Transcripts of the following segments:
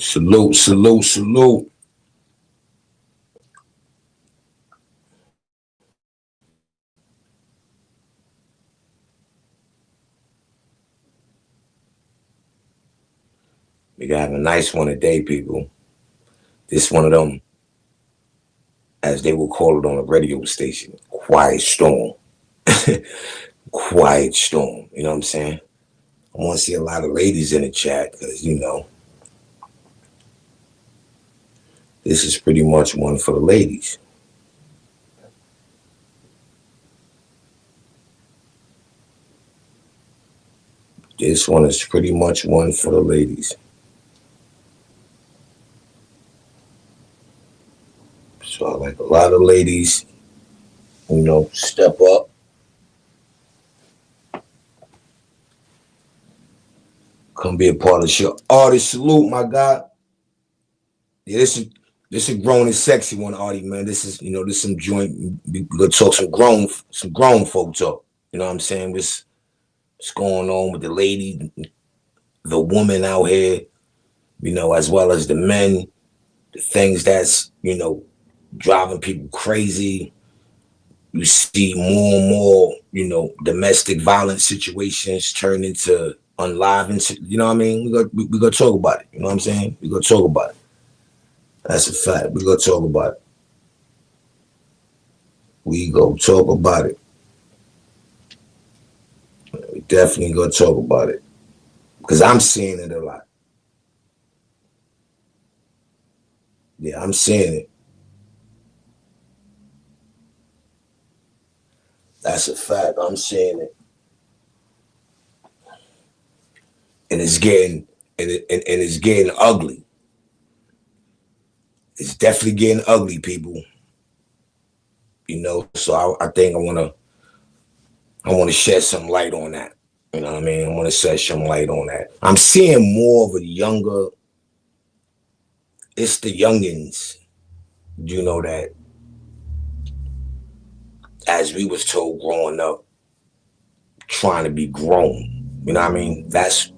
Salute, salute, salute. We got a nice one today, people. This one of them, as they will call it on the radio station, quiet storm. Quiet storm. You know what I'm saying? I want to see a lot of ladies in the chat because, this is pretty much one for the ladies. This one is pretty much one for the ladies. So I like a lot of ladies, step up. Come be a part of the show. Artist, salute, my God. Yeah, this is grown and sexy one, Artie, man. This is, this some joint. We gonna talk some grown folk talk. You know what I'm saying? What's going on with the lady, the woman out here, as well as the men, the things that's, driving people crazy. You see more and more, domestic violence situations turn into unlivened. You know what I mean? We gonna talk about it. You know what I'm saying? We gonna talk about it. That's a fact. We gonna talk about it. We go talk about it. We definitely gonna talk about it because I'm seeing it a lot. Yeah, I'm seeing it. That's a fact. I'm seeing it, and it's getting and it's getting ugly. It's definitely getting ugly, people. So I think I want to shed some light on that. You know what I mean? I want to shed some light on that. I'm seeing more of a younger. It's the youngins, that as we was told growing up, trying to be grown. You know what I mean? That's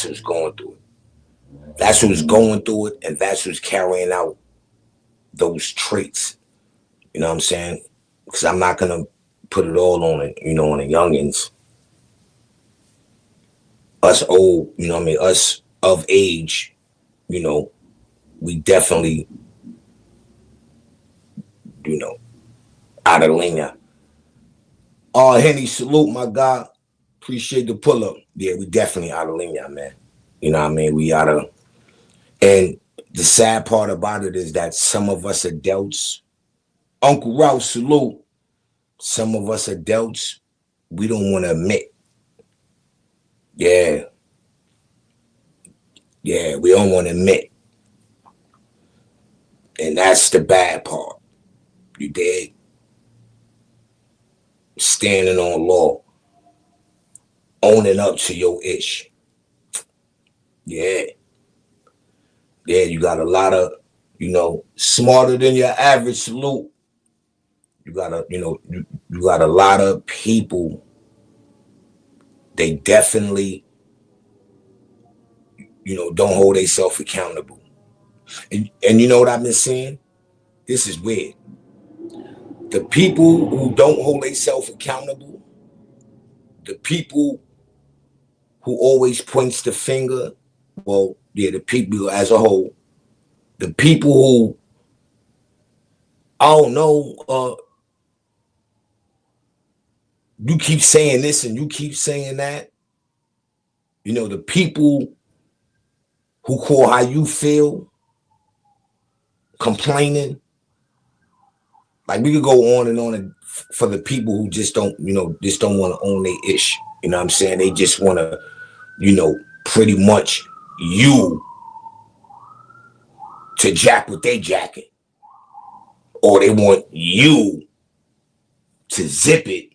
who's going through it. That's who's going through it, and that's who's carrying out those traits. You know what I'm saying? Because I'm not gonna put it all on it, on the youngins. Us old, you know what I mean? Us of age, we definitely, out of linea. Oh, Henny, salute, my God. Appreciate the pull up. Yeah, we definitely out of linea, man. You know what I mean? We out of, and the sad part about it is that some of us adults, Uncle Ralph, salute. Some of us adults, we don't want to admit. Yeah. Yeah, we don't want to admit. And that's the bad part. You dig? Standing on law. Owning up to your ish. Yeah. Yeah, you got a lot of, smarter than your average, salute. You got you got a lot of people. They definitely, don't hold themselves accountable. And you know what I've been seeing? This is weird. The people who don't hold themselves accountable, the people who always points the finger, well, yeah, the people as a whole, the people who, I don't know, you keep saying this and you keep saying that. The people who call how you feel, complaining. Like we could go on and on for the people who just don't, just don't want to own their ish. You know what I'm saying? They just want to, pretty much you to jack what they jacking. Or they want you to zip it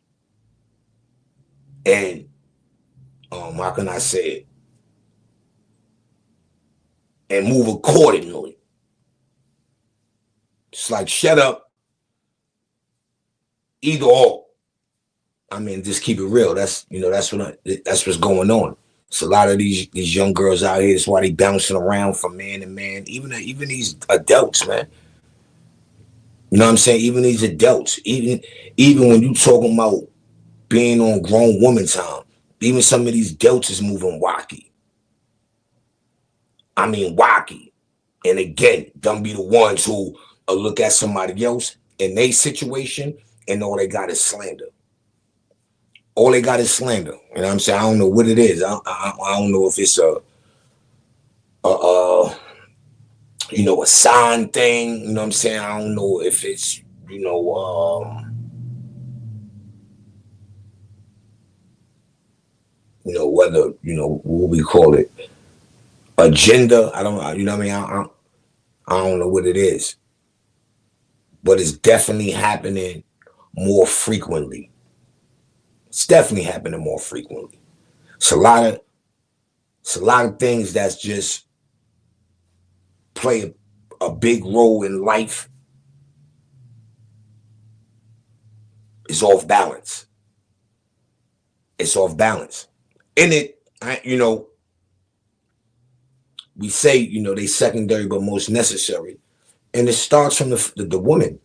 and how can I say it? And move accordingly. It's like shut up, either or. I mean, just keep it real. That's that's what's going on. It's a lot of these young girls out here. That's why they bouncing around from man to man. Even these adults, man. You know what I'm saying? Even these adults, even when you talking about being on grown woman time, even some of these adults is moving wacky. I mean wacky. And again, them be the ones who look at somebody else in their situation and all they got is slander. All they got is slander. You know what I'm saying? I don't know what it is. I don't know if it's a a sign thing. You know what I'm saying? I don't know if it's whether what we call it agenda. I don't. You know what I mean? I don't know what it is, but it's definitely happening more frequently. It's definitely happening more frequently. It's a lot of things that's just play a big role in life is off balance. It's off balance. In it, we say, they secondary but most necessary. And it starts from the woman.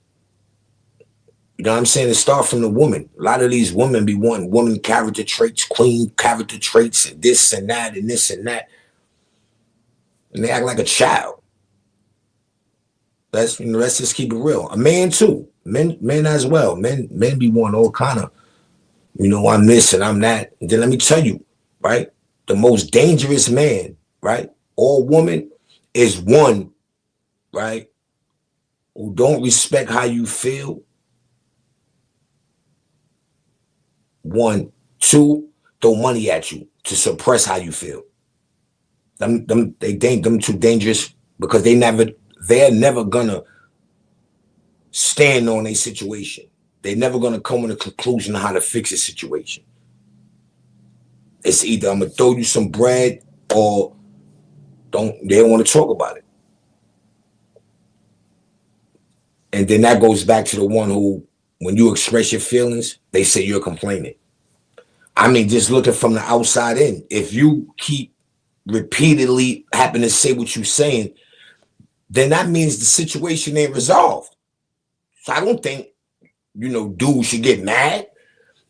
You know what I'm saying? It starts from the woman. A lot of these women be wanting woman character traits, queen character traits, and this and that and this and that. And they act like a child. Let's just keep it real. A man too. Men as well. Men be wanting all kind of, I'm this and I'm that. And then let me tell you, right? The most dangerous man, right? Or woman is one, right? Who don't respect how you feel. One, two, throw money at you to suppress how you feel. Them too dangerous because they're never gonna stand on a situation. They're never gonna come to a conclusion on how to fix a situation. It's either I'm gonna throw you some bread or they don't want to talk about it. And then that goes back to the one who, when you express your feelings, they say you're complaining. I mean, just looking from the outside in, if you keep repeatedly happen to say what you're saying, then that means the situation ain't resolved. So I don't think, dude should get mad.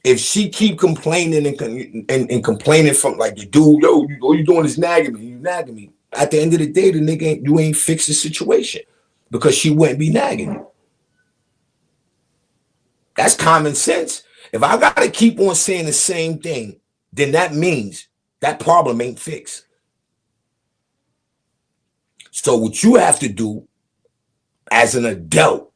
If she keep complaining and complaining from like the dude, yo, all you doing is nagging me, you nagging me. At the end of the day, the nigga you ain't fixed the situation because she wouldn't be nagging you. That's common sense. If I gotta keep on saying the same thing, then that means that problem ain't fixed. So what you have to do as an adult,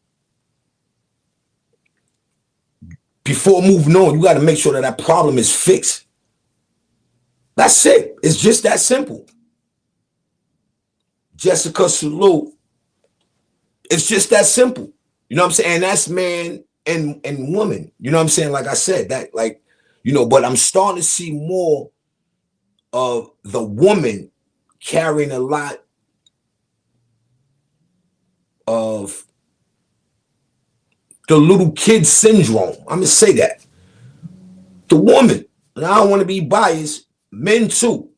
before moving on, you got to make sure that problem is fixed. That's it. It's just that simple. Jessica, salute. It's just that simple. You know what I'm saying? And that's man and woman. You know what I'm saying? Like I said, that but I'm starting to see more of the woman carrying a lot of the little kid syndrome. I'm gonna say that. The woman, and I don't want to be biased, men too.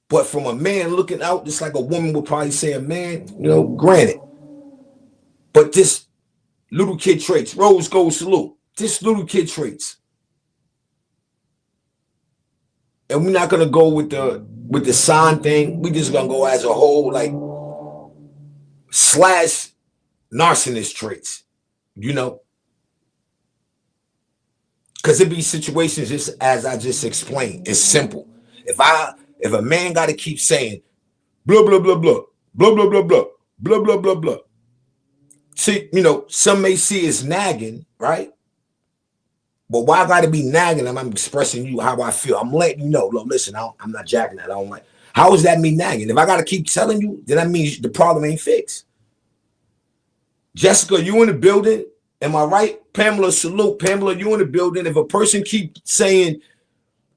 But from a man looking out, just like a woman would probably say a man, granted. But this little kid traits, rose gold salute. This little kid traits. And we're not gonna go with the sign thing. We just gonna go as a whole, like slash narcissist traits, because it be situations just as I just explained. It's simple. If a man got to keep saying blah blah blah blah blah blah blah blah blah blah blah blah, see, some may see it's nagging, right? But why I got to be nagging? I'm expressing you how I feel. I'm letting you know. Look, listen, I'm not jacking that. I don't like. How is that me nagging? If I got to keep telling you, then that means the problem ain't fixed. Jessica, you in the building? Am I right? Pamela, salute. Pamela, you in the building? If a person keeps saying,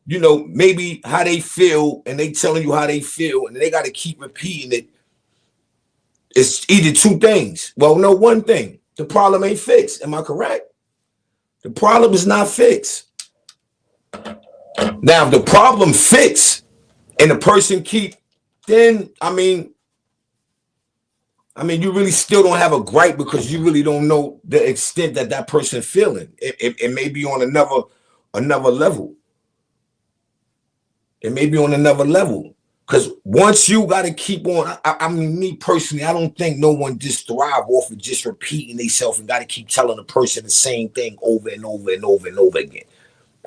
maybe how they feel, and they telling you how they feel, and they got to keep repeating it, it's either two things. Well, no, one thing. The problem ain't fixed. Am I correct? The problem is not fixed. Now, if the problem fixed, and the person keep, then you really still don't have a gripe because you really don't know the extent that that person feeling. It may be on another level. It may be on another level. Because once you got to keep on, I mean, me personally, I don't think no one just thrive off of just repeating themselves and got to keep telling the person the same thing over and over and over and over again.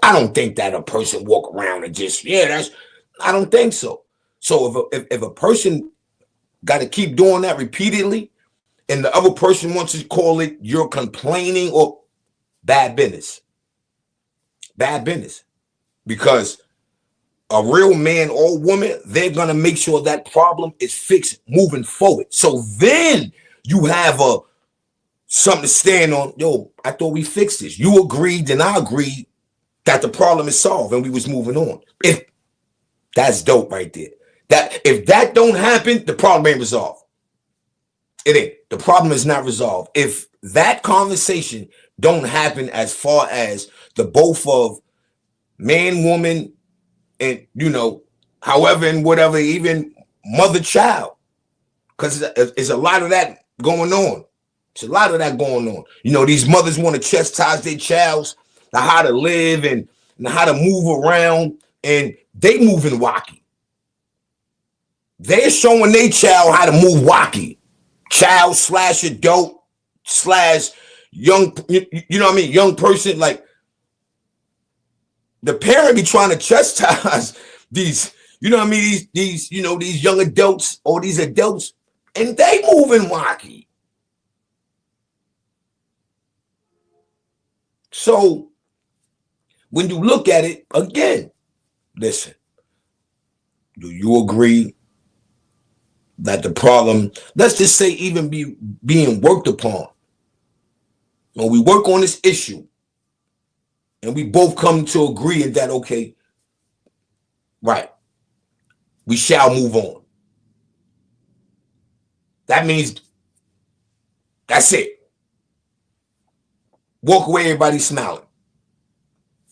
I don't think that a person walk around and just, I don't think so. So if a person got to keep doing that repeatedly and the other person wants to call it you're complaining or bad business. Bad business. Because a real man or woman, they're going to make sure that problem is fixed moving forward. So then you have something to stand on. Yo, I thought we fixed this. You agreed and I agreed that the problem is solved and we was moving on. That's dope right there. That if that don't happen, the problem ain't resolved. It ain't. The problem is not resolved. If that conversation don't happen as far as the both of man, woman, and however and whatever, even mother child, because it's a lot of that going on. It's a lot of that going on. These mothers want to chastise their childs how to live and how to move around, and they moving wacky. They're showing their child how to move wacky. Child / adult / young, you know what I mean? Young person, like the parent be trying to chastise these, you know what I mean? These young adults or these adults, and they moving wacky. So when you look at it again, listen, do you agree that the problem, let's just say even being worked upon, when we work on this issue and we both come to agree that, okay, right, we shall move on. That means that's it. Walk away, everybody smiling.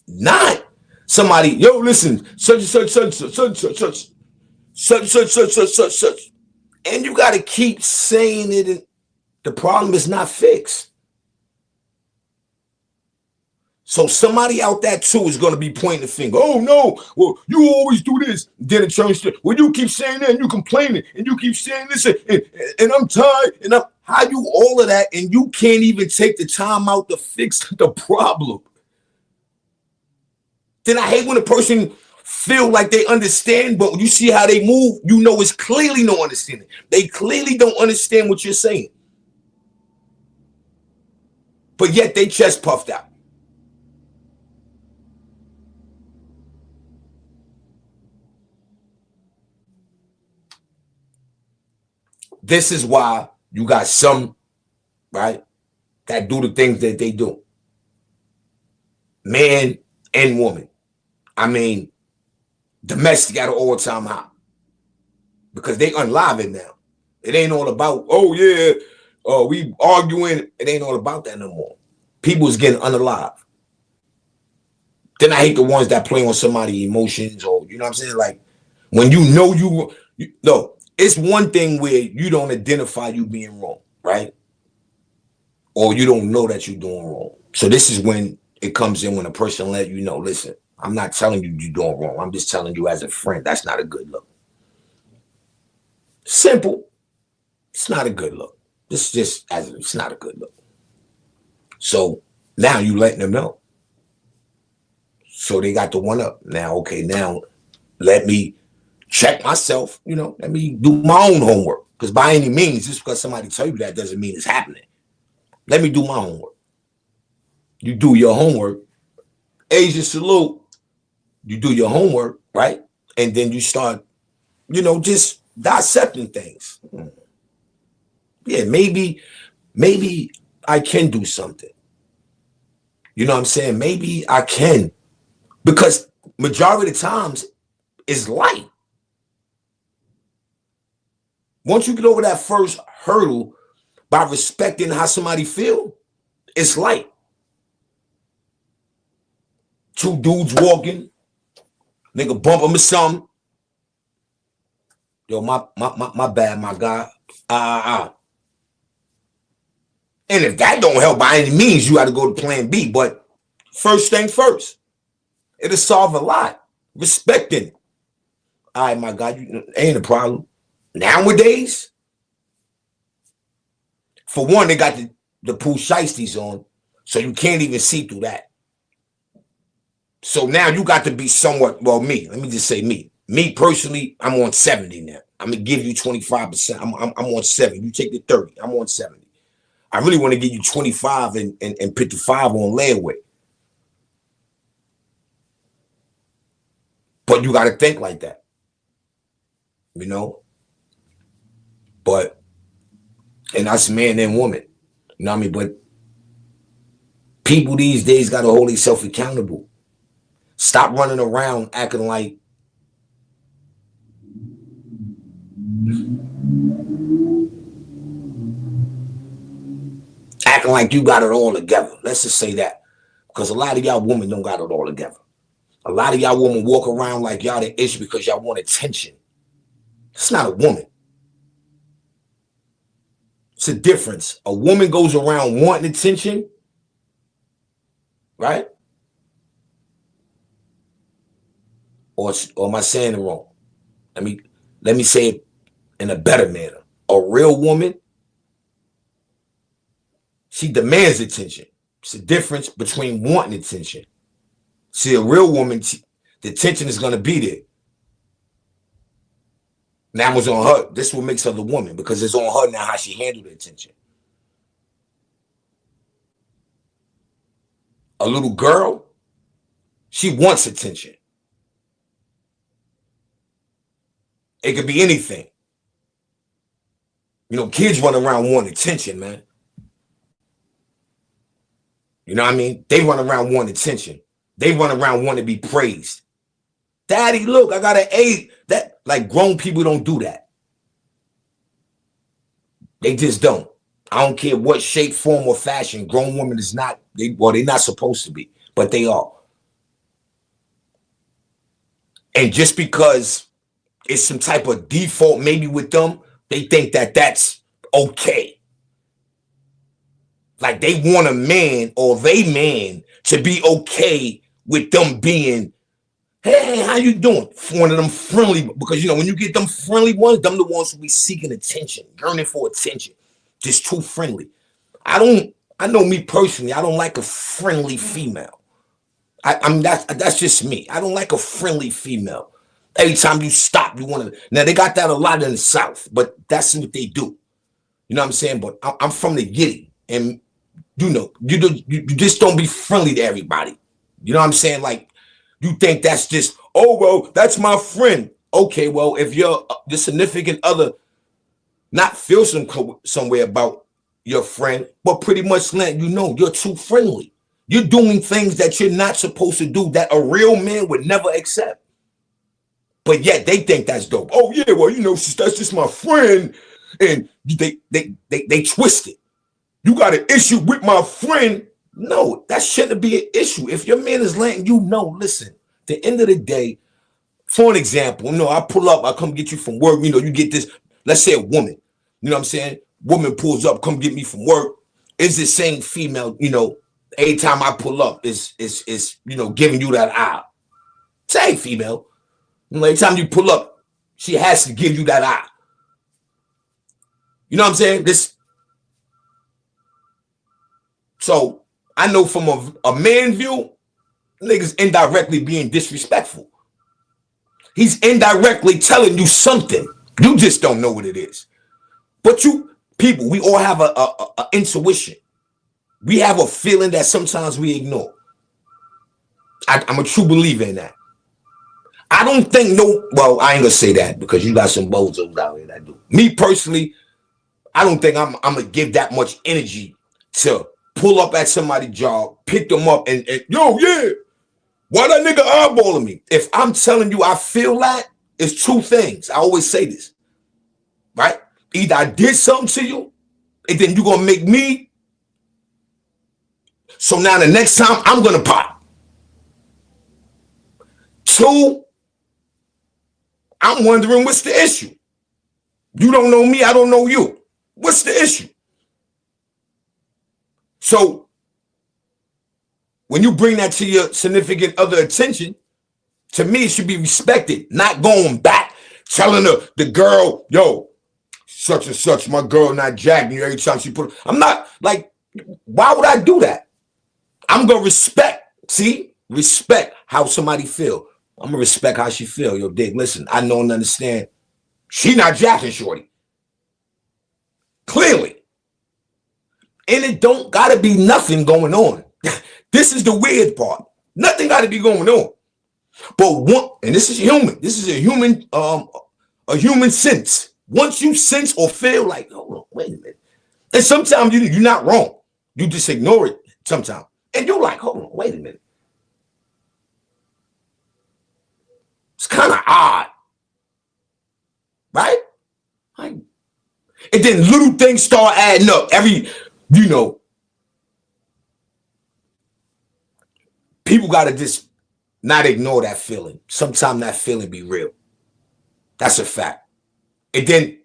Not somebody, yo, listen, such, and you got to keep saying it, and the problem is not fixed. So somebody out there too is going to be pointing the finger. Oh no, well, you always do this. Then it turns to, well, you keep saying that and you complaining and you keep saying this and I'm tired and how you all of that and you can't even take the time out to fix the problem. Then I hate when a person feel like they understand, but when you see how they move, it's clearly no understanding. They clearly don't understand what you're saying. But yet they chest puffed out. This is why you got some, right, that do the things that they do. Man and woman. I mean, domestic at an all-time high. Because they unlive it now. It ain't all about, oh yeah, we arguing. It ain't all about that no more. People's getting unalive. Then I hate the ones that play on somebody's emotions, or you know what I'm saying? Like when no, it's one thing where you don't identify you being wrong, right? Or you don't know that you're doing wrong. So this is when it comes in, when a person let you know, listen, I'm not telling you you're doing wrong. I'm just telling you as a friend, that's not a good look. Simple. It's not a good look. It's not a good look. So now you letting them know. So they got the one up. Now, okay, now let me check myself, let me do my own homework. Because by any means, just because somebody tell you that doesn't mean it's happening. Let me do my homework. You do your homework. Asia salute. You do your homework, right? And then you start, just dissecting things. Yeah, maybe I can do something. You know what I'm saying? Maybe I can. Because majority of the times it's light. Once you get over that first hurdle by respecting how somebody feel, it's light. Two dudes walking, nigga bump them or something. Yo, my bad, my guy. And if that don't help by any means, you got to go to plan B. But first thing first, it'll solve a lot. Respecting. All right, my God, ain't a problem. Nowadays, for one, they got the pool shiesties on, so you can't even see through that. So now you got to be somewhat, well, me. Let me just say me. Me personally, I'm on 70 now. I'm gonna give you 25%. I'm on 70. You take the 30. I'm on 70. I really want to give you 25 and put the 5 on layaway. But you got to think like that, you know? But, and that's man and woman, you know what I mean? But people these days got to hold themselves accountable. Stop running around acting like you got it all together. Let's just say that. Because a lot of y'all women don't got it all together. A lot of y'all women walk around like y'all the issue because y'all want attention. It's not a woman. It's a difference. A woman goes around wanting attention, right? Or am I saying it wrong? Let me say it in a better manner. A real woman, she demands attention. It's a difference between wanting attention. See, a real woman, the attention is going to be there. Now it's on her. This is what makes her the woman, because it's on her now how she handled the attention. A little girl, she wants attention. It could be anything. You know, kids run around wanting attention, man. You know what I mean? They run around wanting attention. They run around wanting to be praised. Daddy, look, I got an A. That, like, grown people don't do that. They just don't. I don't care what shape, form, or fashion. Grown women is not, they're not supposed to be, but they are. And just because it's some type of default maybe with them, they think that that's okay. Like they want a man or they man to be okay with them being, hey, how you doing? One of them friendly, because you know when you get them friendly ones, them the ones who be seeking attention, yearning for attention, just too friendly. I know me personally, I don't like a friendly female. I mean that's just me. I don't like a friendly female. Every time you stop, you want to. Now they got that a lot in the South, but that's what they do. You know what I'm saying? But I'm from the Yiddy, and you know, you just don't be friendly to everybody. You know what I'm saying? Like, you think that's just, oh, well, that's my friend. Okay, well, if your significant other not feel some way about your friend, but pretty much let you know you're too friendly. You're doing things that you're not supposed to do that a real man would never accept. But yet they think that's dope. Oh, yeah, well, you know, that's just my friend. And they twist it. You got an issue with my friend. No, that shouldn't be an issue. If your man is letting you know, listen, at the end of the day, for an example, you know, I pull up, I come get you from work, you know, you get this, let's say a woman, you know what I'm saying? Woman pulls up, come get me from work. Is the same female, you know, every time I pull up is you know, giving you that eye. Same female. You know, every time you pull up, she has to give you that eye. You know what I'm saying? So I know from a man view, niggas indirectly being disrespectful. He's indirectly telling you something. You just don't know what it is. But people, we all have a intuition. We have a feeling that sometimes we ignore. I'm a true believer in that. I don't think well, I ain't gonna say that because you got some bozos out here that do. Me personally, I don't think I'm gonna give that much energy to pull up at somebody's job, pick them up, and yo, yeah, why that nigga eyeballing me? If I'm telling you I feel that, it's two things. I always say this, right? Either I did something to you, and then you're gonna make me. So now the next time I'm gonna pop. Two, I'm wondering what's the issue. You don't know me, I don't know you. What's the issue? So when you bring that to your significant other attention, to me, it should be respected, not going back, telling the girl, yo, such and such, my girl not jacking you every time she put. I'm not like, why would I do that? I'm gonna respect how somebody feel. I'm gonna respect how she feel. Yo, Dick, listen, I know and understand. She not jacking shorty. Clearly. And it don't gotta be nothing going on. This is the weird part. Nothing gotta be going on. But one, and this is human. This is a human sense. Once you sense or feel like, oh, wait a minute. And sometimes you're not wrong. You just ignore it sometimes. And you're like, hold on, wait a minute. It's kind of odd. Right? Like, and then little things start adding up. People got to just not ignore that feeling. Sometimes that feeling be real. That's a fact. And then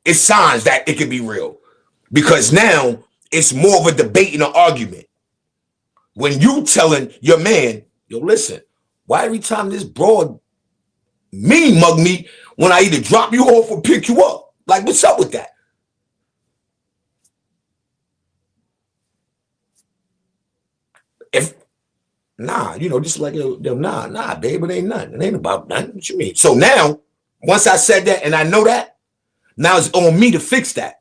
it's signs that it could be real. Because now it's more of a debate and an argument. When you telling your man, yo, listen, why every time this broad mean mug me when I either drop you off or pick you up? Like, what's up with that? Just like, nah, babe, it ain't nothing. It ain't about nothing. What you mean? So now, once I said that and I know that, now it's on me to fix that.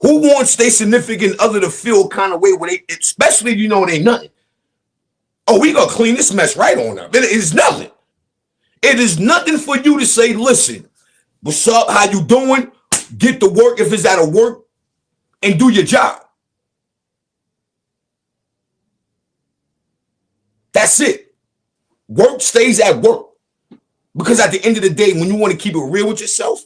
Who wants their significant other to feel kind of way where they, especially if you know it ain't nothing? Oh, we gonna clean this mess right on up. It is nothing. It is nothing for you to say, listen, what's up? How you doing? Get to work if it's out of work and do your job. That's it. Work stays at work. Because at the end of the day, when you want to keep it real with yourself,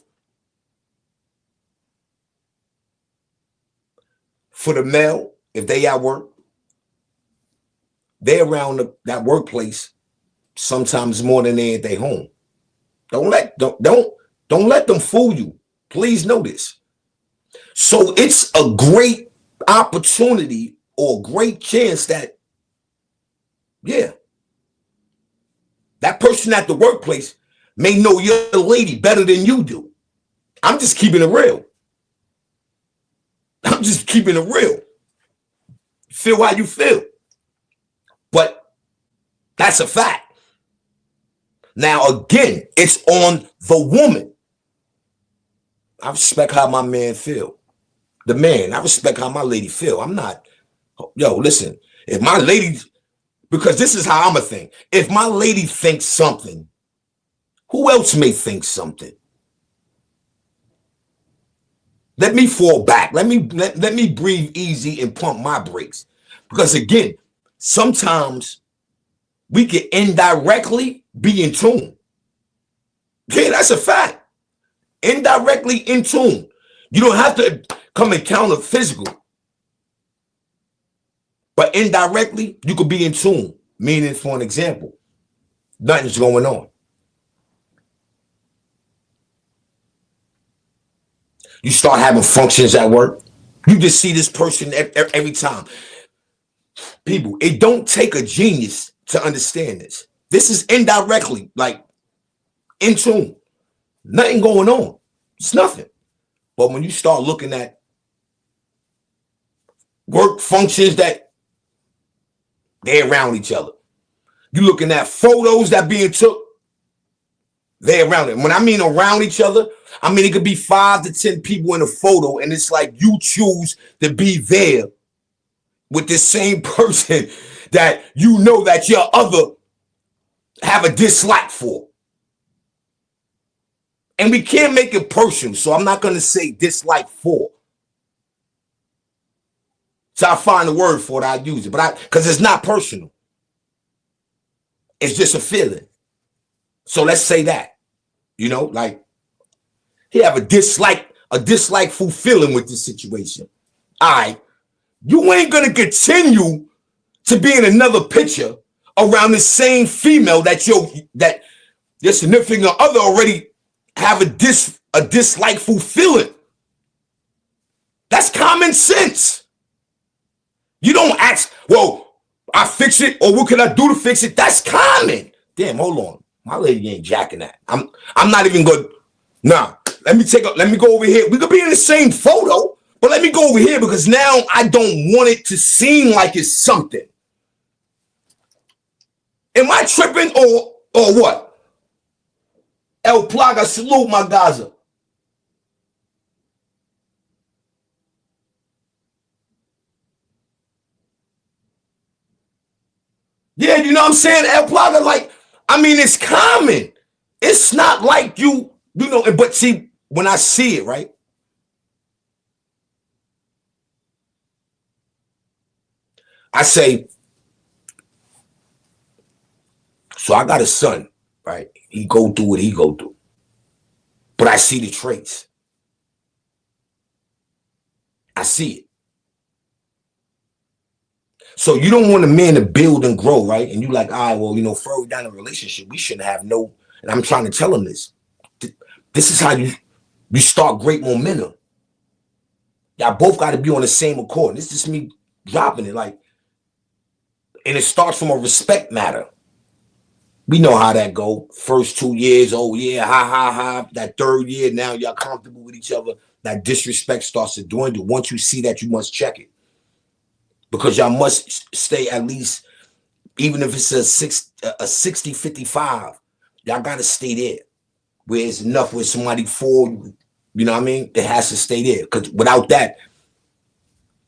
for the male, if they at work, they around that workplace sometimes more than they at their home. Don't let them fool you. Please know this. So it's a great opportunity or a great chance that, yeah, that person at the workplace may know your lady better than you do. I'm just keeping it real. I'm just keeping it real. Feel how you feel. But that's a fact. Now, again, it's on the woman. I respect how my man feel. The man, I respect how my lady feel. I'm not, listen, if my lady, because this is how I'm a thing. If my lady thinks something, who else may think something? Let me fall back. Let me breathe easy and pump my brakes. Because again, sometimes we can indirectly be in tune. Yeah, that's a fact. Indirectly in tune. You don't have to come and counter physical. But indirectly, you could be in tune. Meaning, for an example, nothing's going on. You start having functions at work. You just see this person every time. People, it don't take a genius to understand this. This is indirectly, like, in tune. Nothing going on. It's nothing. But when you start looking at work functions that they're around each other. You're looking at photos that being took, they're around it. When I mean around each other, I mean it could be 5 to 10 people in a photo, and it's like you choose to be there with this same person that you know that your other have a dislike for. And we can't make it personal, so I'm not going to say dislike for. So I find the word for it, I use it, but because it's not personal. It's just a feeling. So let's say that, like he have a dislikeful feeling with this situation. All right, you ain't gonna continue to be in another picture around the same female that your significant other already have a a dislikeful feeling. That's common sense. You don't ask, well, I fix it, or what can I do to fix it? That's common. Damn, hold on. My lady ain't jacking that. I'm not even good. Nah, let me go over here. We could be in the same photo, but let me go over here because now I don't want it to seem like it's something. Am I tripping or what? El Plaga, salute my Gaza. Yeah, you know what I'm saying? El Plaga, like, I mean, it's common. It's not like you know, but see, when I see it, right? I say, so I got a son, right? He go through what he go through. But I see the traits. I see it. So you don't want a man to build and grow, right? And you like, all right, well, you know, further down the relationship, we shouldn't have no, and I'm trying to tell him this. This is how you start great momentum. Y'all both got to be on the same accord. This is me dropping it, like, and it starts from a respect matter. We know how that go. First 2 years, oh yeah, ha ha ha. That third year, now y'all comfortable with each other. That disrespect starts to dwindle. Once you see that, you must check it. Because y'all must stay at least, even if it's a 60-55, y'all gotta stay there. Where it's enough with somebody for you, you know what I mean? It has to stay there. Because without that,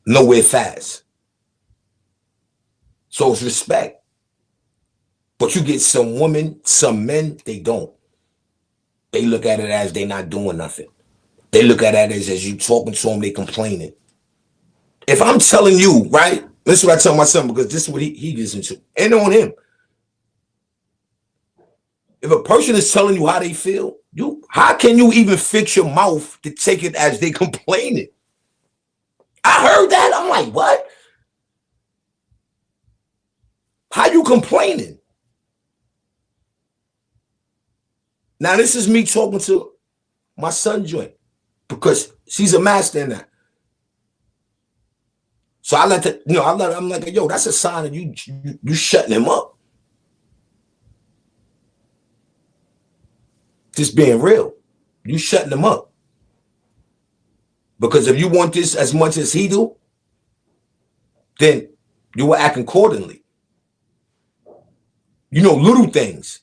nowhere fast. So it's respect. But you get some women, some men, they don't. They look at it as they not doing nothing. They look at it as you talking to them, they complaining. If I'm telling you, right? This is what I tell my son, because this is what he gets into. And on him. If a person is telling you how they feel, how can you even fix your mouth to take it as they complaining? I heard that. I'm like, what? How you complaining? Now, this is me talking to my son joint because she's a master in that. So I let the, I'm like, yo, that's a sign of you shutting him up. Just being real. You shutting him up. Because if you want this as much as he do, then you will act accordingly. You know, little things.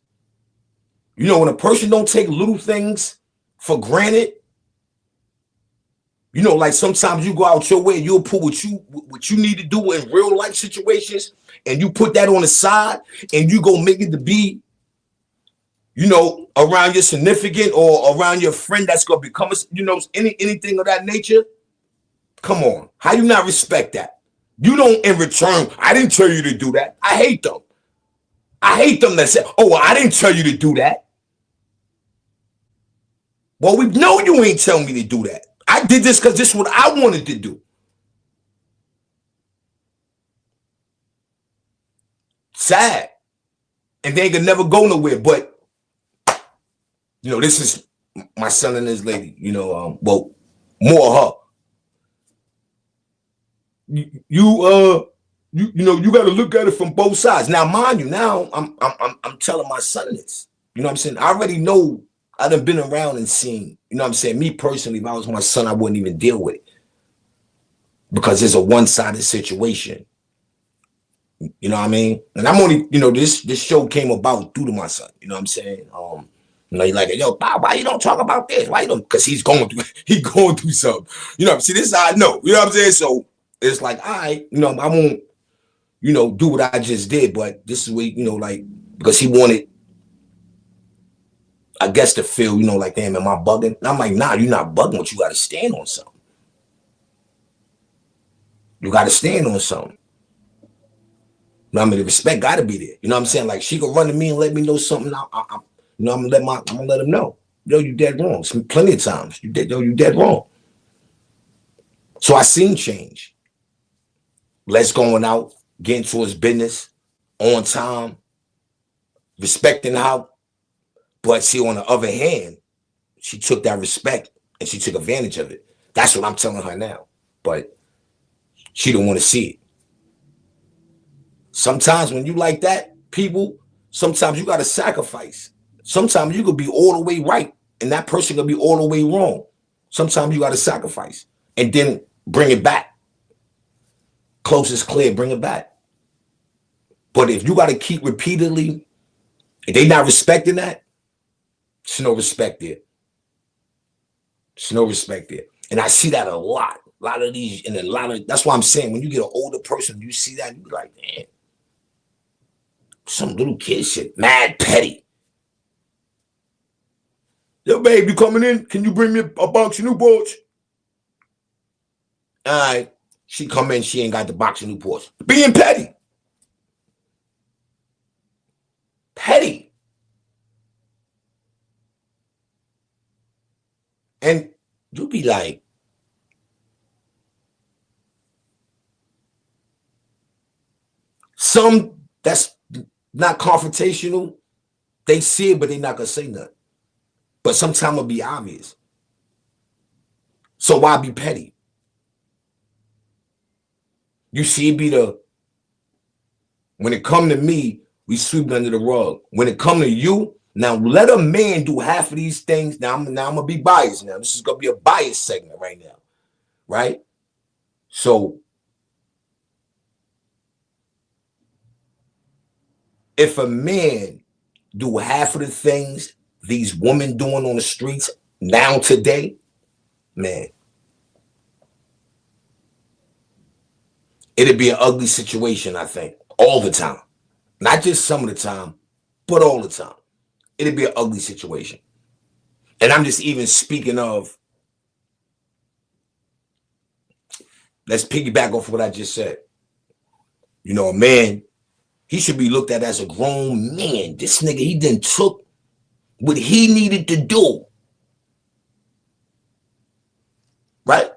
You know, when a person don't take little things for granted, you know, like sometimes you go out your way, you'll put what you need to do in real life situations, and you put that on the side, and you go make it to be, you know, around your significant or around your friend that's gonna become, you know, anything of that nature. Come on, how you not respect that? You don't in return. I didn't tell you to do that. I hate them. I hate them that say, "Oh, well, I didn't tell you to do that." Well, we know you ain't telling me to do that. I did this because this is what I wanted to do. Sad. And they can never go nowhere. But, you know, this is my son and his lady, you know, well, more her. You know, you got to look at it from both sides. Now, mind you, now I'm telling my son this. You know what I'm saying? I already know. I done been around and seen, you know what I'm saying? Me personally, if I was my son, I wouldn't even deal with it. Because it's a one-sided situation. You know what I mean? And I'm only, you know, this show came about due to my son. You know what I'm saying? You know, you're like, yo, Bob, why you don't talk about this? Why you don't? Because he's going through something. You know, see, this is how I know. You know what I'm saying? So it's like, all right, you know, I won't, you know, do what I just did, but this is what, you know, like, because he wanted, I guess, to feel, you know, like, damn, am I bugging? And I'm like, nah, you're not bugging, but you got to stand on something. You got to stand on something. You know what I mean? The respect got to be there. You know what I'm saying? Like, she could run to me and let me know something. You know, I'm gonna let him know. Yo, you dead wrong. Plenty of times. You dead wrong. So I seen change. Let's going out, getting towards business, on time, respecting how. But see, on the other hand, she took that respect and she took advantage of it. That's what I'm telling her now. But she don't want to see it. Sometimes when you like that, people, sometimes you got to sacrifice. Sometimes you could be all the way right and that person could be all the way wrong. Sometimes you got to sacrifice and then bring it back. Close is clear, bring it back. But if you got to keep repeatedly, if they not respecting that, there's no respect there. There's no respect there. And I see that a lot. A lot of these, and a lot of, that's why I'm saying when you get an older person, you see that, you be like, man, some little kid shit, mad petty. Yo, babe, you coming in? Can you bring me a box of Newports? All right. She come in, she ain't got the box of Newports. Being petty. Petty. And you be like, some that's not confrontational, they see it, but they not gonna say nothing. But sometimes it'll be obvious. So why be petty? You see, it be the, when it come to me, we sweep under the rug. When it come to you, now let a man do half of these things. Now I'm gonna be biased. Now this is gonna be a biased segment right now, right? So if a man do half of the things these women doing on the streets now today, man, it'd be an ugly situation, I think, all the time. Not just some of the time, but all the time. It'd be an ugly situation. And I'm just even speaking of, let's piggyback off what I just said. You know, a man, he should be looked at as a grown man. This nigga, he done took what he needed to do. Right?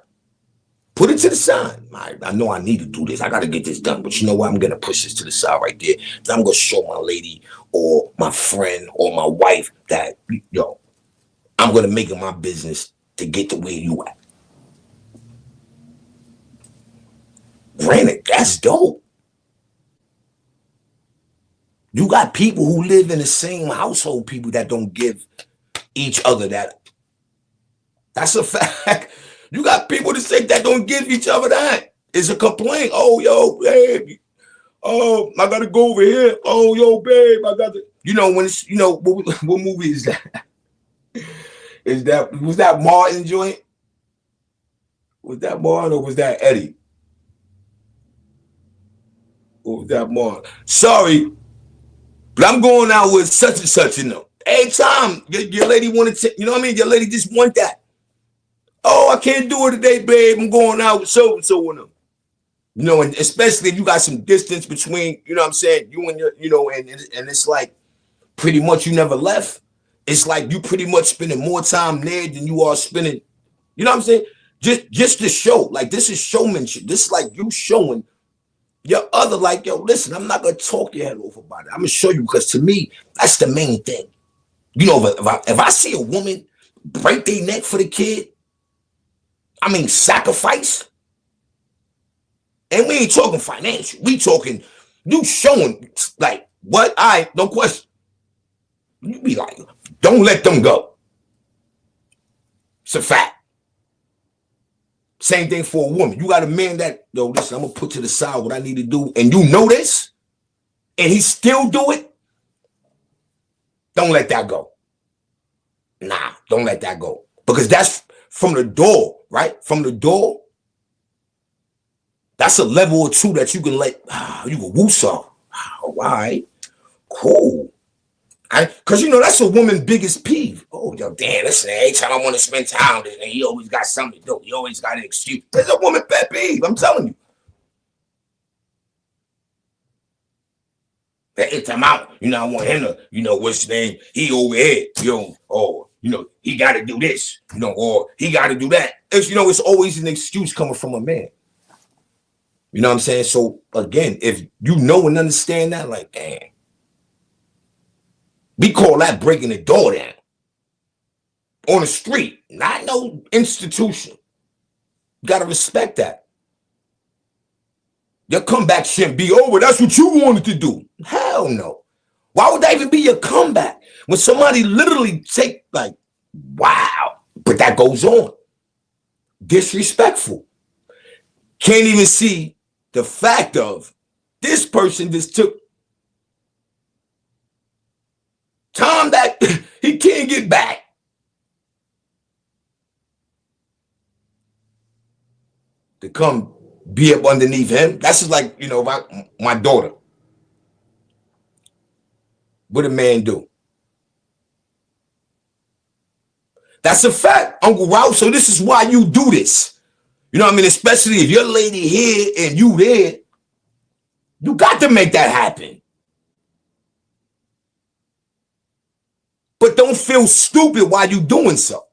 Put it to the side. I know I need to do this. I got to get this done. But you know what? I'm going to push this to the side right there. I'm going to show my lady or my friend or my wife that, yo, I'm going to make it my business to get to where you at. Granted, that's dope. You got people who live in the same household, people that don't give each other that. That's a fact. You got people that say that don't give each other that. It's a complaint. Oh, yo, babe. Oh, I got to go over here. Oh, yo, babe, I got to. You know, when it's, you know, what movie is that? Was that Martin joint? Was that Martin or was that Eddie? Or was that Martin? Sorry, but I'm going out with such and such, you know. Every time your lady wanted to, you know what I mean? Your lady just want that. Oh, I can't do it today, babe. I'm going out with so-and-so and them. You know, and especially if you got some distance between, you know what I'm saying, you and your, you know, and it's like pretty much you never left. It's like you pretty much spending more time there than you are spending, you know what I'm saying? Just to show, like this is showmanship. This is like you showing your other, like, yo, listen, I'm not going to talk your head off about it. I'm going to show you because to me, that's the main thing. You know, if I see a woman break their neck for the kid, I mean, sacrifice. And we ain't talking financial. We talking, you showing, like, what? All right, no question. You be like, don't let them go. It's a fact. Same thing for a woman. You got a man that, yo, listen, I'm going to put to the side what I need to do. And you know this, and he still do it. Don't let that go. Nah, don't let that go. Because that's from the door, right? From the door, that's a level or two that you can let, you can woosa. All right, cool. Because, you know, that's a woman's biggest peeve. Oh, yo, damn, listen, every time I want to spend time with him, he always got something to do. He always got an excuse. That's a woman's pet peeve, I'm telling you. Every time out, you know, I want him to, you know, what's his name? He over here, yo, or, you know, he got to do this, you know, or he got to do that. It's, you know, it's always an excuse coming from a man. You know what I'm saying? So, again, if you know and understand that, like, damn, we call that breaking the door down. on the street, not no institution. You got to respect that. Your comeback shouldn't be over. That's what you wanted to do. Hell no. Why would that even be your comeback? When somebody literally take, like, wow. But that goes on. Disrespectful. Can't even see the fact of this person just took time that he can't get back. To come be up underneath him. That's just like, you know, my daughter. What a man do? That's a fact, Uncle Ralph. So this is why you do this. You know what I mean? Especially if your lady here and you there, you got to make that happen. But don't feel stupid while you doing so.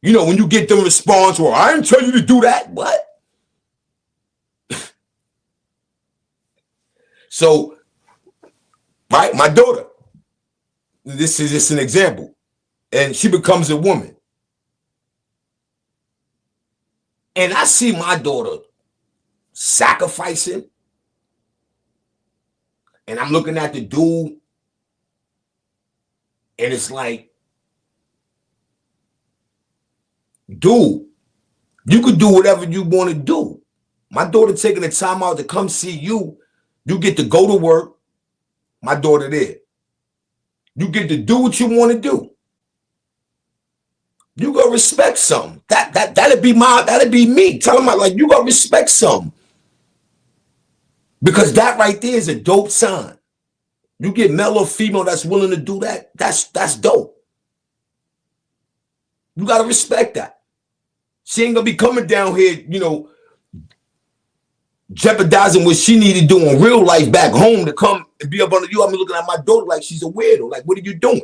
You know, when you get the response, well, I didn't tell you to do that. What? So, right, my daughter, this is just an example, and she becomes a woman. And I see my daughter sacrificing, and I'm looking at the dude, and it's like, dude, you could do whatever you want to do. My daughter taking the time out to come see you. You get to go to work. My daughter there. You get to do what you want to do. You gotta respect something. That'd be me. Tell them like you gotta respect something. Because that right there is a dope sign. You get male or female that's willing to do that, that's dope. You gotta respect that. She ain't gonna be coming down here, you know, jeopardizing what she need to do in real life back home to come and be up under you. I'm looking at my daughter like she's a weirdo. Like, what are you doing?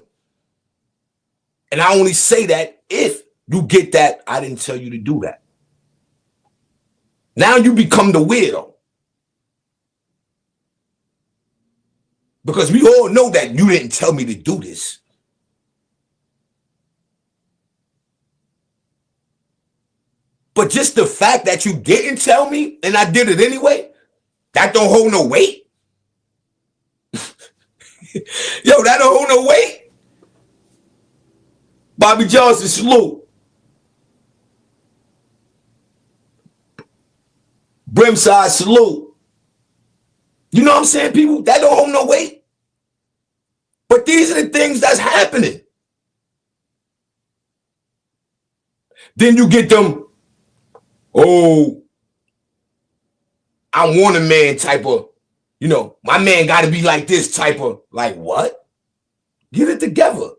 And I only say that if you get that, I didn't tell you to do that. Now you become the weirdo. Because we all know that you didn't tell me to do this. But just the fact that you didn't tell me and I did it anyway, that don't hold no weight. Yo, that don't hold no weight. Bobby Johnson, salute. Brimside, salute. You know what I'm saying, people? That don't hold no weight. But these are the things that's happening. Then you get them, oh, I want a man type of, you know, my man got to be like this type of, like what? Get it together.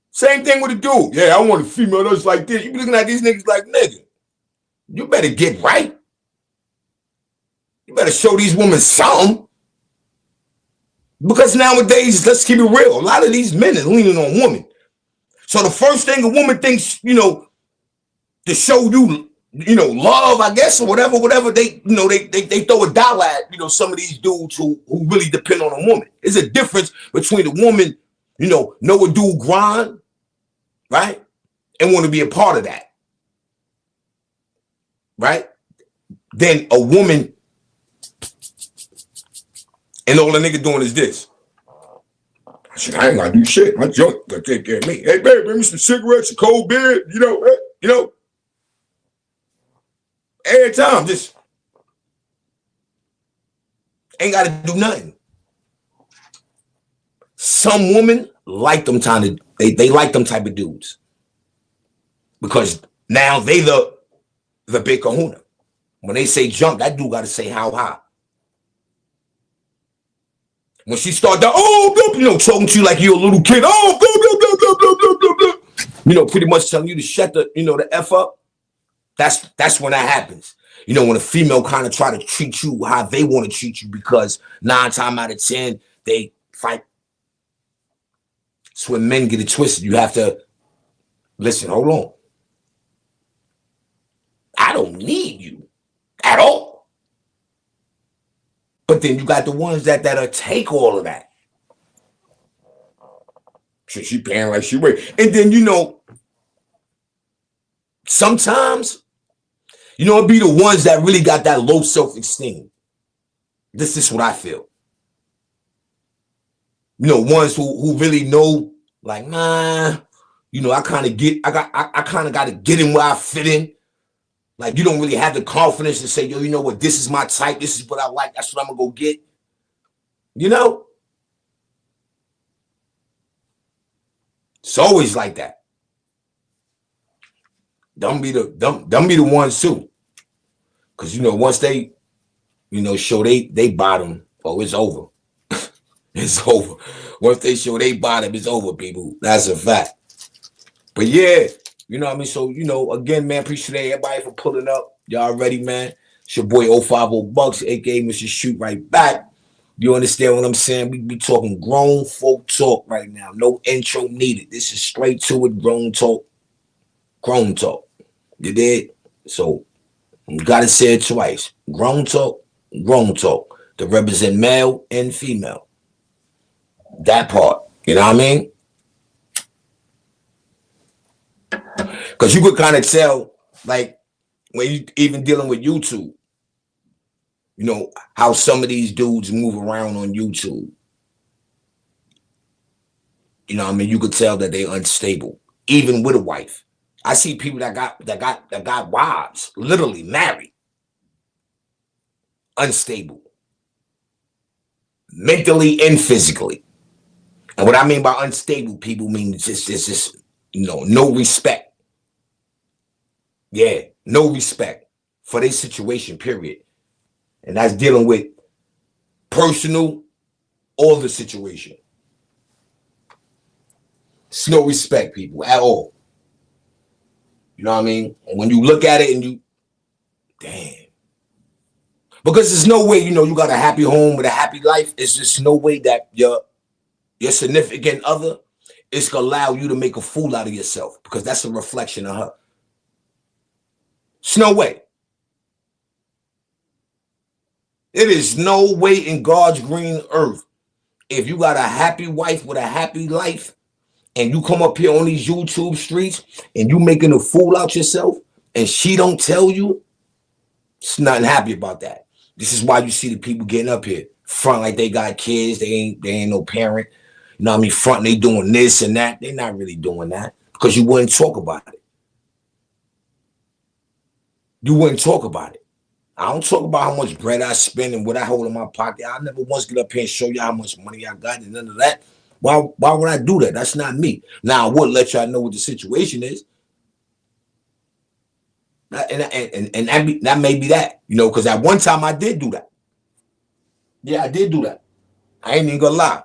Same thing with a dude. Yeah, I want a female that's like this. You be looking at these niggas like, nigga, you better get right. You better show these women something. Because nowadays, let's keep it real, a lot of these men are leaning on women. So the first thing a woman thinks, you know, to show you, you know, love, I guess, or whatever they, you know, they throw a dollar at, you know, some of these dudes who really depend on a woman. There's a difference between a woman, you know a dude grind, right? And want to be a part of that. Right? Then a woman, and all the nigga doing is this. I said, I ain't gotta do shit. My junk gotta take care of me. Hey, babe, bring me some cigarettes, a cold beer, you know. Every time, just ain't gotta do nothing. Some women like them they like them type of dudes. Because now they the big kahuna. When they say jump, that dude gotta say how high. When she start that, oh, you know, talking to you like you're a little kid, oh, you know, pretty much telling you to shut the, you know, the F up. That's when that happens. You know, when a female kind of try to treat you how they want to treat you because 9 times out of 10, they fight. It's when men get it twisted. You have to listen, hold on. I don't need you at all. But then you got the ones that'll take all of that. So she paying like she wait. And then, you know, Sometimes, it'd be the ones that really got that low self-esteem. This is what I feel. Ones who really know, like, man, I kind of got to get in where I fit in. Like, you don't really have the confidence to say, yo, you know what, this is my type, this is what I like, that's what I'm gonna go get. It's always like that. Them be the ones too. Cause once they, show they bottom, oh, it's over. It's over. Once they show they bottom, it's over, people. That's a fact. But yeah, what I mean? So, again, man, appreciate everybody for pulling up. Y'all ready, man? It's your boy 050 Bucks, aka Mr. Shoot Right Back. You understand what I'm saying? We be talking grown folk talk right now. No intro needed. This is straight to it, grown talk. Grown talk. You did? So, you gotta say it twice. Grown talk, grown talk. To represent male and female. That part. You know what I mean? Because you could kind of tell, like, when you even dealing with YouTube, how some of these dudes move around on YouTube. I mean, you could tell that they're unstable, even with a wife. I see people that got wives, literally married, unstable, mentally and physically. And what I mean by unstable, people mean it's just no respect. Yeah, no respect for their situation, period. And that's dealing with personal or the situation. It's no respect, people, at all. You know what I mean? And when you look at it and damn. Because there's no way, you got a happy home with a happy life. It's just no way that your significant other is going to allow you to make a fool out of yourself, because that's a reflection of her. It's no way. It is no way in God's green earth. If you got a happy wife with a happy life and you come up here on these YouTube streets and you making a fool out yourself and she don't tell you, it's nothing happy about that. This is why you see the people getting up here front like they got kids. They ain't no parent. You know what I mean? Front, they doing this and that. They're not really doing that because you wouldn't talk about it. You wouldn't talk about it. I don't talk about how much bread I spend and what I hold in my pocket. I never once get up here and show you how much money I got and none of that. Why would I do that? That's not me. Now, I would let y'all know what the situation is. And that may be that, because at one time I did do that. Yeah, I did do that. I ain't even gonna lie.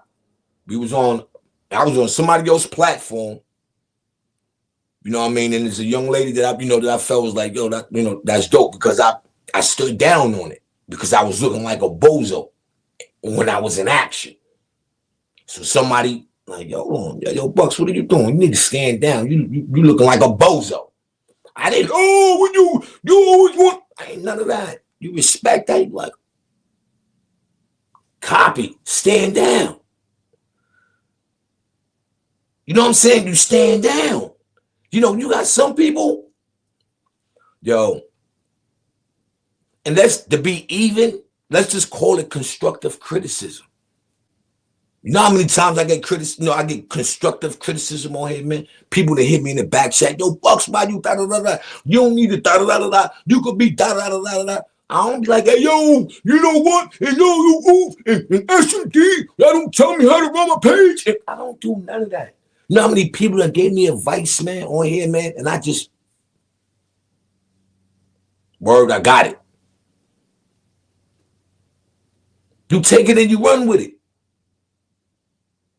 I was on somebody else's platform. You know what I mean? And there's a young lady that I felt was like, yo, that that's dope, because I stood down on it because I was looking like a bozo when I was in action. So somebody like, yo, Bucks, what are you doing? You need to stand down. You looking like a bozo. I didn't. Oh, when you always want. I ain't none of that. You respect that. You like, copy, stand down. You know what I'm saying? You stand down. You got some people, yo, and to be even, let's just call it constructive criticism. You know how many times I get I get constructive criticism on here, man? People that hit me in the back chat, yo, Bucks, why you da-da-da-da? You don't need to da-da-da-da-da. You could be da-da-da-da-da. I don't be like, hey, yo, you know what? And yo, you and S&D, y'all don't tell me how to run my page. And I don't do none of that. You know how many people that gave me advice, man, on here, man? And I just, word, I got it. You take it and you run with it.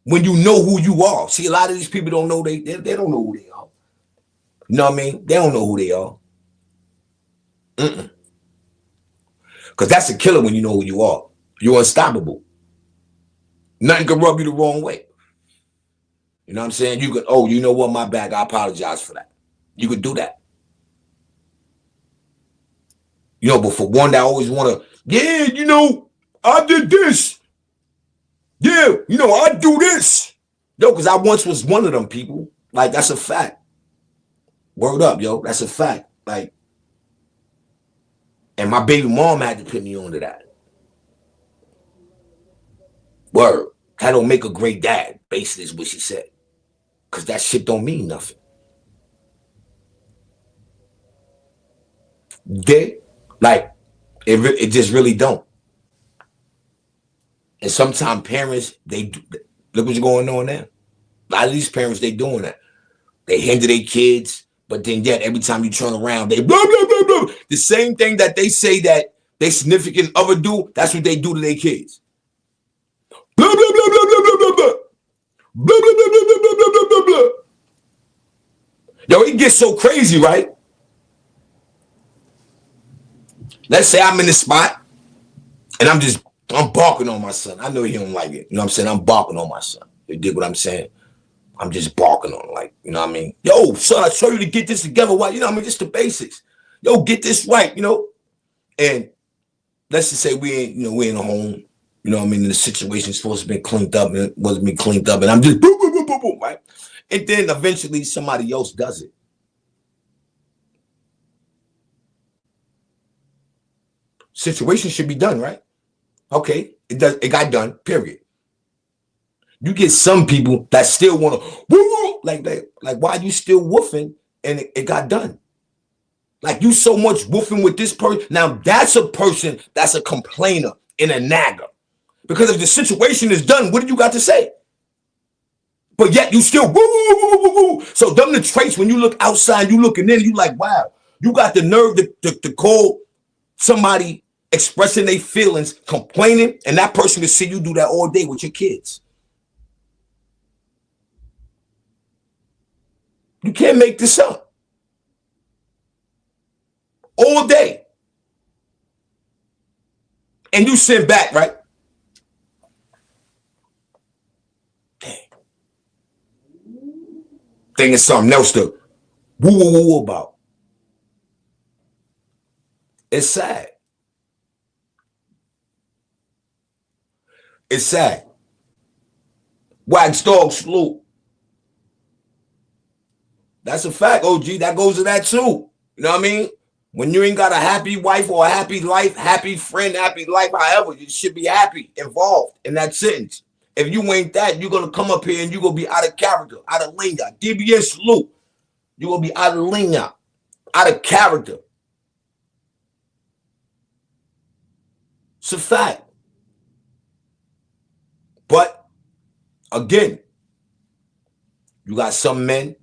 When you know who you are. See, a lot of these people don't know they don't know who they are. You know what I mean? They don't know who they are. Because that's a killer when you know who you are. You're unstoppable. Nothing can rub you the wrong way. You know what I'm saying? You could, you know what? My bad. I apologize for that. You could do that. But for one that always want to, I did this. Yeah, I do this. Because I once was one of them people. Like, that's a fact. Word up, yo. That's a fact. Like, and my baby mom had to put me onto that. Word. That don't make a great dad, basically is what she said. Because that shit don't mean nothing. They, like, it just really don't. And sometimes parents, they do, look what's going on now. A lot of these parents, they doing that. They hinder their kids, but then yet every time you turn around, they blah, blah, blah, blah. The same thing that they say that they significant other do, that's what they do to their kids. Blah, blah, blah, blah, blah, blah, blah, blah. Blah, blah, blah, blah, blah, blah, blah, blah, blah. Yo, it gets so crazy, right? Let's say I'm in the spot and I'm barking on my son. I know he don't like it. You know what I'm saying? I'm barking on my son. You dig what I'm saying? I'm just barking on him, like, you know what I mean? Yo, son, I told you to get this together. Why? You know what I mean? Just the basics. Yo, get this right, you know? And let's just say we're in a home, you know what I mean? And the situation's supposed to be cleaned up and it wasn't being cleaned up. And I'm just boom, boom, boom, boom, boom, right? And then eventually somebody else does it. Situation should be done, right? Okay, it got done, period. You get some people that still want to woo, like why are you still woofing and it got done? Like you so much woofing with this person. Now that's a person that's a complainer and a nagger. Because if the situation is done, what do you got to say? But yet you still woo, woo, woo, woo, woo. So them the traits when you look outside, you looking in, you like, wow, you got the nerve to call somebody expressing their feelings, complaining, and that person can see you do that all day with your kids. You can't make this up. All day. And you sit back, right? Dang. Thinking something else to woo woo woo about. It's sad. It's sad. Wax dog salute. That's a fact, OG. That goes to that too. You know what I mean? When you ain't got a happy wife or a happy life, happy friend, happy life, however, you should be happy, involved in that sentence. If you ain't that, you're going to come up here and you're going to be out of character, out of lingo. DBS salute. You're going to be out of lingo, out of character. It's a fact. But, again, you got some men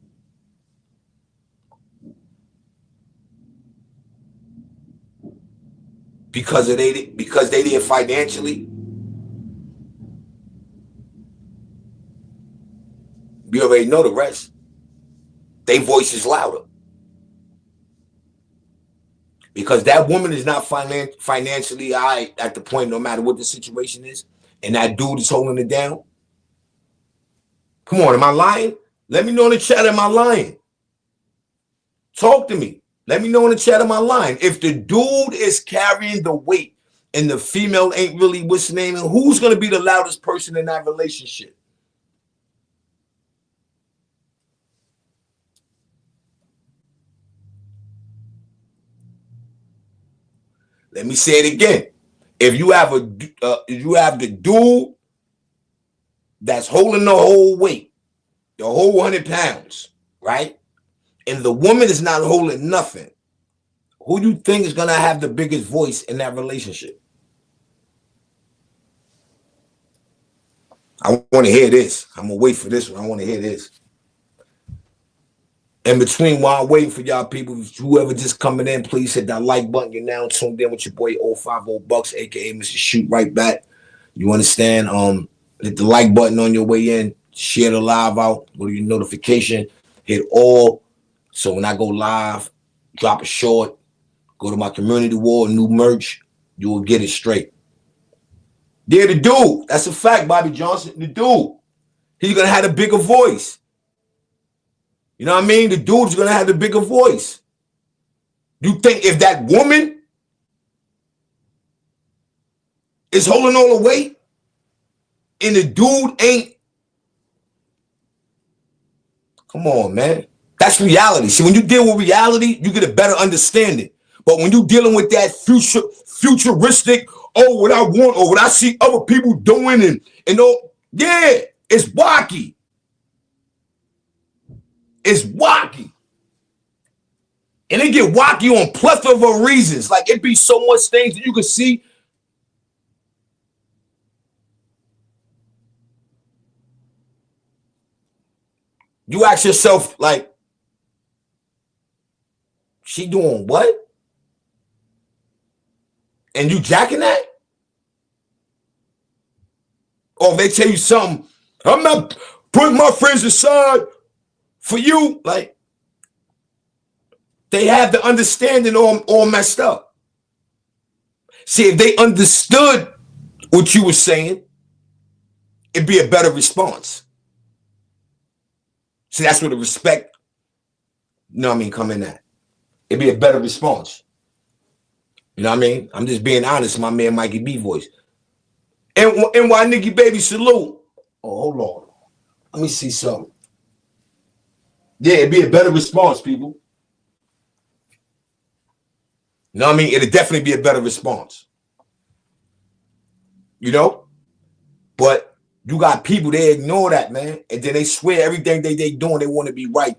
because they did financially. You already know the rest. Their voice is louder. Because that woman is not financially all right at the point, no matter what the situation is, and that dude is holding it down. Come on, am I lying? Let me know in the chat, am I lying? Talk to me. Let me know in the chat, am I lying? If the dude is carrying the weight and the female ain't really what's the name, who's going to be the loudest person in that relationship? Let me say it again. If you have the dude that's holding the whole weight, the whole 100 pounds, right? And the woman is not holding nothing, who do you think is going to have the biggest voice in that relationship? I want to hear this. I'm going to wait for this one. I want to hear this. In between, while I'm waiting for y'all people, whoever just coming in, please hit that like button. You're now tuned in with your boy 050 Bucks, aka Mr. Shoot Right Back. You understand? Hit the like button on your way in. Share the live out. Go to your notification. Hit all. So when I go live, drop a short. Go to my community wall, new merch. You will get it straight. Yeah, the dude. That's a fact, Bobby Johnson. The dude. He's gonna have a bigger voice. You know what I mean? The dude's going to have the bigger voice. You think if that woman is holding all the weight and the dude ain't? Come on, man. That's reality. See, when you deal with reality, you get a better understanding. But when you're dealing with that futuristic, oh, what I want or what I see other people doing and oh, yeah, it's wacky. It's wacky. And it get wacky on plethora of reasons. Like it be so much things that you can see. You ask yourself, like, she doing what? And you jacking that? Or if they tell you something, I'm not putting my friends aside for you. Like, they have the understanding all messed up. See, if they understood what you were saying, it'd be a better response. See, that's where the respect, you know what I mean, come in at. It'd be a better response. You know what I mean? I'm just being honest, my man Mikey B voice. And why Nikki Baby salute? Oh, hold on. Let me see something. Yeah, it'd be a better response, people. You know what I mean? It'd definitely be a better response. You know? But you got people, they ignore that, man. And then they swear everything they doing, they want to be right.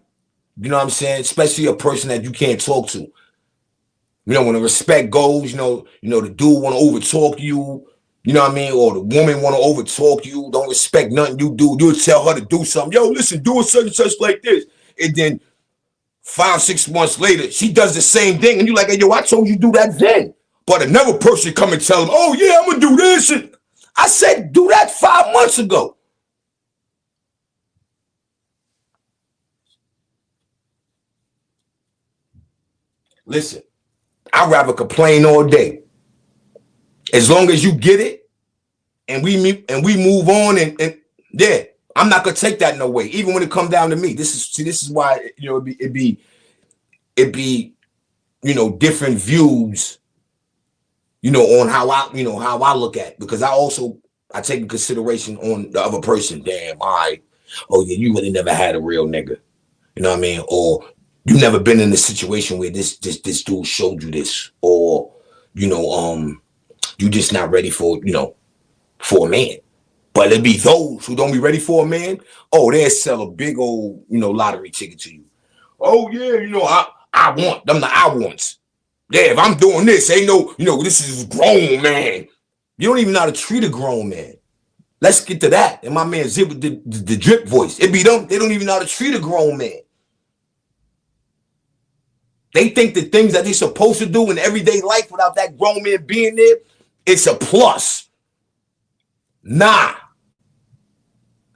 You know what I'm saying? Especially a person that you can't talk to. You know, when the respect goes, you know, the dude want to overtalk you, you know what I mean? Or the woman want to overtalk you, don't respect nothing you do. You'll tell her to do something. Yo, listen, do it such and such like this. And then 5-6 months later, she does the same thing. And you're like, hey, yo, I told you do that then. But another person come and tell him, oh, yeah, I'm going to do this. And I said, do that 5 months ago. Listen, I'd rather complain all day. As long as you get it and we move on and yeah, I'm not gonna take that no way. Even when it come down to me, this is why it'd be different views on how I look at it, because I take in consideration on the other person. Damn, oh yeah, you really never had a real nigga, you know what I mean? Or you never been in a situation where this dude showed you this, or you just not ready for a man. But it'd be those who don't be ready for a man. Oh, they'll sell a big old lottery ticket to you. Oh yeah, I want them, the I wants. Yeah, if I'm doing this, ain't this is grown man. You don't even know how to treat a grown man. Let's get to that. And my man Zip with the drip voice. It be them. They don't even know how to treat a grown man. They think the things that they're supposed to do in everyday life without that grown man being there, it's a plus. Nah.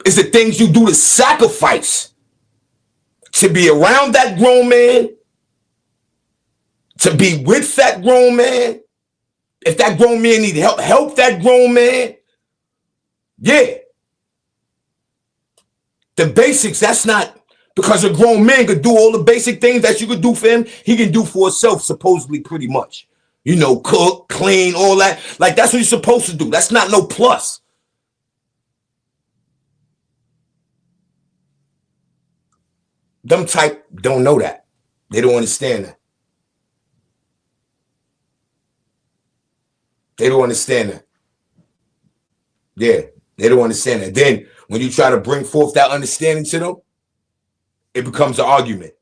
It's the things you do to sacrifice to be around that grown man, to be with that grown man. If that grown man need help that grown man. Yeah. The basics, that's not because a grown man could do all the basic things that you could do for him, he can do for himself, supposedly, pretty much. Cook, clean, all that. Like, that's what you're supposed to do. That's not no plus. Them type don't know that. They don't understand that. They don't understand that. Yeah, they don't understand that. Then when you try to bring forth that understanding to them, it becomes an argument.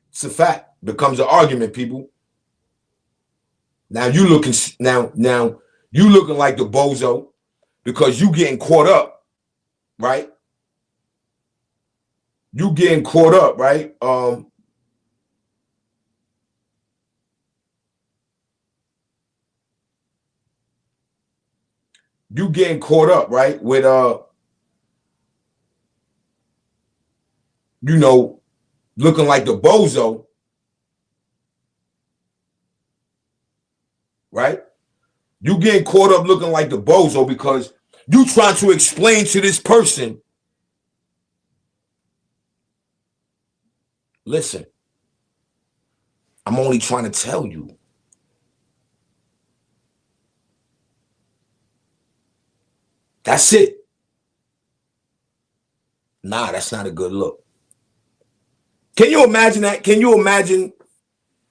It's a fact. It becomes an argument, people. Now you looking like the bozo because you getting caught up, right? You getting caught up, right? You getting caught up, right? With looking like the bozo, right? You getting caught up looking like the bozo because you trying to explain to this person, listen, I'm only trying to tell you. That's it. Nah, that's not a good look. Can you imagine that? Can you imagine,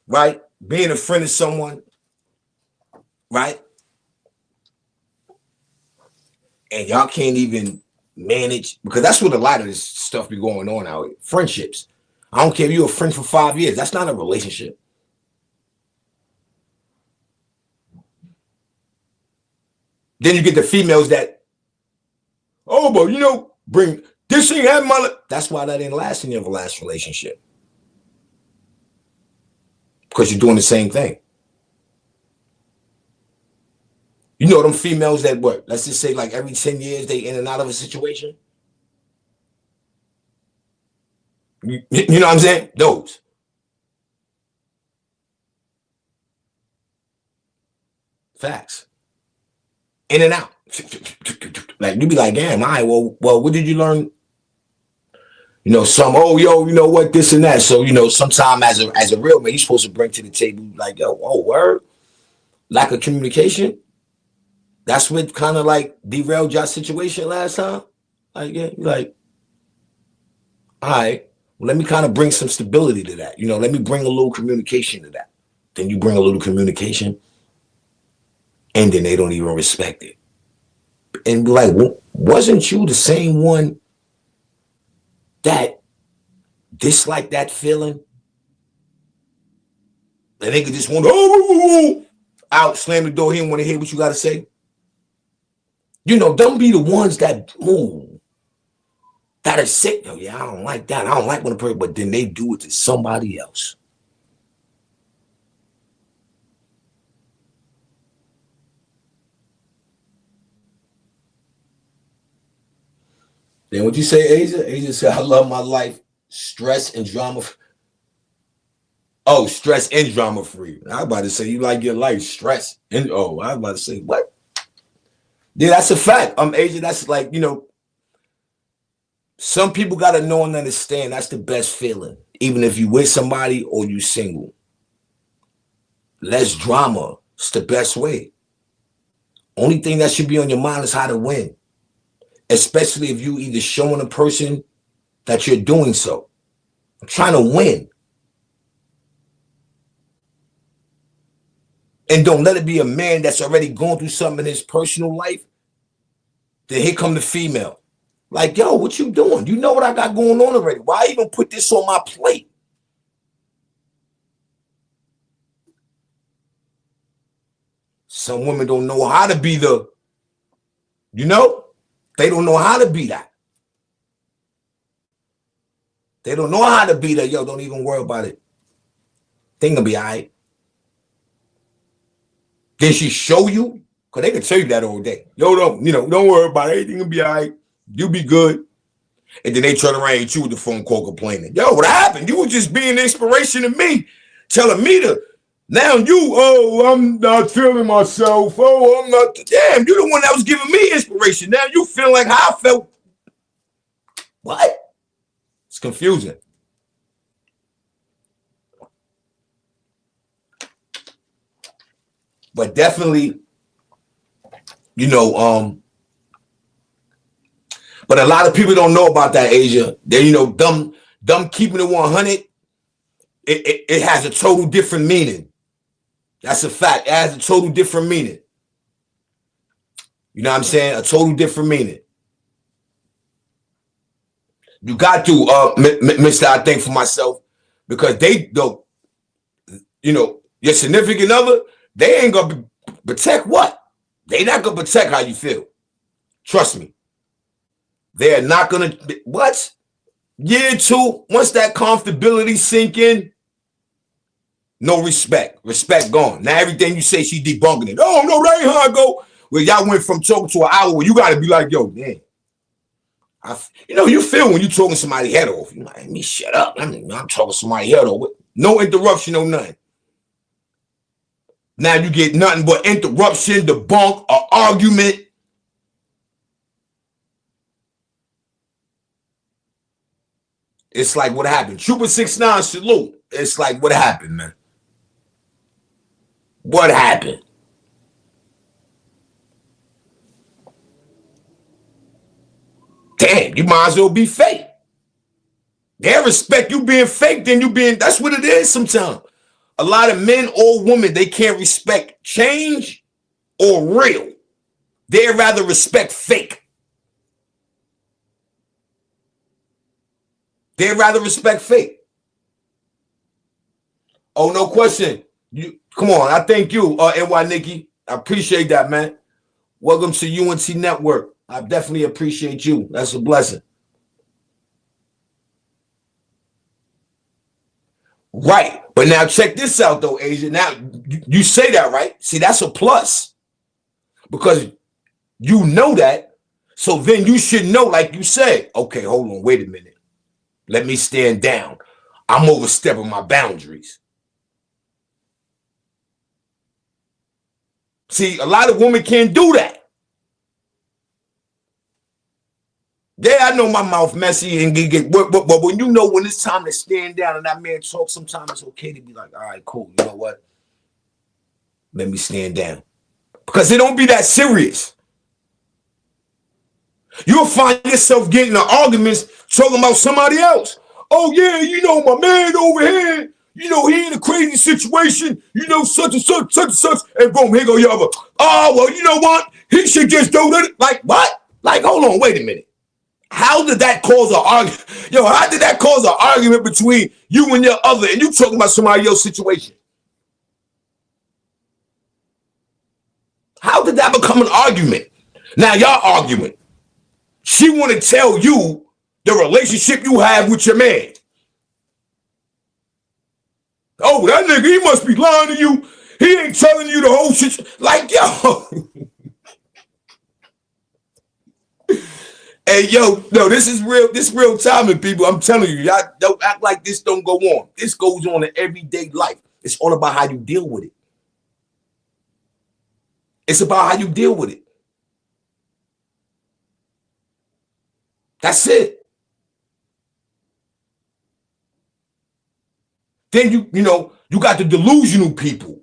right, being a friend of someone, right, and y'all can't even manage, because that's what a lot of this stuff be going on out here. Friendships. I don't care if you're a friend for 5 years. That's not a relationship. Then you get the females that, oh, but you know, bring this ain't having my. That's why that ain't lasting in your last relationship. Because you're doing the same thing. You know them females that what? Let's just say like every 10 years they in and out of a situation. You know what I'm saying? Those. Facts. In and out. Like you be like, damn, all right, well, what did you learn? You know, you know what, this and that. So, you know, sometime as a real man, you're supposed to bring to the table like, yo, oh, word, lack of communication. That's what kind of like derailed your situation last time. Like, yeah, like, all right, well, let me kind of bring some stability to that. You know, let me bring a little communication to that. Then you bring a little communication, and then they don't even respect it. And be like, wasn't you the same one that disliked that feeling? And they could just want to out, slam the door. He didn't want to hear what you got to say. You know, don't be the ones that move. That are sick. Oh, yeah, I don't like that. I don't like when a person, but then they do it to somebody else. Then what you say, Asia? Asia said, I love my life. Stress and drama. Oh, stress and drama free. I was about to say, you like your life stress. And oh, I was about to say, what? Yeah, that's a fact. Asia, that's like, you know, some people got to know and understand that's the best feeling. Even if you with somebody or you single. Less drama. It's the best way. Only thing that should be on your mind is how to win. Especially if you either showing a person that you're doing so. I'm trying to win. And don't let it be a man that's already going through something in his personal life. Then here come the female. Like, yo, what you doing? You know what I got going on already. Why even put this on my plate? Some women don't know how to be the, you know, they don't know how to be that. They don't know how to be that. Yo, don't even worry about it. Thing gonna be all right. Then she show you? Because they can tell you that all day. Yo, don't worry about it. Everything gonna be all right. You be good. And then they turn around and hit you with the phone call complaining. Yo, what happened? You were just being inspiration to me. Telling me to, now you, oh, I'm not feeling myself. Oh, I'm not, damn, you're the one that was giving me inspiration. Now you feel like how I felt. What? It's confusing. But definitely, you know, but a lot of people don't know about that, Asia. They, you know, them keeping it 100, it has a total different meaning. That's a fact. It has a total different meaning. You know what I'm saying? A total different meaning. You got to, Mr. I think for myself, because they don't, you know, your significant other, they ain't gonna protect what? They not gonna protect how you feel. Trust me. They're not gonna, what? Year two, once that comfortability sink in, no respect. Respect gone. Now everything you say, she debunking it. Oh, no, that ain't how I go. Well, y'all went from talking to an hour where you got to be like, yo, man. You know, you feel when you talking somebody head off. You like, me shut up. I'm talking somebody head off. No interruption, no nothing. Now you get nothing but interruption, debunk, or argument. It's like, what happened? Trooper 6'9", salute. It's like, what happened, man? What happened? damn, you might as well be fake. They respect you being fake than you being, that's what it is sometimes. A lot of men or women, they can't respect change or real. They'd rather respect fake. They'd rather respect fake. Oh, no question. You come on, I thank you, NY Nikki. I appreciate that, man. Welcome to UNC Network. I definitely appreciate you. That's a blessing. Right. But now check this out, though, Asia. Now, you say that, right? See, that's a plus. Because you know that. So then you should know, like you said, okay, hold on, wait a minute. Let me stand down. I'm overstepping my boundaries. See, a lot of women can't do that. Yeah, I know my mouth messy and get but when you know when it's time to stand down and that man talks, sometimes it's okay to be like, all right, cool. You know what? Let me stand down. Because it don't be that serious. You'll find yourself getting in arguments talking about somebody else. Oh, yeah, you know, my man over here, you know, he in a crazy situation, you know, such and such, such and such, and boom, here go your other. Oh, well, you know what? He should just do that. Like, what? Like, hold on, wait a minute. How did that cause an argument? Yo, how did that cause an argument between you and your other, and you talking about somebody else's situation? How did that become an argument? Now y'all arguing. She want to tell you the relationship you have with your man. Oh, that nigga, he must be lying to you. He ain't telling you the whole shit. Like, yo. Hey, yo, no, this is real. This real timing, people. I'm telling you, y'all don't act like this don't go on. This goes on in everyday life. It's all about how you deal with it. It's about how you deal with it. That's it. Then you know, you got the delusional people.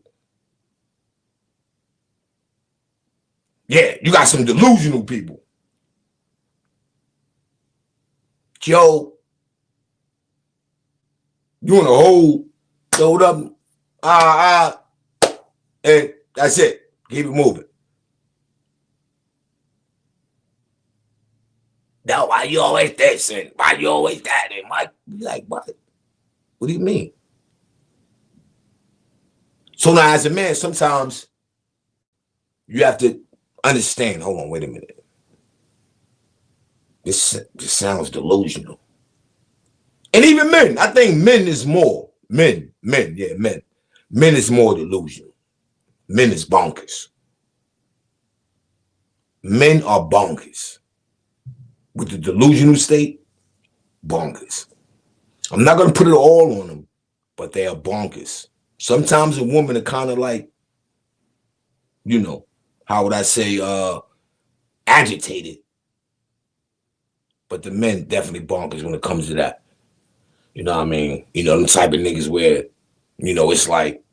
Yeah, you got some delusional people. Joe, you in a hole, showed up, and that's it. Keep it moving. Now, why you always this and why you always that? And why you like what? What do you mean? So now, as a man, sometimes you have to understand. Hold on, wait a minute. This sounds delusional. And even men, I think men is more. Men. Men is more delusional. Men is bonkers. Men are bonkers. With the delusional state, bonkers. I'm not going to put it all on them, but they are bonkers. Sometimes a woman are kind of like, you know, how would I say, agitated. But the men definitely bonkers when it comes to that. You know what I mean? You know, them type of niggas where, you know, it's like,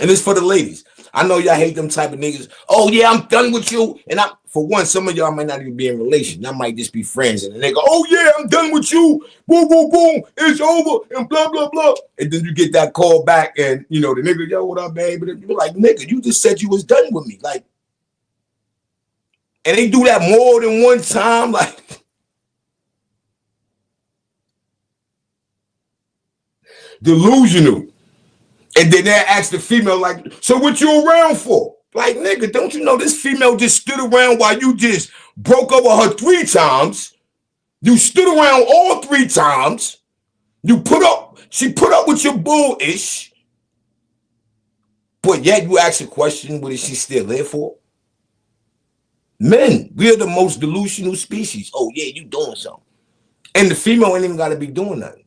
and it's for the ladies. I know y'all hate them type of niggas. Oh, yeah, I'm done with you. And for one, some of y'all might not even be in relation. Y'all might just be friends. And the nigga, oh, yeah, I'm done with you. Boom, boom, boom. It's over. And blah, blah, blah. And then you get that call back. And, you know, the nigga, yo, what up, baby? And you're like, nigga, you just said you was done with me. Like, and they do that more than one time. Like, delusional. And then they ask the female, like, so what you around for? Like, nigga, don't you know this female just stood around while you just broke up with her 3 times? You stood around all 3 times. She put up with your bullish. But yet you ask a question, what is she still there for? Men, we are the most delusional species. Oh, yeah, you doing something. And the female ain't even got to be doing nothing.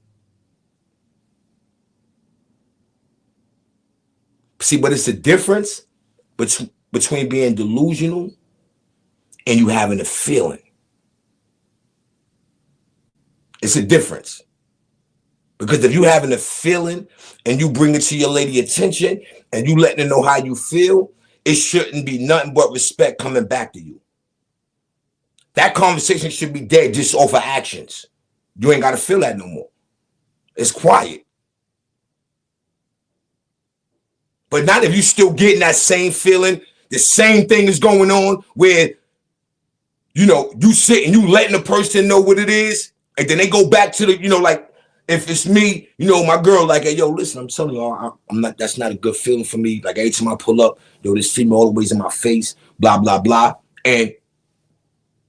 See, but it's a difference between being delusional and you having a feeling. It's a difference. Because if you having a feeling and you bring it to your lady attention and you letting her know how you feel, it shouldn't be nothing but respect coming back to you. That conversation should be dead just off of actions. You ain't got to feel that no more. It's quiet. But not if you still getting that same feeling, the same thing is going on where, you sit and you letting the person know what it is, and then they go back to the, like, if it's me, my girl, like, hey, yo, listen, I'm telling you, I'm not, that's not a good feeling for me. Like, every time I pull up, this female always in my face, blah, blah, blah. And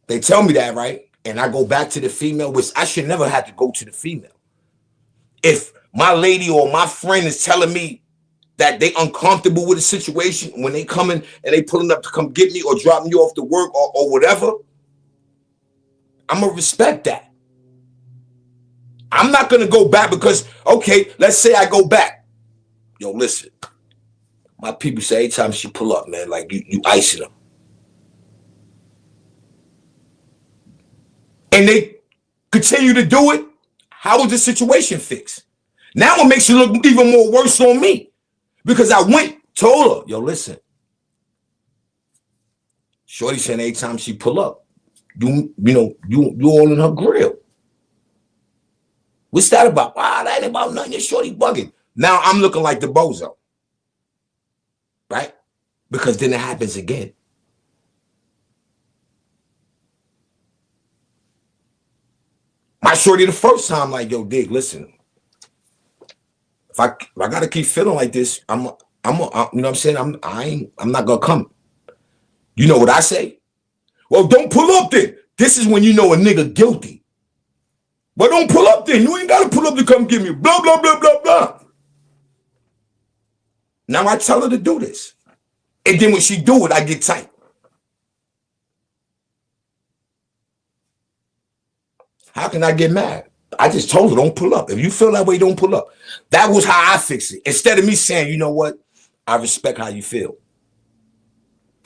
they tell me that, right? And I go back to the female, which I should never have to go to the female. If my lady or my friend is telling me that they uncomfortable with the situation when they coming and they pulling up to come get me or drop me off to work or whatever, I'm going to respect that. I'm not going to go back because, okay, let's say I go back. Yo, listen, my people say every time she pull up, man, like you icing them. And they continue to do it, how is the situation fixed? Now it makes it look even more worse on me because I told her, yo, listen, shorty saying every time she pull up, you all in her grill. What's that about? Wow, that ain't about nothing. Your shorty bugging. Now I'm looking like the bozo, right? Because then it happens again. My shorty the first time, like, yo, dig, listen. If I gotta keep feeling like this, you know what I'm saying? I'm not gonna come. You know what I say? Well, don't pull up then. This is when you know a nigga guilty. But don't pull up then. You ain't gotta pull up to come get me. Blah, blah, blah, blah, blah. Now I tell her to do this. And then when she do it, I get tight. How can I get mad? I just told her, don't pull up. If you feel that way, don't pull up. That was how I fix it. Instead of me saying, you know what? I respect how you feel.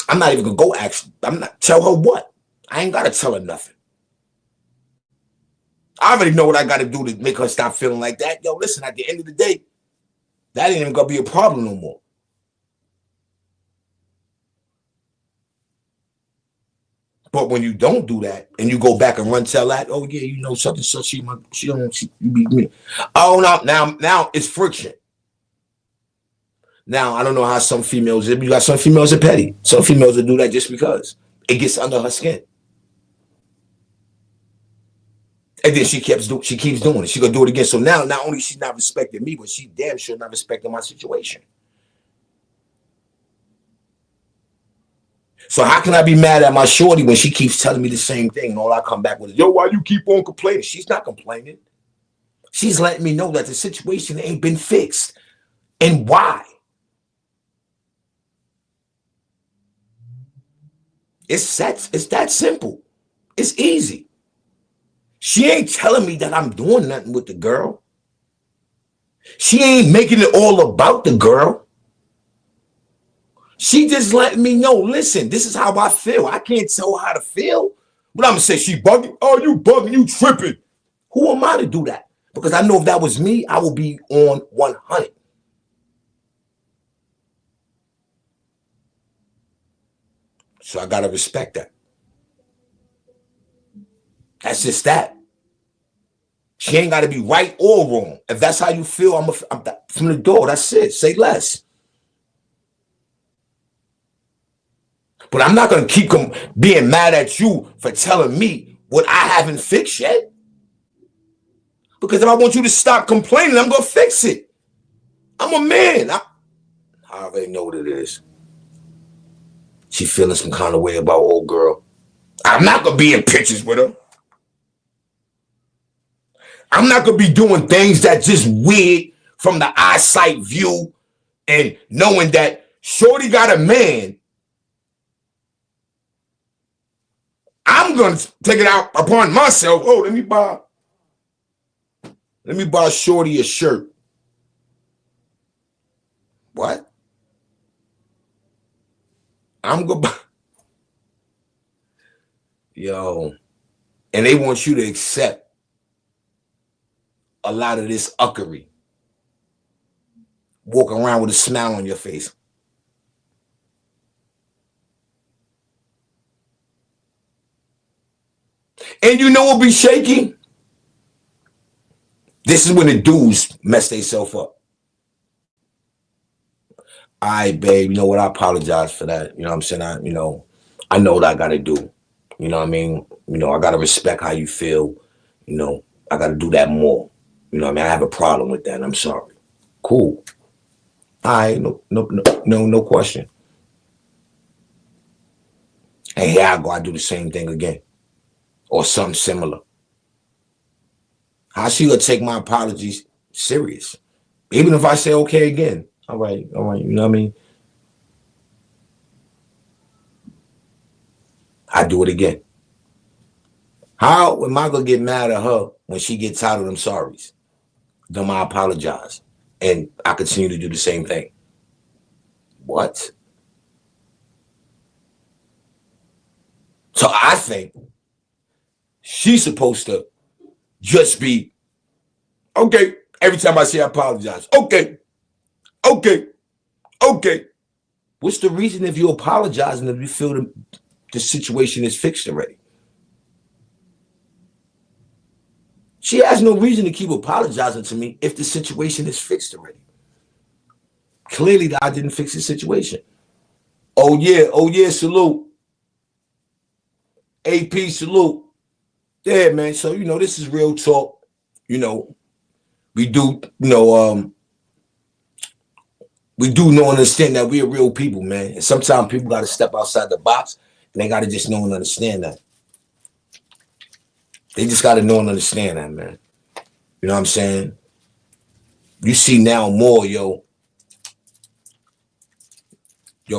I'm not even going to go ask. I'm not tell her what. I ain't got to tell her nothing. I already know what I got to do to make her stop feeling like that. Yo, listen, at the end of the day, that ain't even going to be a problem no more. But when you don't do that and you go back and run tell that, oh yeah, such and such, she beat me. Oh now it's friction. Now I don't know how some females, you got some females are petty. Some females will do that just because it gets under her skin. And then she keeps doing it. She gonna do it again. So now not only she's not respecting me, but she damn sure not respecting my situation. So how can I be mad at my shorty when she keeps telling me the same thing and all I come back with is, yo, why you keep on complaining? She's not complaining. She's letting me know that the situation ain't been fixed and why. It's that simple. It's easy. She ain't telling me that I'm doing nothing with the girl. She ain't making it all about the girl. She just letting me know, listen, this is how I feel. I can't tell her how to feel. But I'm going to say she bugging. Oh, you bugging, you tripping. Who am I to do that? Because I know if that was me, I would be on 100. So I got to respect that. That's just that. She ain't got to be right or wrong. If that's how you feel, I'm from the door. That's it. Say less. But I'm not going to keep being mad at you for telling me what I haven't fixed yet. Because if I want you to stop complaining, I'm going to fix it. I'm a man. I already know what it is. She feeling some kind of way about old girl. I'm not going to be in pictures with her. I'm not going to be doing things that just weird from the eyesight view and knowing that shorty got a man. I'm going to take it out upon myself. Oh, let me buy shorty a shirt. What? I'm going to buy. Yo. And they want you to accept a lot of this uckery. Walk around with a smile on your face. And you know what be shaky? This is when the dudes mess themselves up. All right, babe, you know what? I apologize for that. You know what I'm saying? I know what I got to do. You know what I mean? I got to respect how you feel. I got to do that more. You know what I mean? I have a problem with that. And I'm sorry. Cool. All right, no question. And here I go. I do the same thing again, or something similar. How she gonna take my apologies serious? Even if I say okay again. All right. You know what I mean? I do it again. How am I gonna get mad at her when she gets tired of them sorries? Then I apologize, and I continue to do the same thing. What? So I think she's supposed to just be okay. Every time I say I apologize, okay. What's the reason if you apologize and if you feel the situation is fixed already? She has no reason to keep apologizing to me if the situation is fixed already. Clearly, I didn't fix the situation. Oh yeah, salute. AP, salute. Yeah, man. So, this is real talk. We do, we do know and understand that we're real people, man. And sometimes people got to step outside the box and they got to just know and understand that. They just got to know and understand that, man. You know what I'm saying? You see now more, yo,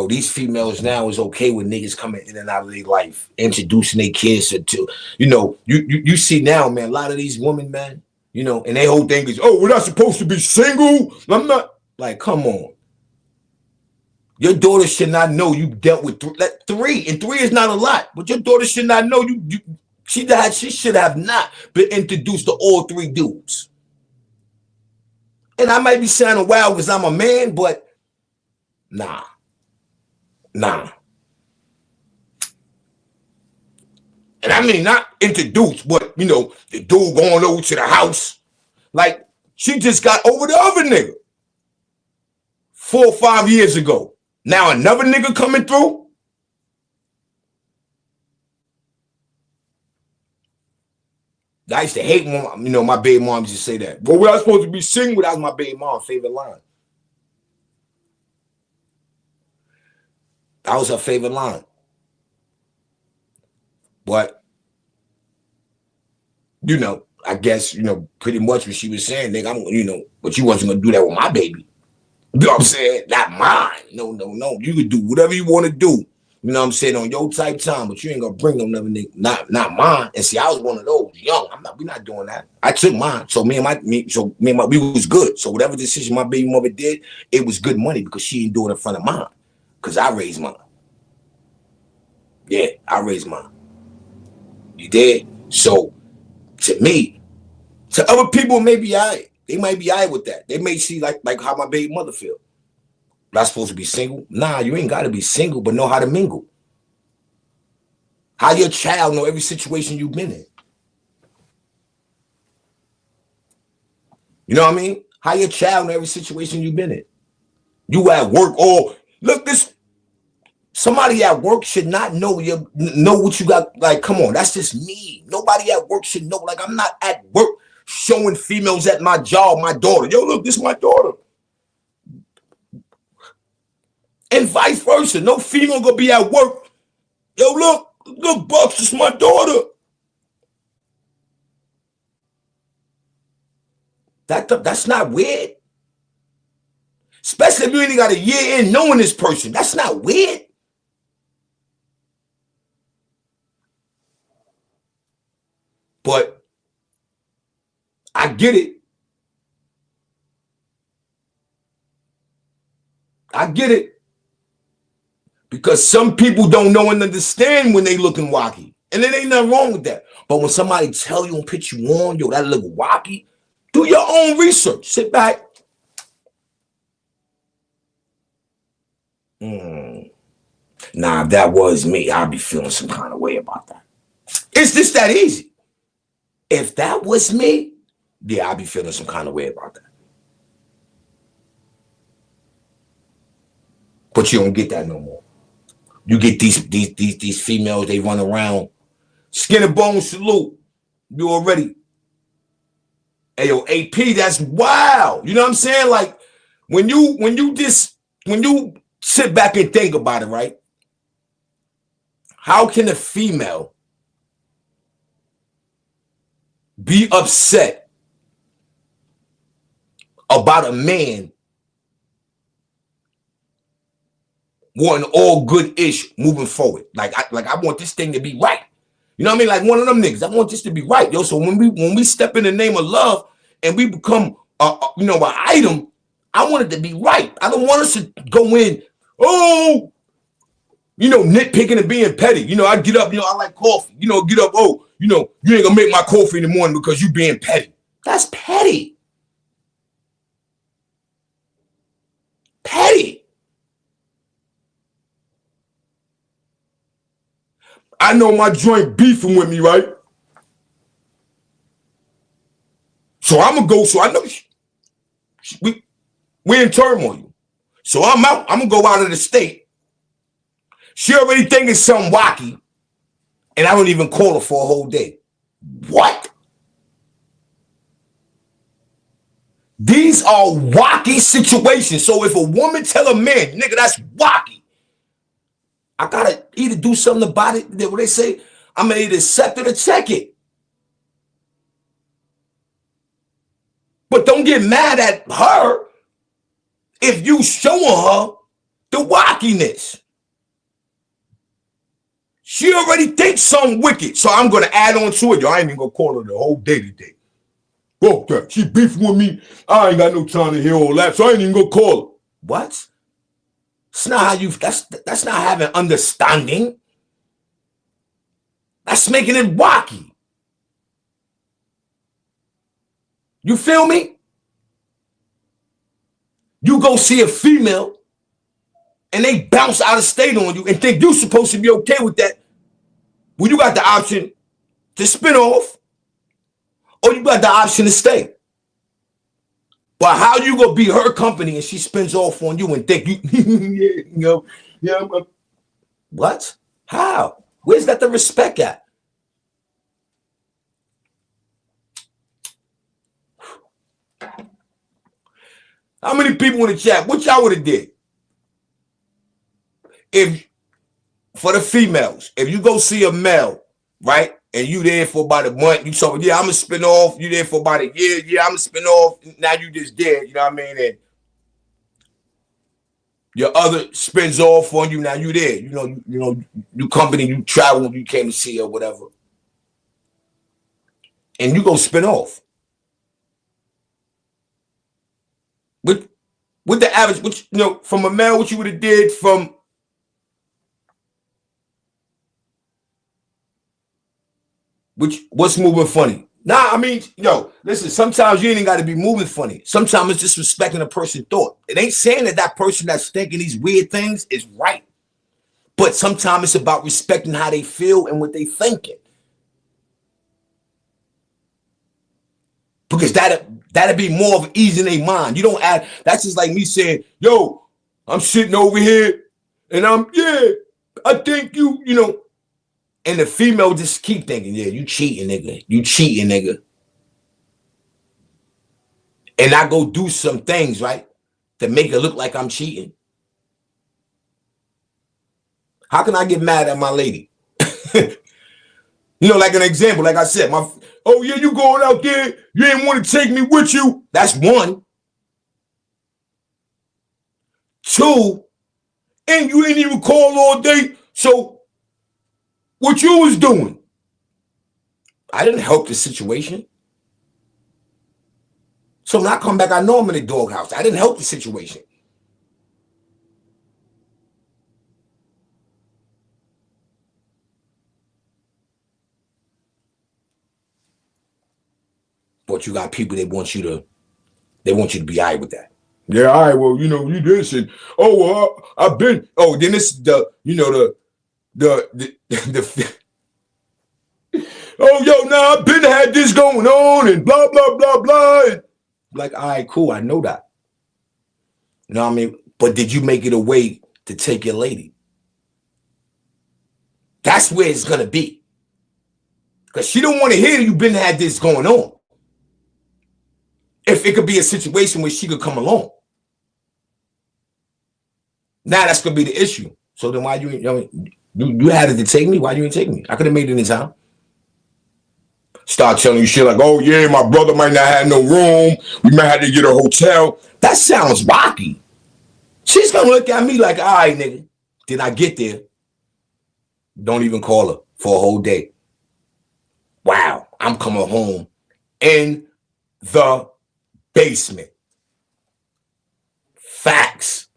these females now is okay with niggas coming in and out of their life, introducing their kids to, you see now, man, a lot of these women, man, and their whole thing is, oh, we're not supposed to be single. I'm not, like, come on. Your daughter should not know you dealt with three, and three is not a lot, but your daughter should not know she should have not been introduced to all three dudes. And I might be sounding wild because I'm a man, but nah. And I mean, not introduced, but, the dude going over to the house. Like, she just got over the other nigga 4 or 5 years ago. Now another nigga coming through. I used to hate when, my baby mom used to say that. Well, we're not supposed to be single. That was my baby mom's favorite line. That was her favorite line. But, I guess, pretty much what she was saying, nigga, but you wasn't going to do that with my baby. You know what I'm saying? Not mine. No. You could do whatever you want to do. You know what I'm saying? On your type time, but you ain't going to bring no another nigga. Not mine. And see, I was one of those young. We're not doing that. I took mine. So we was good. So whatever decision my baby mother did, it was good money because she didn't do it in front of mine. Because I raised mine. Yeah, I raised mine. You did? So, to me, to other people, maybe they might be with that. They may see like how my baby mother feel. Not supposed to be single? Nah, you ain't got to be single, but know how to mingle. How your child know every situation you've been in. You know what I mean? How your child know every situation you've been in. You at work, look, somebody at work should not know what you got. Like, come on, that's just me. Nobody at work should know. Like, I'm not at work showing females at my job, my daughter. Yo, look, this is my daughter. And vice versa. No female gonna be at work. Yo, look, Bucks, this is my daughter. That's not weird. Especially if you ain't got a year in knowing this person. That's not weird. But I get it. Because some people don't know and understand when they looking wacky. And there ain't nothing wrong with that. But when somebody tell you and put you on, yo, that look wacky, do your own research. Sit back. Nah, if that was me, I'd be feeling some kind of way about that. It's just that easy. If that was me, yeah, I'd be feeling some kind of way about that. But you don't get that no more. You get these females, they run around. Skin and bone salute. You already. Hey, yo, AP, that's wild. You know what I'm saying? Like, when you sit back and think about it, right? How can a female be upset about a man wanting all good-ish moving forward? Like I want this thing to be right. You know what I mean? Like one of them niggas. I want this to be right, yo. So when we step in the name of love and we become an item, I want it to be right. I don't want us to go in, nitpicking and being petty. I get up, I like coffee. Get up, you ain't gonna make my coffee in the morning because you being petty. That's petty. Petty. I know my joint beefing with me, right? So I'm gonna go. So I know we in turmoil. So I'm out. I'm gonna go out of the state. She already thinking something wacky, and I don't even call her for a whole day. What? These are wacky situations. So if a woman tell a man, nigga, that's wacky, I gotta either do something about it. What they say, I'm gonna either accept it or check it. But don't get mad at her if you showing her the wackiness. She already thinks something wicked, so I'm gonna add on to it. Yo, I ain't even gonna call her the whole day today. Okay, she beefing with me. I ain't got no time to hear all that, so I ain't even gonna call her. What? That's not how you. That's not having understanding. That's making it wacky. You feel me? You go see a female and they bounce out of state on you and think you're supposed to be okay with that. Well, you got the option to spin off or you got the option to stay. But how you gonna be her company and she spins off on you and think you, what? How? Where's that the respect at? How many people in the chat? What y'all would have did? If, for the females, if you go see a male, right, and you there for about a month, you told, yeah, I'm gonna spin off. You there for about a year, yeah, I'm gonna spin off. Now you just dead, you know what I mean? And your other spins off on you. Now you there, you company, you travel, you came to see or whatever, and you go spin off. With the average, which from a male, what you would have did from what's moving funny? Nah, I mean, listen, sometimes you ain't got to be moving funny. Sometimes it's just respecting a person's thought. It ain't saying that person that's thinking these weird things is right. But sometimes it's about respecting how they feel and what they thinking. Because that'd be more of easing their mind. You don't add, that's just like me saying, yo, I'm sitting over here and I think and the female just keep thinking, yeah, you cheating, nigga. You cheating, nigga. And I go do some things, right, to make it look like I'm cheating. How can I get mad at my lady? Like an example, like I said, you going out there, you ain't want to take me with you. That's one. Two, and you ain't even call all day. So what you was doing? I didn't help the situation. So when I come back, I know I'm in the doghouse. I didn't help the situation. But you got people that want you to be all right with that. Yeah, all right, well, you this and I've been then it's the oh, yo, nah, I've been had this going on and blah, blah, blah, blah. Like, all right, cool. I know that. You know what I mean? But did you make it a way to take your lady? That's where it's going to be. Because she don't want to hear you've been had this going on. If it could be a situation where she could come along. Now that's going to be the issue. So then why you had it to take me? Why you didn't take me? I could have made it in time. Start telling you shit like, oh yeah, my brother might not have no room. We might have to get a hotel. That sounds rocky. She's going to look at me like, all right, nigga. Did I get there? Don't even call her for a whole day. Wow, I'm coming home in the basement. Facts.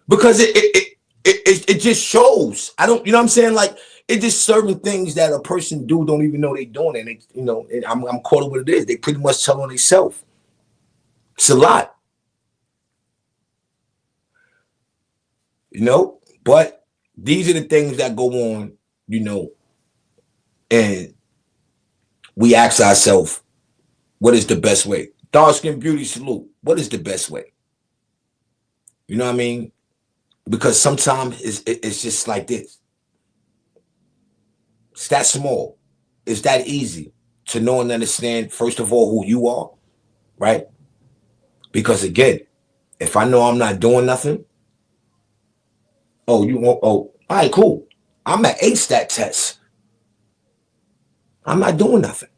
Because it just shows. I don't, you know what I'm saying? Like, it just certain things that a person don't even know they doing. And, I'm calling what it is. They pretty much tell on themselves. It's a lot. But these are the things that go on, and we ask ourselves, what is the best way? Dark Skin Beauty salute. What is the best way? You know what I mean? Because sometimes it's just like this. It's that small. It's that easy to know and understand, first of all, who you are, right? Because again, if I know I'm not doing nothing, all right, cool. I'm at ace that test. I'm not doing nothing.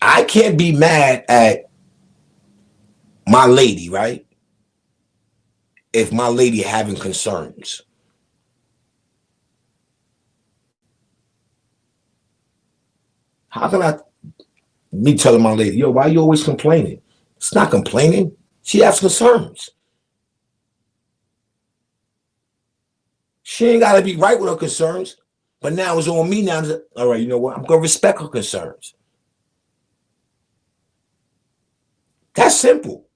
I can't be mad at my lady, right? If my lady having concerns. How can me telling my lady, yo, why are you always complaining? It's not complaining. She has concerns. She ain't got to be right with her concerns. But now it's on me now. All right, you know what? I'm going to respect her concerns. That's simple.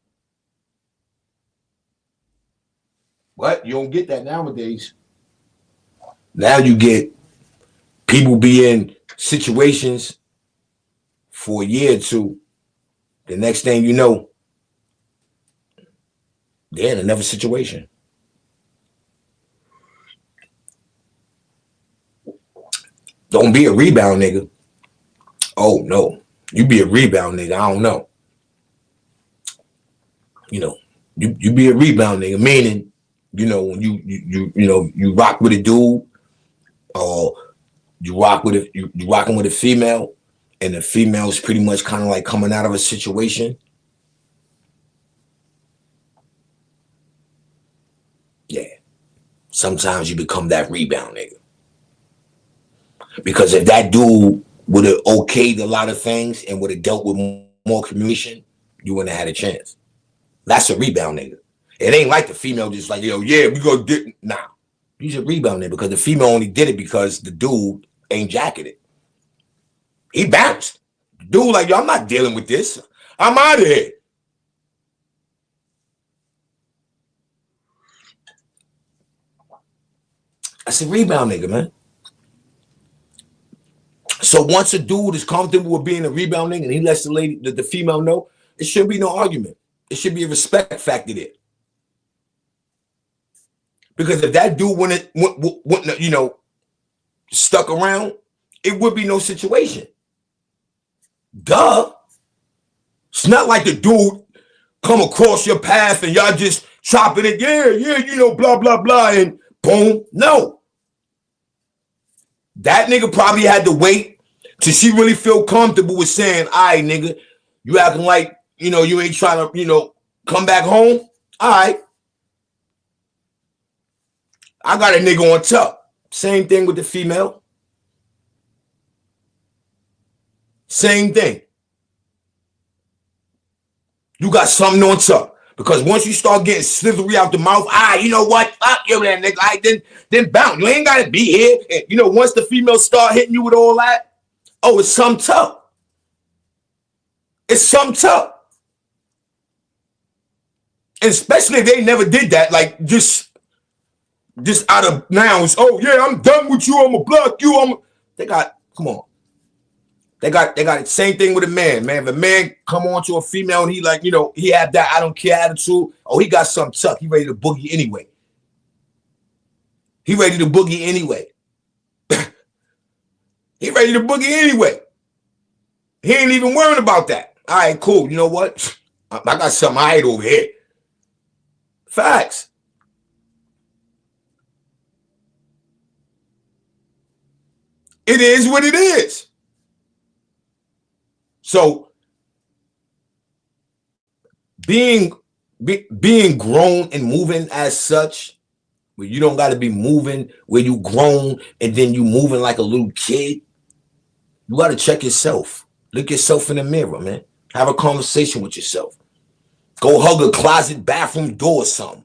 But you don't get that nowadays. Now you get people be in situations for a year or two. The next thing you know, they're in another situation. Don't be a rebound nigga. Oh no, you be a rebound nigga. I don't know. You be a rebound nigga, meaning, when you rock with a dude, or you rocking with a female, and the female's pretty much kind of like coming out of a situation. Yeah. Sometimes you become that rebound nigga. Because if that dude would have okayed a lot of things and would have dealt with more communication, you wouldn't have had a chance. That's a rebound nigga. It ain't like the female just like, yo, yeah, we go get. Nah. He's a rebound nigga because the female only did it because the dude ain't jacketed. He bounced. The dude like, yo, I'm not dealing with this. I'm out of here. That's a rebound nigga, man. So once a dude is comfortable with being a rebound nigga and he lets the female know, it shouldn't be no argument. It should be a respect factor there. Because if that dude wouldn't stuck around, it would be no situation. Duh. It's not like the dude come across your path and y'all just chopping it. Yeah, blah, blah, blah, and boom. No. That nigga probably had to wait till she really feel comfortable with saying, all right, nigga, you acting like, you ain't trying to, come back home. All right. I got a nigga on top. Same thing with the female. Same thing. You got something on top. Because once you start getting slithery out the mouth, you know what? Fuck you, that nigga. Then bounce. You ain't got to be here. And, once the female start hitting you with all that, it's something tough. It's something tough. And especially if they never did that, like just just out of now, it's, oh yeah, I'm done with you. I'm gonna block you. They got, come on. They got the same thing with a man, man. If a man come on to a female and he like, you know, he had that I don't care attitude, oh, he got something tucked. He ready to boogie anyway. He ready to boogie anyway. He ready to boogie anyway. He ain't even worrying about that. All right, cool. You know what? I got something I hate over here. Facts. It is what it is. So being grown and moving as such, where you don't got to be moving where you grown and then you moving like a little kid, you got to check yourself. Look yourself in the mirror, man. Have a conversation with yourself. Go hug a closet, bathroom door or something.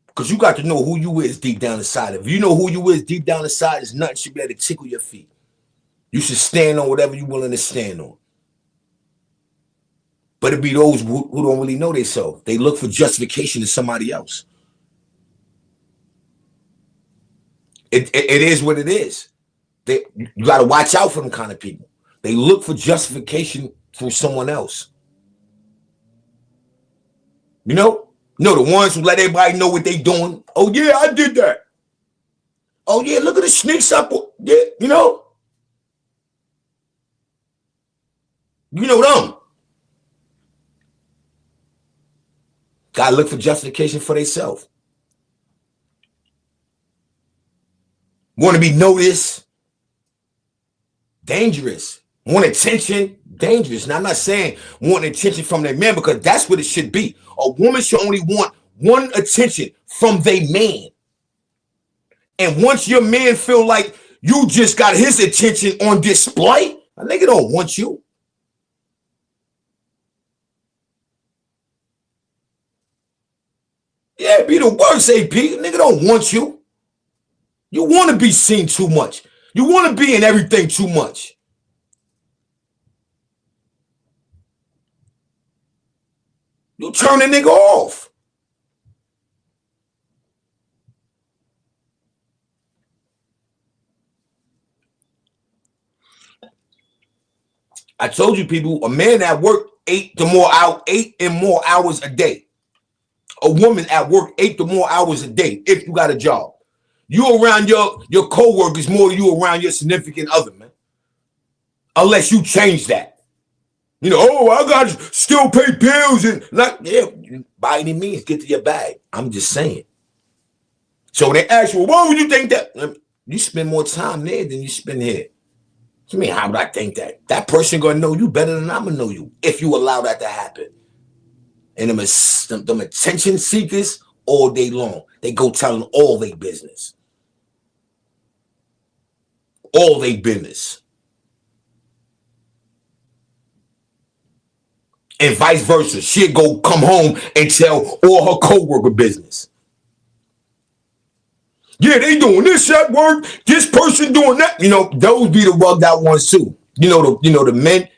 Because you got to know who you is deep down inside. If you know who you is deep down inside, there's nothing should be able to tickle your feet. You should stand on whatever you're willing to stand on. But it be those who don't really know themselves. They look for justification in somebody else. It is what it is. You got to watch out for them kind of people. They look for justification through someone else. You know? No, the ones who let everybody know what they doing. Oh, yeah, I did that. Oh, yeah, look at the sneaks up. Yeah, you know? You know them. Got to look for justification for themselves. Want to be noticed? Dangerous. Want attention? Dangerous. Now, I'm not saying want attention from their man because that's what it should be. A woman should only want one attention from their man. And once your man feel like you just got his attention on display, a nigga don't want you. Yeah, be the worst, AP. A nigga don't want you. You want to be seen too much. You want to be in everything too much. You turn a nigga off. I told you people, a man at work 8 and more hours a day. A woman at work 8 to more hours a day if you got a job. You around your co-workers more than you around your significant other, man. Unless you change that. You know, oh, I got to still pay bills and like, yeah, by any means, get to your bag. I'm just saying. So they ask you, well, why would you think that? You spend more time there than you spend here. What you mean, how would I think that? That person gonna know you better than I'm gonna know you if you allow that to happen. And them attention seekers all day long, they go telling all their business. All their business. And vice versa. She'll go come home and tell all her co-worker business. Yeah, they doing this at work. This person doing that. You know, those be the bugged out ones too. You know the men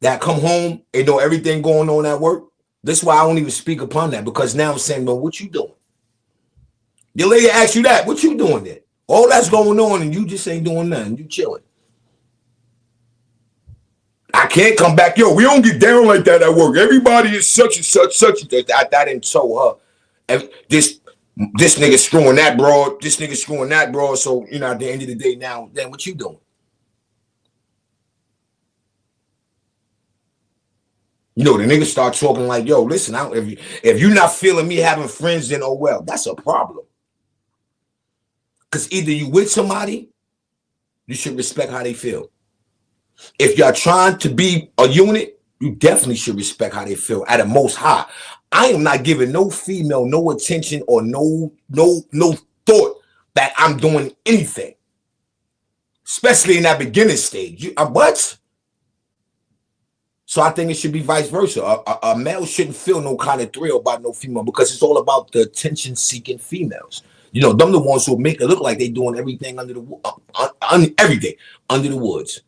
that come home and know everything going on at work. That's why I don't even speak upon that, because now I'm saying, well, what you doing? Your lady asks you that. What you doing there? All that's going on and you just ain't doing nothing. You chilling. I can't come back. Yo, we don't get down like that at work. Everybody is such and such. I didn't tell her. This nigga screwing that broad. This nigga screwing that broad. So, you know, at the end of the day now, then what you doing? You know, the nigga start talking like, yo, listen, if you're not feeling me having friends, then oh well, that's a problem. Because either you with somebody, you should respect how they feel. If you're trying to be a unit, you definitely should respect how they feel at a most high. I am not giving no female no attention or no thought that I'm doing anything, especially in that beginning stage. What? So I think it should be vice versa. A male shouldn't feel no kind of thrill about no female because it's all about the attention-seeking females. You know, them the ones who make it look like they doing everything under the every day under the woods.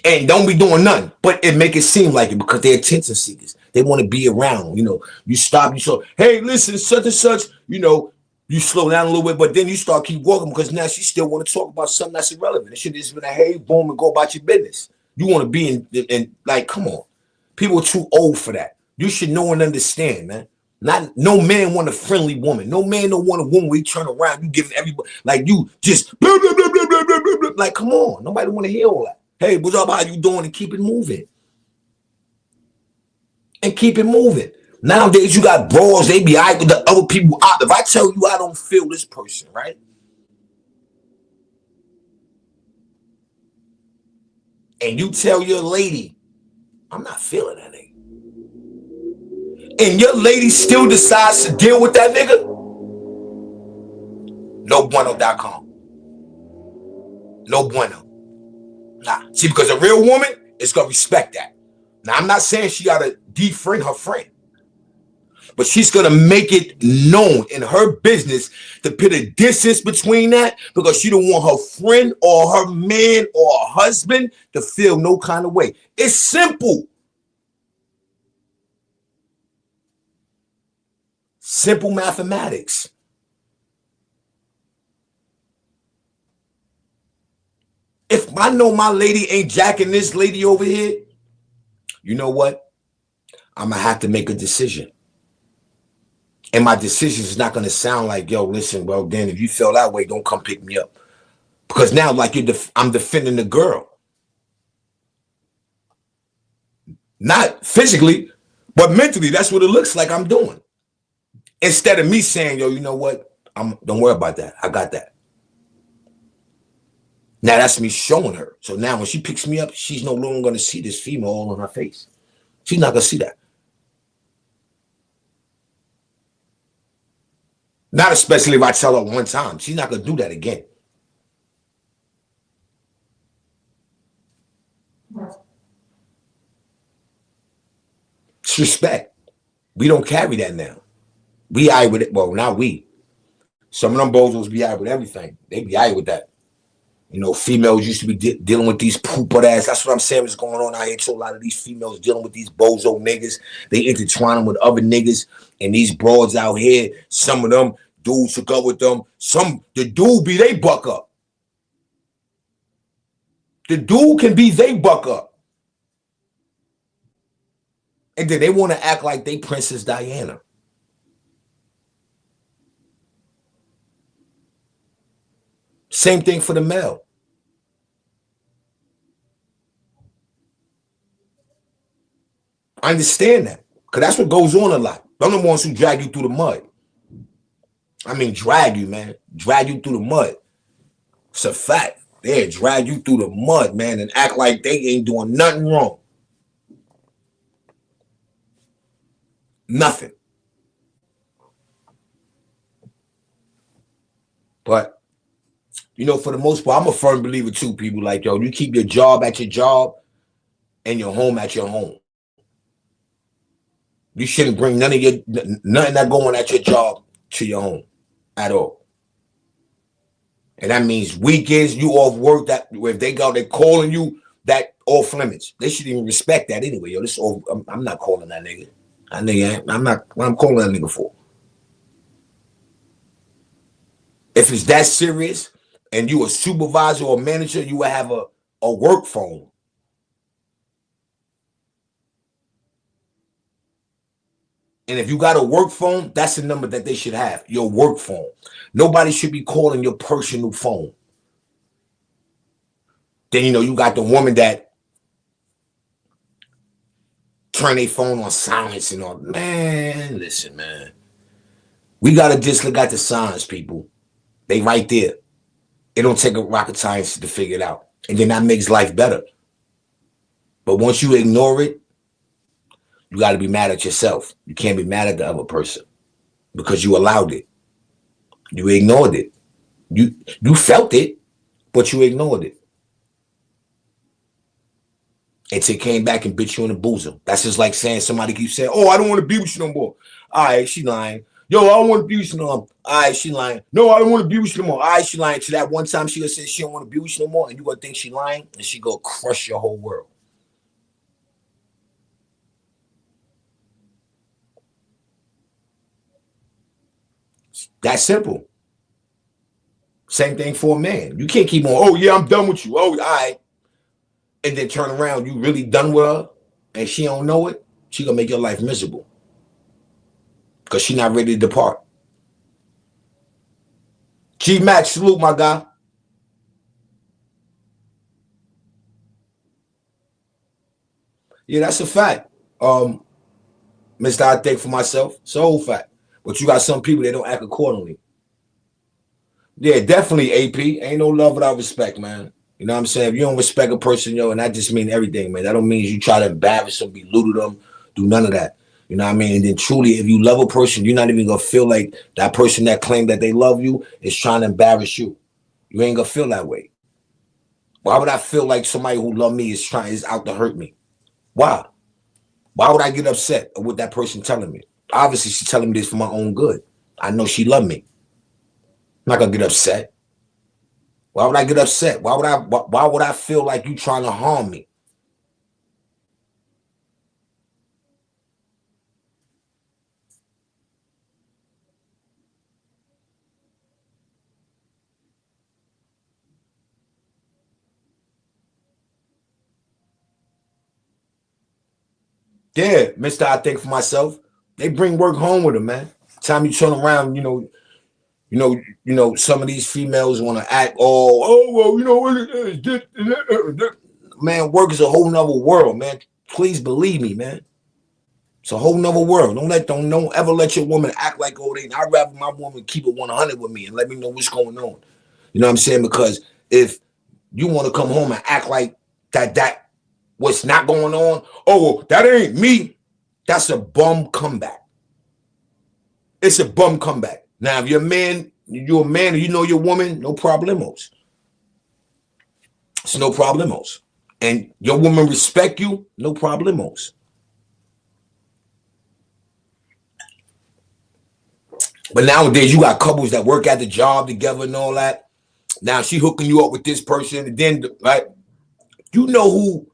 And don't be doing nothing, but it make it seem like it because they're attention seekers. They want to be around. You know, you stop, you so, hey, listen, such and such, you know, you slow down a little bit, but then you start keep walking because now she still want to talk about something that's irrelevant. It should just been a hey, boom, and go about your business. You want to be in like, come on. People are too old for that. You should know and understand, man. Not no man want a friendly woman. No man don't want a woman where you turn around, you giving everybody like you just blah, blah, blah, blah, blah, blah, blah, blah. Like, come on. Nobody want to hear all that. Hey, what's up? How you doing? And keep it moving. And keep it moving. Nowadays, you got bros, they be out with the other people out. If I tell you I don't feel this person, right? And you tell your lady, I'm not feeling that nigga. And your lady still decides to deal with that nigga, no bueno.com. No bueno. Nah. See, because a real woman is going to respect that. Now, I'm not saying she got to defriend her friend, but she's going to make it known in her business to put a distance between that because she don't want her friend or her man or her husband to feel no kind of way. It's simple. Simple mathematics. If I know my lady ain't jacking this lady over here, you know what? I'm going to have to make a decision. And my decision is not going to sound like, yo, listen, well, then if you feel that way, don't come pick me up. Because now, like I'm defending the girl. Not physically, but mentally, that's what it looks like I'm doing. Instead of me saying, yo, you know what? Don't worry about that. I got that. Now that's me showing her. So now when she picks me up, she's no longer going to see this female all on her face. She's not going to see that. Not especially if I tell her one time. She's not going to do that again. It's respect. We don't carry that now. We eye with it. Well, not we. Some of them bozos be eye with everything. They be eye with that. You know, females used to be dealing with these poop ass. That's what I'm saying is going on out here. So a lot of these females dealing with these bozo niggas. They intertwine them with other niggas. And these broads out here, some of them dudes hook up with them. The dude be they buck up. The dude can be they buck up. And then they want to act like they Princess Diana. Same thing for the male. I understand that. Because that's what goes on a lot. They're the ones who drag you through the mud. I mean, drag you, man. Drag you through the mud. It's a fact. They drag you through the mud, man, and act like they ain't doing nothing wrong. Nothing. But, you know, for the most part, I'm a firm believer too, people. Like, yo, you keep your job at your job and your home at your home. You shouldn't bring nothing that going at your job to your home at all. And that means weekends, you off work, that if they're calling you, that off limits. They should even respect that anyway. Yo, this off, I'm not calling that nigga. I'm not what I'm calling that nigga for. If it's that serious and you a supervisor or manager, you will have a work phone. And if you got a work phone, that's the number that they should have, your work phone. Nobody should be calling your personal phone. Then, you know, you got the woman that turn their phone on silence and all. Man, listen, man. We got to just look at the signs, people. They right there. It don't take a rocket science to figure it out. And then that makes life better. But once you ignore it, you got to be mad at yourself. You can't be mad at the other person because you allowed it. You ignored it. You felt it, but you ignored it. Until it came back and bit you in the bosom. That's just like saying somebody keeps saying, oh, I don't want to be with you no more. All right, she lying. Yo, I don't want to be with you no more. All right, she lying. No, I don't want to be with you no more. All right, she lying. To that one time she gonna say she don't want to be with you no more, and you gonna think she lying, and she gonna crush your whole world. That simple. Same thing for a man. You can't keep on, oh yeah, I'm done with you. Oh, all right. And then turn around, you really done with her, and she don't know it, she gonna make your life miserable. Because she not ready to depart. G-Mac, salute, my guy. Yeah, that's a fact. Mr. I think for myself, it's a whole fact. But you got some people that don't act accordingly. Yeah, definitely AP. Ain't no love without respect, man. You know what I'm saying? If you don't respect a person, yo, and that just mean everything, man. That don't mean you try to embarrass them, belittle them, do none of that. You know what I mean? And then truly, if you love a person, you're not even gonna feel like that person that claimed that they love you is trying to embarrass you. You ain't gonna feel that way. Why would I feel like somebody who love me is out to hurt me? Why? Why would I get upset with that person telling me? Obviously, she's telling me this for my own good. I know she loved me. I'm not gonna get upset. Why would I get upset? Why would I feel like you trying to harm me? Yeah, Mr. I think for myself, they bring work home with them, man. Time you turn around, some of these females want to act well, man, work is a whole nother world, man. Please believe me, man. It's a whole nother world. Don't ever let your woman act like I'd rather my woman keep it 100 with me and let me know what's going on. You know what I'm saying? Because if you want to come home and act like that what's not going on, well, that ain't me. That's a bum comeback. It's a bum comeback. Now, if you're a man and you know your woman, no problemos. It's no problemos. And your woman respect you, no problemos. But nowadays, you got couples that work at the job together and all that. Now she hooking you up with this person, and then right, you know who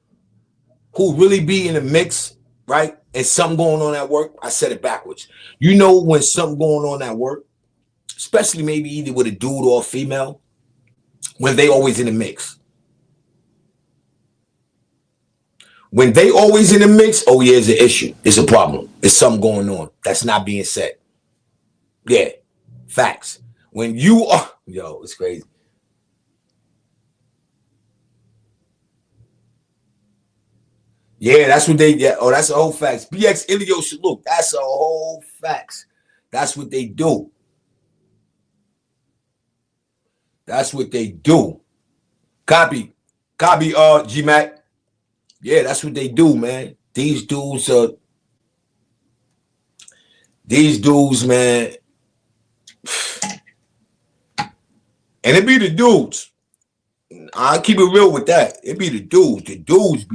really be in the mix, right? And something going on at work. I said it backwards. You know when something going on at work, especially maybe either with a dude or a female, when they always in the mix. When they always in the mix, oh yeah, it's an issue. It's a problem. It's something going on. That's not being said. Yeah, facts. When you are, yo, it's crazy. Yeah, that's what they get. Oh, that's a whole facts. BX Ilio salute. That's a whole facts. That's what they do. That's what they do. Copy. Copy, G-Mac. Yeah, that's what they do, man. These dudes, man. And it be the dudes. I keep it real with that. It be the dudes. The dudes,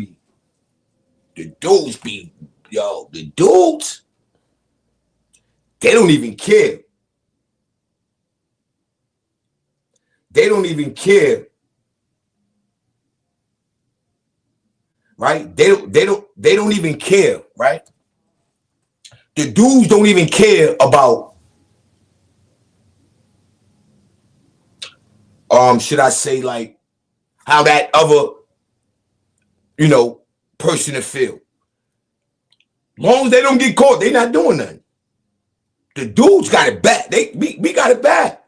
they don't even care. They don't even care. Right? They don't even care, right? The dudes don't even care about should I say like how that other, person to feel. Long as they don't get caught, they not doing nothing. The dudes got it bad. We got it bad.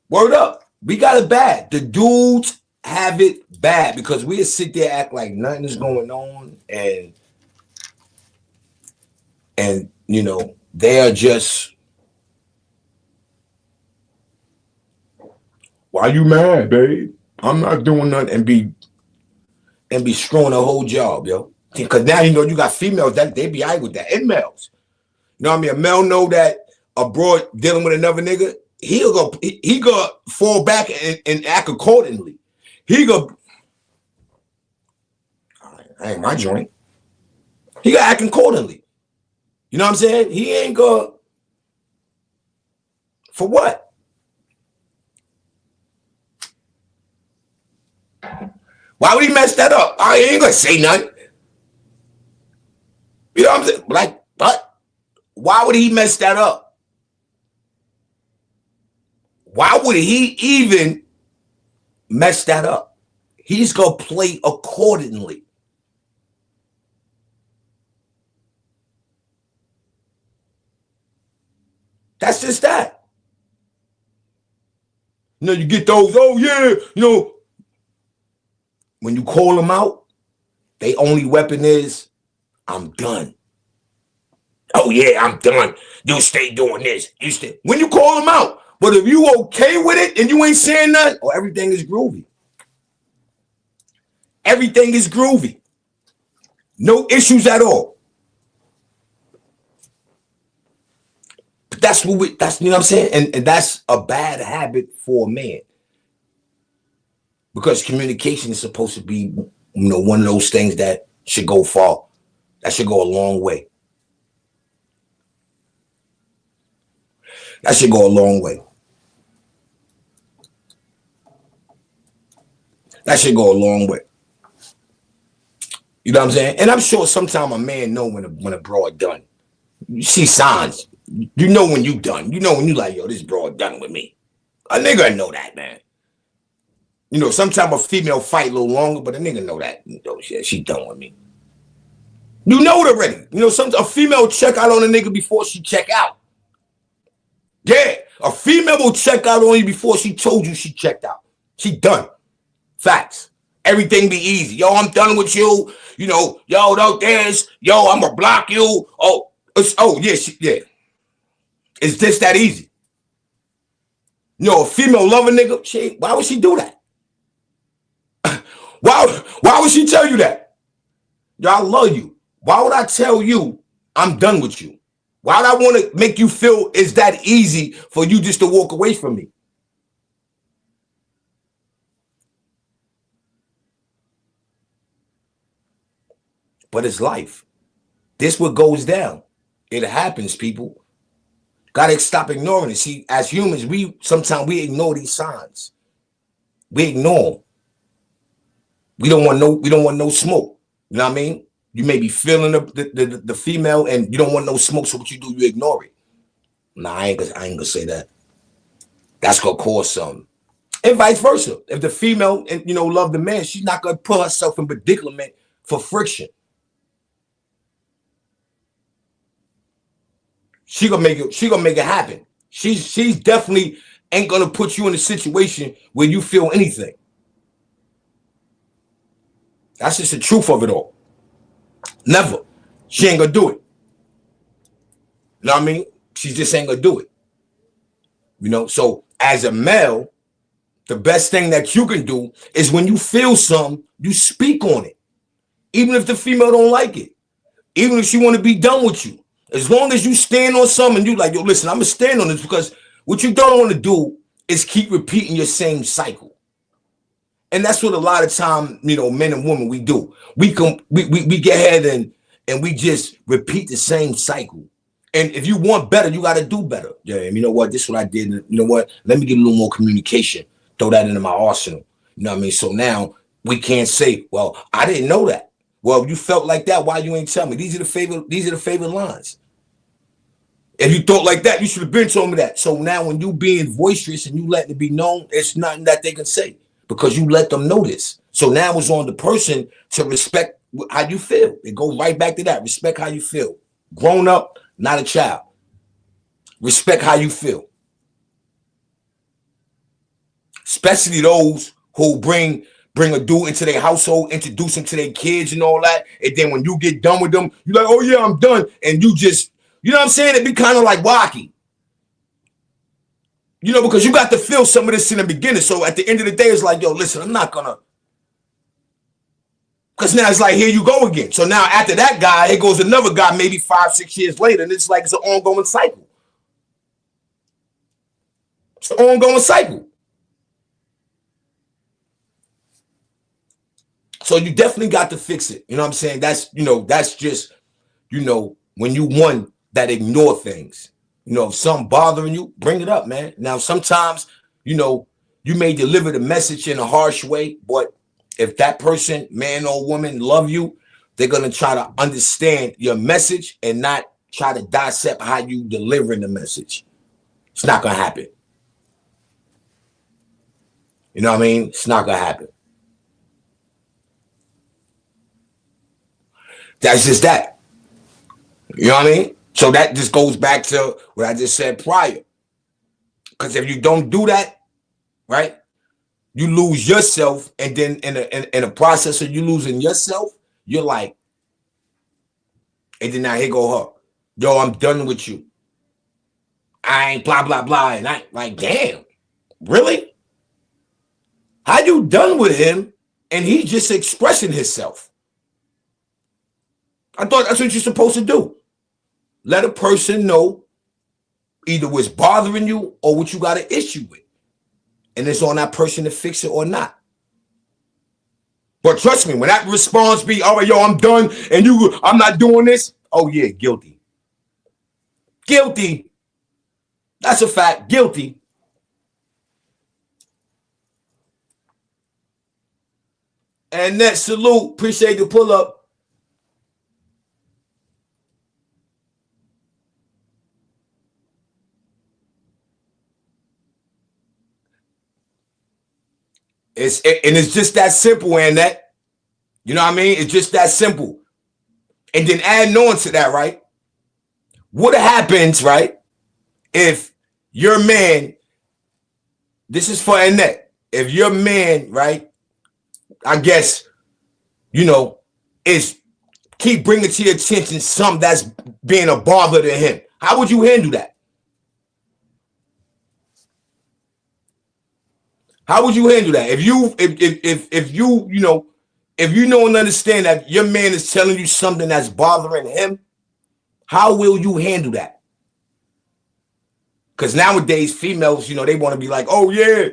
Word up. We got it bad. The dudes have it bad because we just sit there act like nothing is going on and they are just, why you mad, babe? I'm not doing nothing and be screwing the whole job, yo. Because now you got females that they be with that and males. You know what I mean? A male know that abroad dealing with another nigga, he go fall back and act accordingly. He go, I ain't my joint. He got acting accordingly. You know what I'm saying? He ain't go for what? Why would he mess that up? I ain't gonna say nothing. You know what I'm saying? Like, what? Why would he mess that up? Why would he even mess that up? He's gonna play accordingly. That's just that. You know, you get those, oh yeah, you know, when you call them out, they only weapon is, I'm done. Oh yeah, I'm done. You stay doing this. You stay. When you call them out, but if you okay with it and you ain't saying nothing, oh, everything is groovy. Everything is groovy. No issues at all. But that's what we. That's, you know what I'm saying, and that's a bad habit for a man, because communication is supposed to be, you know, one of those things that should go far. That should go a long way. That should go a long way. That should go a long way. You know what I'm saying? And I'm sure sometimes a man know when a broad done. You see signs. You know when you done. You know when you like, yo, this broad done with me. A nigga know that, man. You know, sometimes a female fight a little longer, but a nigga know that. You know, she done with me. You know it already. You know, a female check out on a nigga before she check out. Yeah, a female will check out on you before she told you she checked out. She done. Facts. Everything be easy. Yo, I'm done with you. You know, yo, don't dance. Yo, I'm gonna block you. Oh, yeah, yeah. It's just that easy. You know, a female love a nigga, why would she do that? Why would she tell you that? Yo, I love you. Why would I tell you I'm done with you? Why would I want to make you feel it's that easy for you just to walk away from me? But it's life. This what goes down. It happens, people. Gotta stop ignoring it. See, as humans, sometimes we ignore these signs. We ignore them. We don't want no smoke. You know what I mean? You may be feeling the female and you don't want no smoke, so what you do, you ignore it. Nah, I ain't gonna say that. That's gonna cause something. And vice versa. If the female, you know, love the man, she's not gonna put herself in predicament for friction. She gonna make it happen. She's definitely ain't gonna put you in a situation where you feel anything. That's just the truth of it all. Never. She ain't gonna do it. You know what I mean? She just ain't gonna do it. You know, so as a male, the best thing that you can do is when you feel something, you speak on it. Even if the female don't like it. Even if she want to be done with you. As long as you stand on something, you like, yo, listen, I'm gonna stand on this, because what you don't want to do is keep repeating your same cycle. And that's what a lot of time, you know, men and women, we do. We get ahead and we just repeat the same cycle. And if you want better, you got to do better. Yeah, and you know what? This is what I did. You know what? Let me get a little more communication. Throw that into my arsenal. You know what I mean? So now we can't say, well, I didn't know that. Well, you felt like that. Why you ain't tell me? These are the favorite lines. If you thought like that, you should have been told me that. So now when you being boisterous and you letting it be known, it's nothing that they can say, because you let them know this. So now it's on the person to respect how you feel. It goes right back to that. Respect how you feel. Grown up, not a child. Respect how you feel. Especially those who bring a dude into their household, introduce him to their kids and all that. And then when you get done with them, you're like, oh yeah, I'm done. And you just, you know what I'm saying? It be kind of like wacky. You know, because you got to feel some of this in the beginning. So at the end of the day, it's like, yo, listen, I'm not gonna. Because now it's like, here you go again. So now after that guy, here goes another guy, maybe 5-6 years later. And it's like, it's an ongoing cycle. It's an ongoing cycle. So you definitely got to fix it. You know what I'm saying? That's, you know, that's just, you know, when you one that ignore things. You know, if something bothering you, bring it up, man. Now, sometimes, you know, you may deliver the message in a harsh way, but if that person, man or woman, love you, they're going to try to understand your message and not try to dissect how you delivering the message. It's not going to happen. You know what I mean? It's not gonna happen. That's just that. You know what I mean? So that just goes back to what I just said prior. Because if you don't do that, right, you lose yourself, and then in a process of you losing yourself, you're like, and then now here go her. Yo, I'm done with you. I ain't blah blah blah. And I like, damn, really? How you done with him? And he's just expressing himself. I thought that's what you're supposed to do. Let a person know either what's bothering you or what you got an issue with. And it's on that person to fix it or not. But trust me, when that response be, all right, yo, I'm done, and I'm not doing this. Oh yeah, guilty. Guilty. That's a fact. Guilty. And that salute. Appreciate the pull up. It's just that simple, and that, you know what I mean? It's just that simple. And then adding on to that, right? What happens, right, if your man, this is for Annette, if your man, right, I guess, you know, is keep bringing to your attention something that's being a bother to him. How would you handle that? How would you handle that? If you don't understand that your man is telling you something that's bothering him, how will you handle that? Because nowadays females, they want to be like, oh yeah,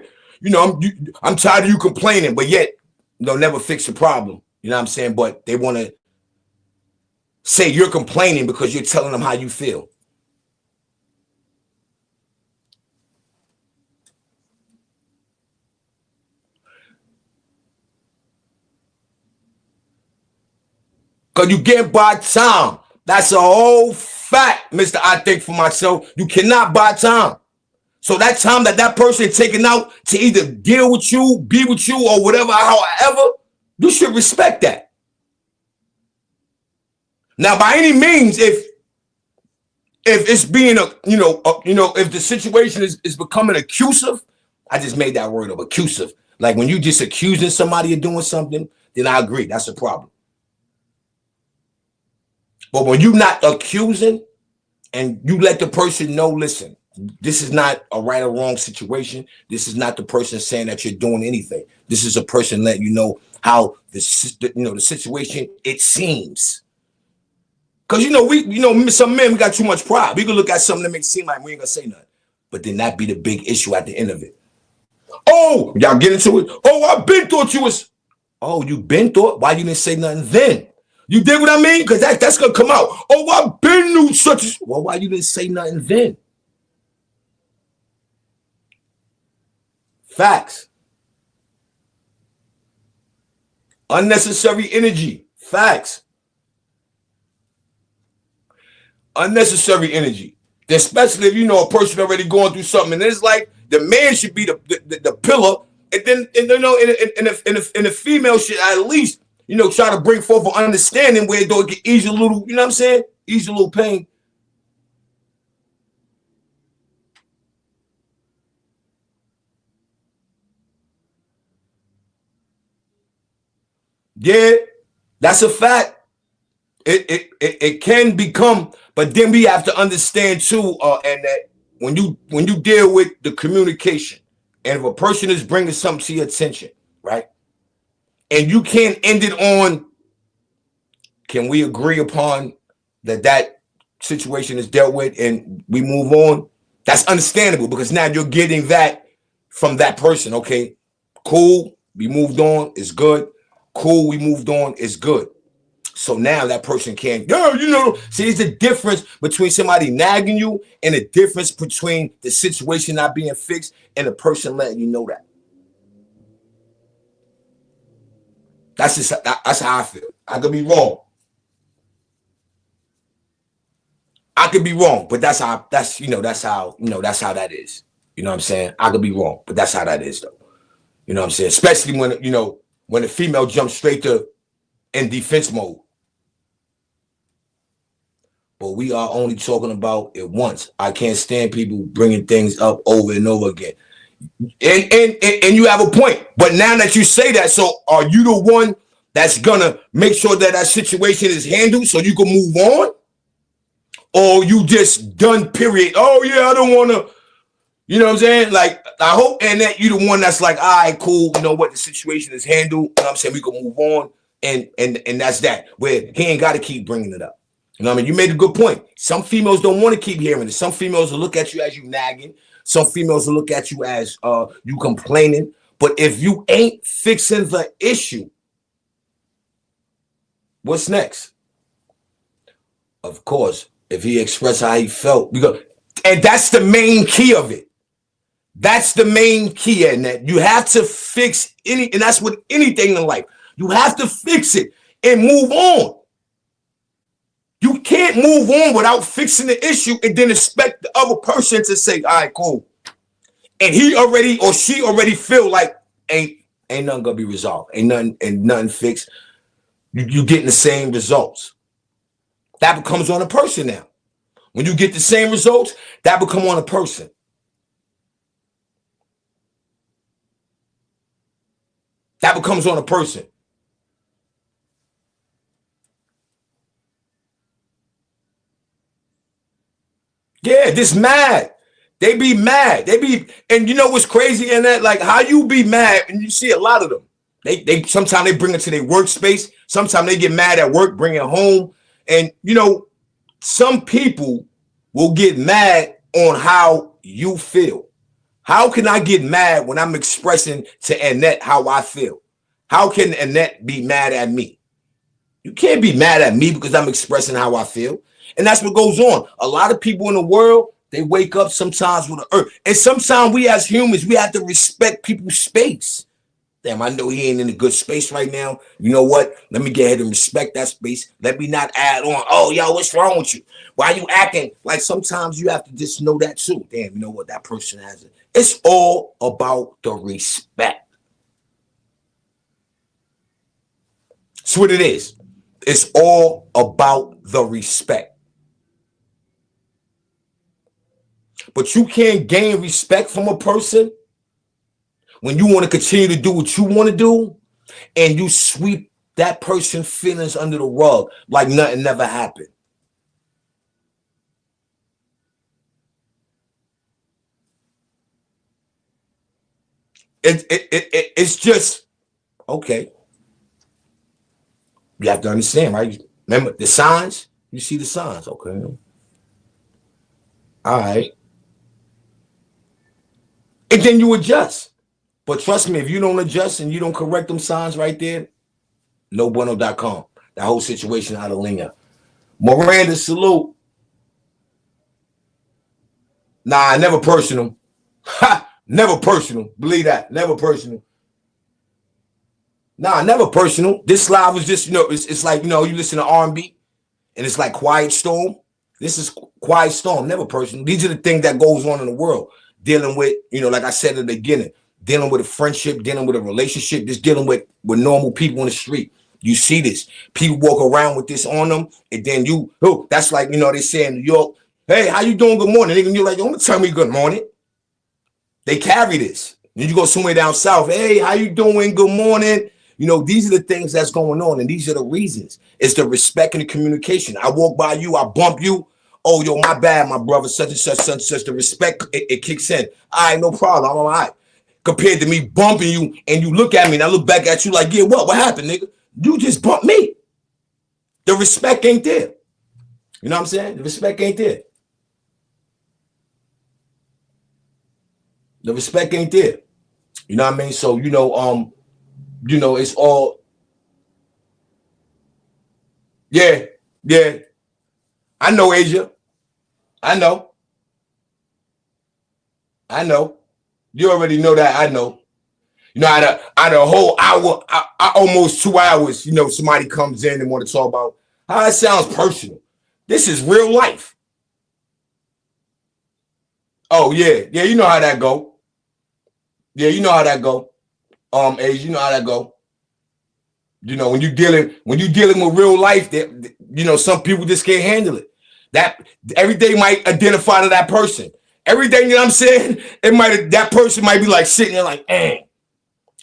I'm tired of you complaining, but yet they'll never fix the problem. You know what I'm saying? But they want to say you're complaining because you're telling them how you feel. Because you can't buy time. That's a whole fact, Mr. I think for myself. You cannot buy time. So that time that person is taking out to either deal with you, be with you, or whatever, however, you should respect that. Now, by any means, if it's being if the situation is becoming accusive, I just made that word up, accusive. Like when you just accusing somebody of doing something, then I agree, that's a problem. But when you're not accusing and you let the person know, listen, this is not a right or wrong situation. This is not the person saying that you're doing anything. This is a person letting you know how the situation it seems. Because some men, we got too much pride. We can look at something that makes it seem like we ain't gonna say nothing, but then that be the big issue at the end of it. Oh, y'all get into it. Oh, I been thought you was. Oh, you been thought? Why you didn't say nothing then? You did what I mean? Because that's gonna come out. Oh, I been knew such as. Well, why you didn't say nothing then? Facts. Unnecessary energy. Facts. Unnecessary energy. Especially if a person already going through something. And it's like the man should be the pillar. And then and the female should at least try to bring forth an understanding where it don't get ease a little, you know what I'm saying? Ease a little pain. Yeah, that's a fact. It can become, but then we have to understand too, and that when you deal with the communication, and if a person is bringing something to your attention, right, and you can't end it on, can we agree upon that situation is dealt with and we move on? That's understandable because now you're getting that from that person. Okay, cool, we moved on, it's good. Cool, we moved on, it's good. So now that person can't, see, there's a difference between somebody nagging you and a difference between the situation not being fixed and the person letting you know that. That's how I feel. I could be wrong. I could be wrong, but that's how that is. You know what I'm saying? I could be wrong, but that's how that is though. You know what I'm saying? Especially when, when the female jumps straight to in defense mode. But we are only talking about it once. I can't stand people bringing things up over and over again. And you have a point. But now that you say that, so are you the one that's gonna make sure that that situation is handled so you can move on? Or you just done, period? Oh yeah, I don't want to. You know what I'm saying? Like, I hope, and that you the one that's like, all right, cool. You know what? The situation is handled. You know what I'm saying? We can move on, and that's that. Where he ain't got to keep bringing it up. You know what I mean? You made a good point. Some females don't want to keep hearing it. Some females will look at you as you nagging. Some females will look at you as you complaining. But if you ain't fixing the issue, what's next? Of course, if he expressed how he felt, and that's the main key of it. That's the main key in that. You have to fix and that's with anything in life. You have to fix it and move on. You can't move on without fixing the issue and then expect the other person to say, all right, cool. And he already or she already feel like ain't nothing gonna be resolved. Ain't nothing fixed. You getting the same results. That becomes on a person now. When you get the same results, that become on a person. That becomes on a person. Yeah, this mad. They be mad. And you know what's crazy in that? Like, how you be mad, and you see a lot of them. They sometimes they bring it to their workspace. Sometimes they get mad at work, bring it home. And some people will get mad on how you feel. How can I get mad when I'm expressing to Annette how I feel? How can Annette be mad at me? You can't be mad at me because I'm expressing how I feel. And that's what goes on. A lot of people in the world, they wake up sometimes with an urge. And sometimes we as humans, we have to respect people's space. Damn, I know he ain't in a good space right now. You know what? Let me get ahead and respect that space. Let me not add on. Oh, yo, what's wrong with you? Why are you acting? Like, sometimes you have to just know that too. Damn, you know what? That person has it. It's all about the respect. That's what it is. It's all about the respect. But you can't gain respect from a person when you want to continue to do what you want to do and you sweep that person's feelings under the rug like nothing never happened. It's just, okay. You have to understand, right? Remember the signs? You see the signs, okay. All right. And then you adjust. But trust me, if you don't adjust and you don't correct them signs right there, nobueno.com. That whole situation out of Linga. Miranda, salute. Nah, never personal. Ha! Never personal. Believe that. Never personal. Nah, never personal. This live was just, it's like, you listen to R&B and it's like Quiet Storm. This is Quiet Storm, never personal. These are the things that goes on in the world. Dealing with, like I said at the beginning, dealing with a friendship, dealing with a relationship, just dealing with normal people in the street. You see this. People walk around with this on them, and then that's like, they say in New York, hey, how you doing? Good morning. And you're like, don't tell me good morning. They carry this. Then you go somewhere down south, hey, how you doing? Good morning. These are the things that's going on, and these are the reasons. It's the respect and the communication. I walk by you, I bump you. Oh, yo, my bad, my brother, such and such. The respect, it kicks in. All right, no problem, I'm all right. Compared to me bumping you, and you look at me, and I look back at you like, yeah, what happened, nigga? You just bumped me. The respect ain't there. You know what I'm saying? The respect ain't there. The respect ain't there. You know what I mean? So, it's all, yeah. I know, Asia. I know. You already know that. I know. Out of a whole hour, almost 2 hours, somebody comes in and want to talk about how it sounds personal. This is real life. Oh, yeah. Yeah, you know how that go. As you know how that go. You know, when you dealing with real life, that you know, some people just can't handle it. That everything might identify to that person. Everything, you know what I'm saying? That person might be like sitting there like,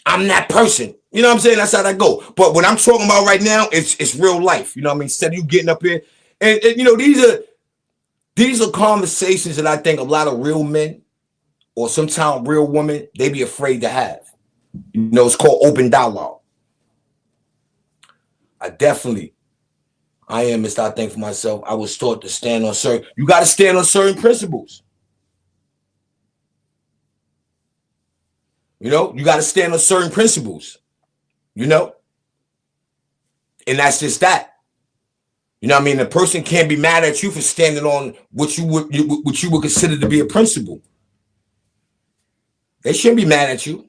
I'm that person. You know what I'm saying? That's how that go. But what I'm talking about right now, it's real life. You know what I mean? Instead of you getting up here, and you know, these are conversations that I think a lot of real men or sometimes real women, they be afraid to have. You know, it's called open dialogue. I am, Mr. I think for myself, I was taught to stand on you got to stand on certain principles. You know, you got to stand on certain principles, you know, and that's just that. You know what I mean? The person can't be mad at you for standing on what you would consider to be a principle. They shouldn't be mad at you.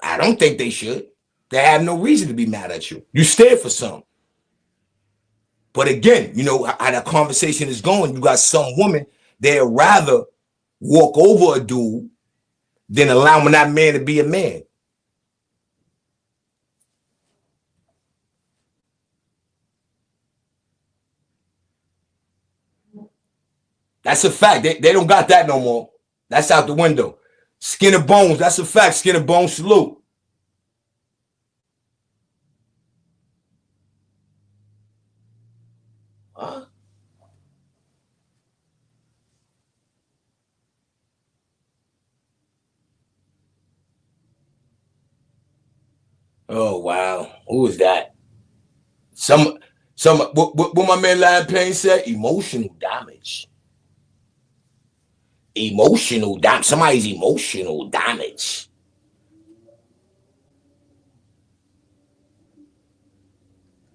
I don't think they should. They have no reason to be mad at you. You stand for something. But again, you know how that conversation is going. You got some women, they'd rather walk over a dude than allowing that man to be a man. That's a fact. They don't got that no more. That's out the window. Skin and bones, that's a fact. Skin and bones, salute. Huh? Oh wow, who was that? Some what my man Lion Payne said? Emotional damage. Emotional damage. Somebody's emotional damage.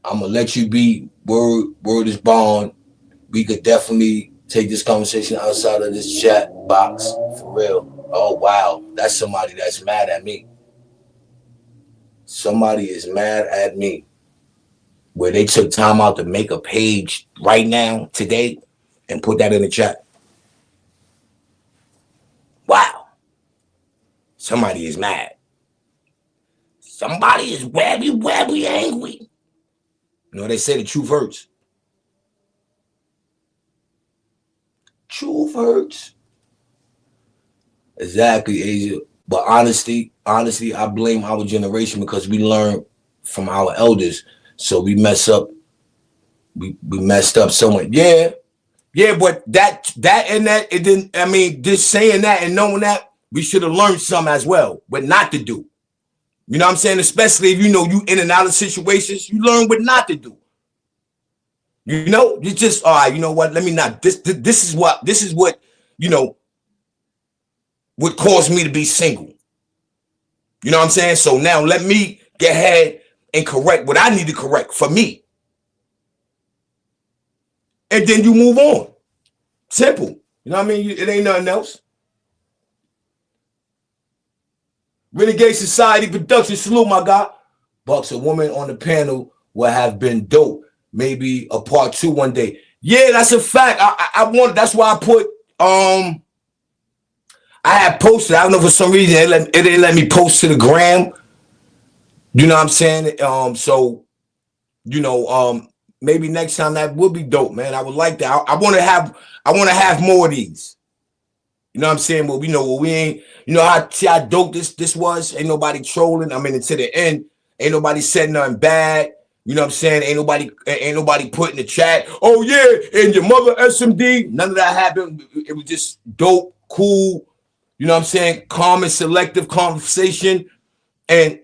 I'm gonna let you be. Word is bond. We could definitely take this conversation outside of this chat box for real. Oh wow, that's somebody that's mad at me. Somebody is mad at me. Where they took time out to make a page right now, today, and put that in the chat. Wow. Somebody is mad. Somebody is wabby angry. You know, they say the truth hurts. Truth hurts. Exactly, Asia. But honestly, I blame our generation because we learn from our elders. So we mess up. We messed up so much. Yeah. Yeah, but that and that, it didn't, I mean, just saying that and knowing that, we should have learned some as well, but not to do. You know what I'm saying? Especially if you know you in and out of situations, you learn what not to do. You know, you just, all right, you know what? Let me not, this is what, you know, what caused me to be single. You know what I'm saying? So now let me get ahead and correct what I need to correct for me. And then you move on. Simple. You know what I mean? It ain't nothing else. Renegade Society production. Salute, my guy. Bucks, a woman on the panel will have been dope. Maybe a part 2 one day. Yeah, that's a fact. I want. That's why I put. I had posted. I don't know, for some reason it didn't let me post to the gram. You know what I'm saying? So you know, maybe next time that would be dope, man. I would like that. I want to have more of these. You know what I'm saying? But we know what we ain't. You know how dope this was. Ain't nobody trolling. I mean, until the end, ain't nobody said nothing bad. You know what I'm saying? Ain't nobody put in the chat. Oh yeah, and your mother SMD. None of that happened. It was just dope, cool. You know what I'm saying? Calm and selective conversation, and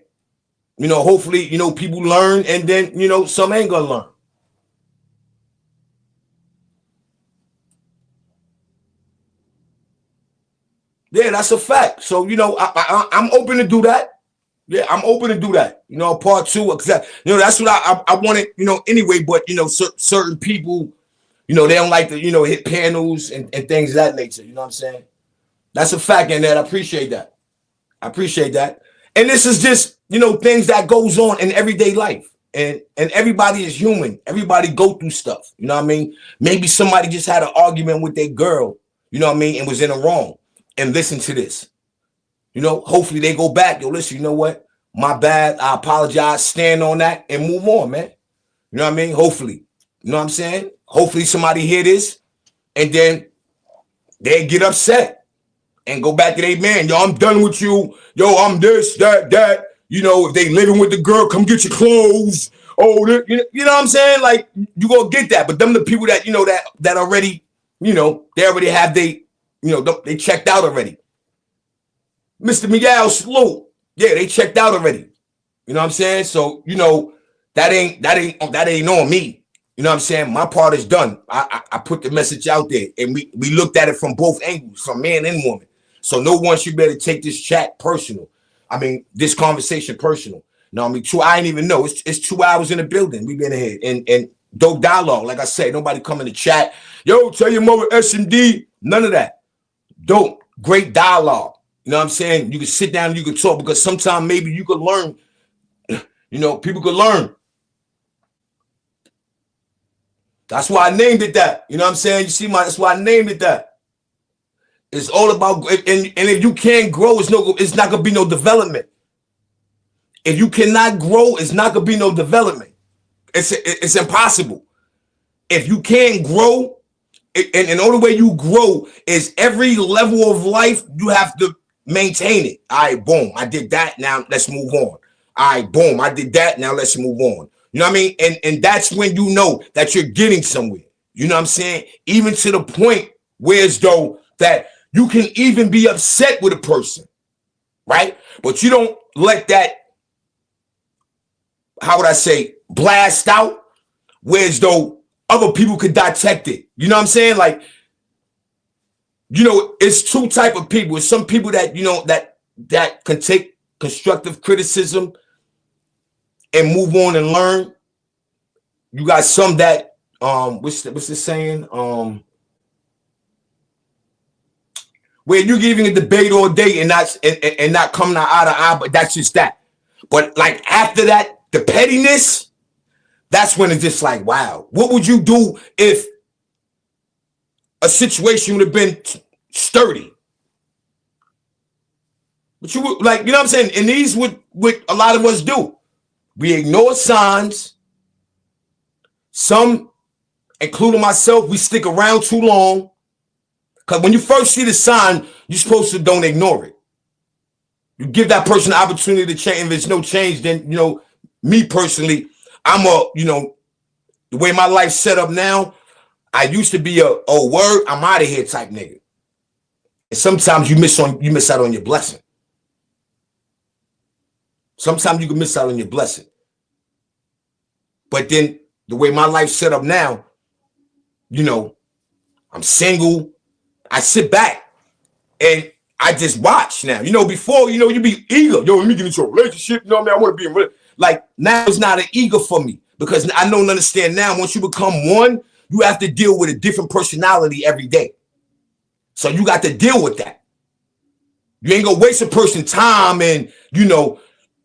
you know, hopefully, you know, people learn, and then you know, some ain't gonna learn. Yeah, that's a fact. So you know, I'm open to do that. Yeah, I'm open to do that. You know, part 2, because you know that's what I wanted. You know, anyway. But you know, certain people, you know, they don't like to, you know, hit panels and things of that nature. You know what I'm saying? That's a fact, and that I appreciate that. I appreciate that. And this is just, you know, things that goes on in everyday life. And everybody is human. Everybody go through stuff. You know what I mean? Maybe somebody just had an argument with their girl, you know what I mean, and was in the wrong. And listen to this. You know, hopefully they go back. Yo, listen, you know what? My bad. I apologize. Stand on that and move on, man. You know what I mean? Hopefully. You know what I'm saying? Hopefully somebody hear this and then they get upset and go back to their man. Yo, I'm done with you. Yo, I'm this, that. You know, if they living with the girl, come get your clothes. Oh, you know what I'm saying? Like, you gonna get that. But them the people that, you know, that already, you know, they already have they checked out already. Mr. Miguel, salute. Yeah, they checked out already. You know what I'm saying? So, you know, that ain't on me. You know what I'm saying? My part is done. I put the message out there, and we looked at it from both angles, from man and woman. So no one should better take this chat personal. I mean, this conversation personal. No, I mean, I ain't even know. It's 2 hours in the building. We been ahead and dope dialogue. Like I said, nobody come in the chat. Yo, tell your mother SMD. None of that. Dope, great dialogue. You know what I'm saying? You can sit down and you can talk because sometimes maybe you could learn. You know, people could learn. That's why I named it that. You know what I'm saying? You see, that's why I named it that. It's all about, and if you can't grow, it's not gonna be no development. If you cannot grow, it's not gonna be no development. It's impossible. If you can't grow, and the only way you grow is every level of life you have to maintain it. All right, boom, I did that. Now let's move on. All right, boom, I did that. Now let's move on. You know what I mean? And that's when you know that you're getting somewhere. You know what I'm saying? Even to the point where as though that you can even be upset with a person, right? But you don't let that, how would I say, blast out, whereas though other people could detect it. You know what I'm saying? Like, you know, it's two type of people. It's some people that, you know, that can take constructive criticism and move on and learn. You got some that what's the saying? Where you can even debate all day and not come eye to eye, but that's just that. But like after that, the pettiness, that's when it's just like, wow, what would you do if a situation would have been sturdy? But you would, like, you know what I'm saying? And these what a lot of us do. We ignore signs. Some, including myself, we stick around too long. Because when you first see the sign, you're supposed to don't ignore it. You give that person the opportunity to change. If there's no change, then, you know, me personally, you know, the way my life's set up now, I used to be a word, I'm out of here type nigga. And sometimes you miss out on your blessing. Sometimes you can miss out on your blessing. But then the way my life's set up now, you know, I'm single. I sit back and I just watch now. You know, before, you know, you be eager. Yo, let me get into a relationship. You know what I mean? I want to be in a relationship. Like, now it's not an eager for me because I don't understand now. Once you become one, you have to deal with a different personality every day. So you got to deal with that. You ain't gonna waste a person's time and, you know,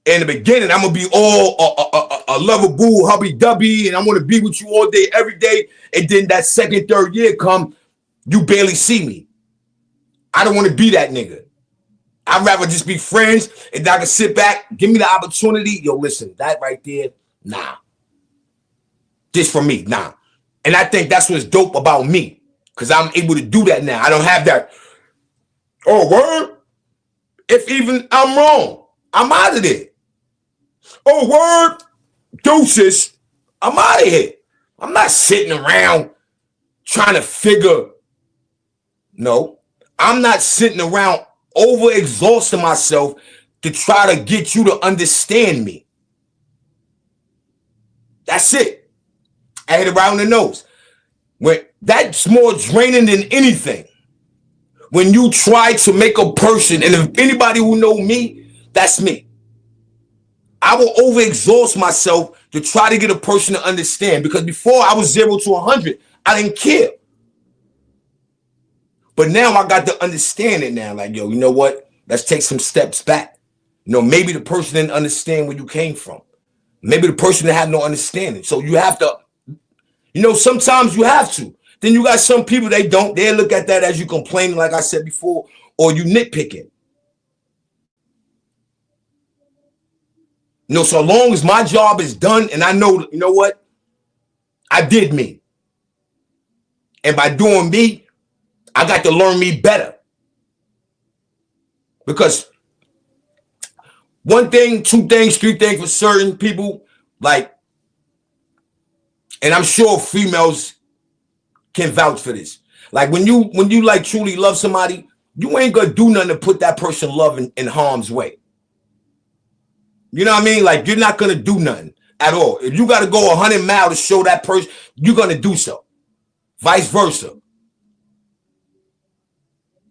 in the beginning, I'm gonna be all a lovable hubby-dubby and I want to be with you all day, every day. And then that second, third year come, you barely see me. I don't want to be that nigga. I'd rather just be friends and I can sit back, give me the opportunity. Yo, listen, that right there, nah. Just for me, nah. And I think that's what's dope about me because I'm able to do that now. I don't have that, oh, word? If even I'm wrong, I'm out of there. Oh, word? Deuces, I'm out of here. I'm not sitting around trying to figure. No, I'm not sitting around over-exhausting myself to try to get you to understand me. That's it. I hit it right on the nose. When that's more draining than anything. When you try to make a person, and if anybody who know me, that's me. I will overexhaust myself to try to get a person to understand because before I was 0 to 100, I didn't care. But now I got to understand it now. Like, yo, you know what? Let's take some steps back. You know, maybe the person didn't understand where you came from. Maybe the person didn't have no understanding. So you have to, you know, sometimes you have to. Then you got some people, they don't. They look at that as you complaining, like I said before, or you nitpicking. You know, so long as my job is done and I know, you know what? I did me. And by doing me, I got to learn me better. Because one thing, two things, three things for certain people, like, and I'm sure females can vouch for this. Like when you like truly love somebody, you ain't gonna do nothing to put that person love in harm's way. You know what I mean? Like you're not gonna do nothing at all. If you gotta go 100 miles to show that person, you're gonna do so. Vice versa.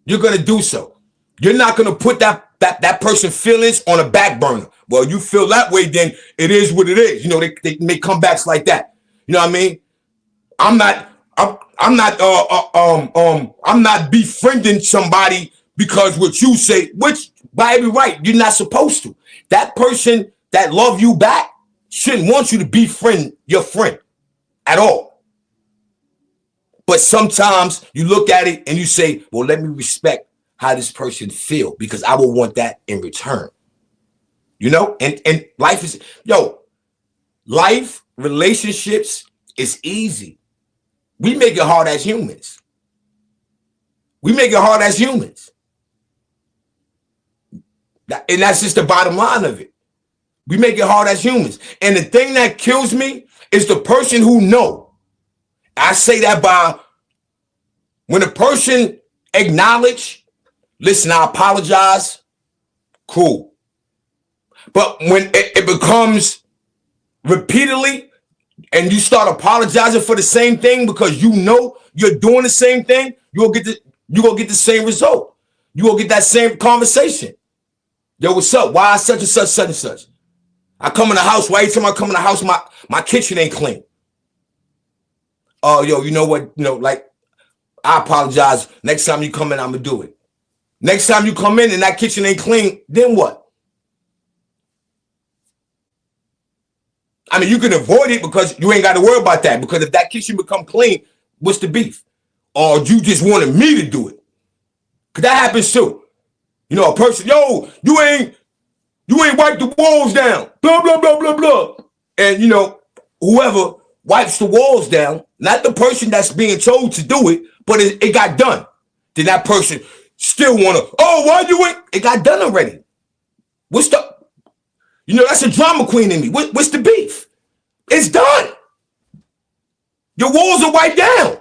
You're gonna do so. You're not gonna put that person's feelings on a back burner. Well, you feel that way, then it is what it is. You know, they make comebacks like that. You know what I mean? I'm not befriending somebody because what you say, which by every right, you're not supposed to. That person that love you back shouldn't want you to befriend your friend at all. But sometimes you look at it and you say, well, let me respect how this person feel because I will want that in return. You know, and life is, life, relationships is easy. We make it hard as humans. We make it hard as humans. And that's just the bottom line of it. We make it hard as humans. And the thing that kills me is the person who know. I say that by when a person acknowledge, listen, I apologize, cool. But when it becomes repeatedly and you start apologizing for the same thing because you know you're doing the same thing, you're gonna get the same result. You will get that same conversation. Yo, what's up? Why such and such, such and such? I come in the house. Why every time I come in the house, my kitchen ain't clean? Oh, yo, you know what? You know, like, I apologize. Next time you come in, I'm gonna do it. Next time you come in and that kitchen ain't clean, then what? I mean, you can avoid it because you ain't got to worry about that. Because if that kitchen become clean, what's the beef? Or you just wanted me to do it? Because that happens too. You know, a person, yo, you ain't wiped the walls down. Blah, blah, blah, blah, blah. And, you know, whoever wipes the walls down, not the person that's being told to do it, but it got done. Then that person still want to, oh, why you ain't? It got done already. What's the, you know, that's a drama queen in me. What's the beef? It's done. Your walls are wiped down.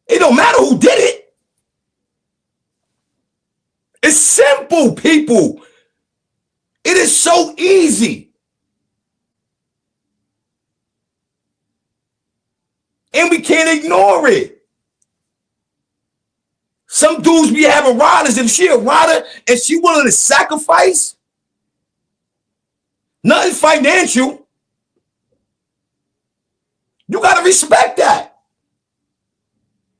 It don't matter who did it. It's simple, people. It is so easy. And we can't ignore it. Some dudes be having riders. If she a rider and she willing to sacrifice, nothing financial, you got to respect that.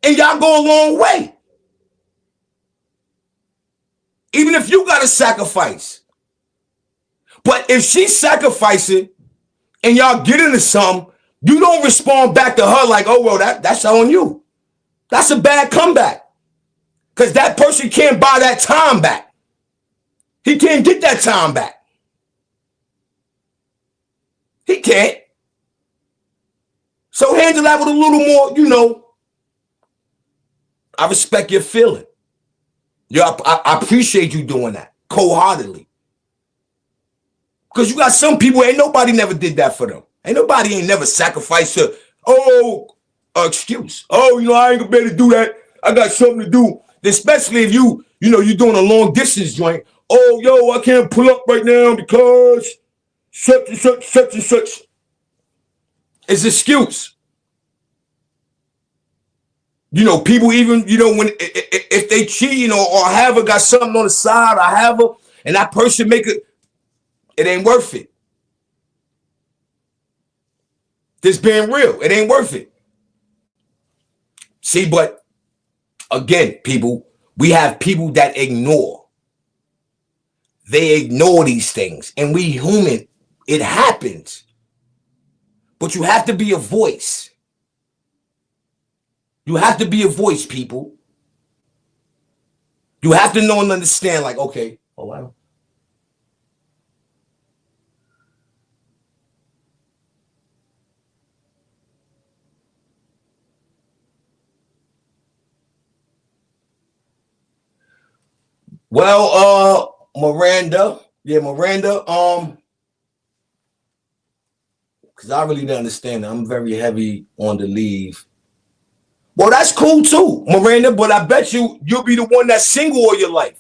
And y'all go a long way. Even if you got to sacrifice. But if she's sacrificing and y'all get into something, you don't respond back to her like, oh, well, that's on you. That's a bad comeback. Because that person can't buy that time back. He can't get that time back. He can't. So handle that with a little more, you know, I respect your feeling. Yeah, I appreciate you doing that cold-heartedly. Because you got some people, ain't nobody never did that for them. Ain't never sacrificed to, excuse. Oh, you know, I ain't gonna be able to do that. I got something to do. Especially if you're doing a long distance joint. Oh, yo, I can't pull up right now because such and such, such and such. It's excuse. You know, people even, you know, when if they cheat, or have got something on the side, I have her, and that person make it ain't worth it. Just being real, it ain't worth it. See, but again, people, we have people that ignore. They ignore these things, and we human, it happens. But you have to be a voice. You have to be a voice, people. You have to know and understand, like, okay, oh, wow. Well, Miranda. Yeah, Miranda. Because I really didn't understand that. I'm very heavy on the leave. Well, that's cool too, Miranda. But I bet you'll be the one that's single all your life.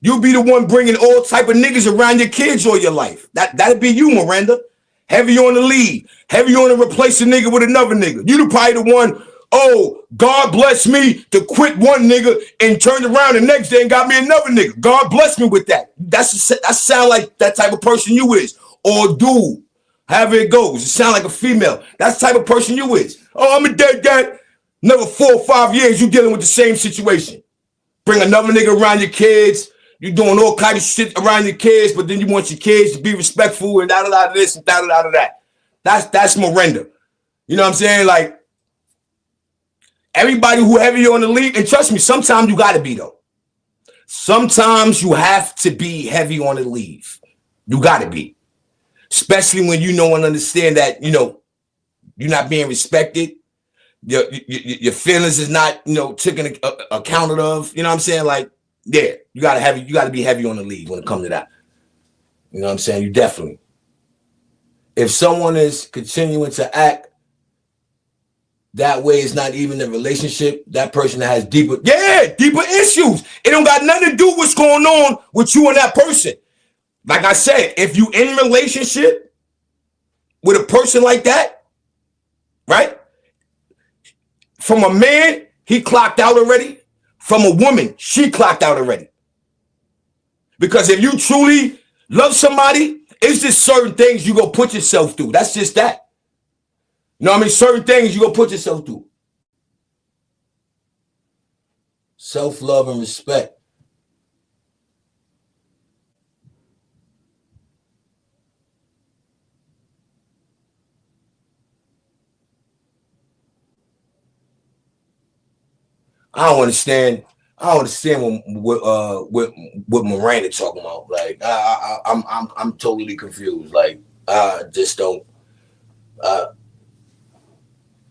You'll be the one bringing all type of niggas around your kids all your life. That'd be you, Miranda. Heavy on the lead. Heavy on to replace a nigga with another nigga. You probably the one, oh, God bless me to quit one nigga and turned around the next day and got me another nigga. God bless me with that. That sound like that type of person you is. Or dude. However it goes. It sound like a female. That's the type of person you is. Oh, I'm a dead dad. Another 4 or 5 years you dealing with the same situation. Bring another nigga around your kids. You doing all kind of shit around your kids, but then you want your kids to be respectful and da this and da that. That's Miranda. You know what I'm saying? Like, everybody who heavy on the lead, and trust me, sometimes you gotta be though. Sometimes you have to be heavy on the leave. You gotta be. Especially when you know and understand that, you're not being respected. Your feelings is not, taken account of. You know what I'm saying? Like, yeah, you gotta be heavy on the lead when it comes to that. You know what I'm saying? You definitely. If someone is continuing to act that way, it's not even a relationship. That person that has deeper issues. It don't got nothing to do with what's going on with you and that person. Like I said, if you in a relationship with a person like that, right? From a man, he clocked out already. From a woman, she clocked out already. Because if you truly love somebody, it's just certain things you go put yourself through. That's just that. You know what I mean? Certain things you go put yourself through. Self-love and respect. I don't understand what Miranda talking about. Like, I'm totally confused. Like, I just don't.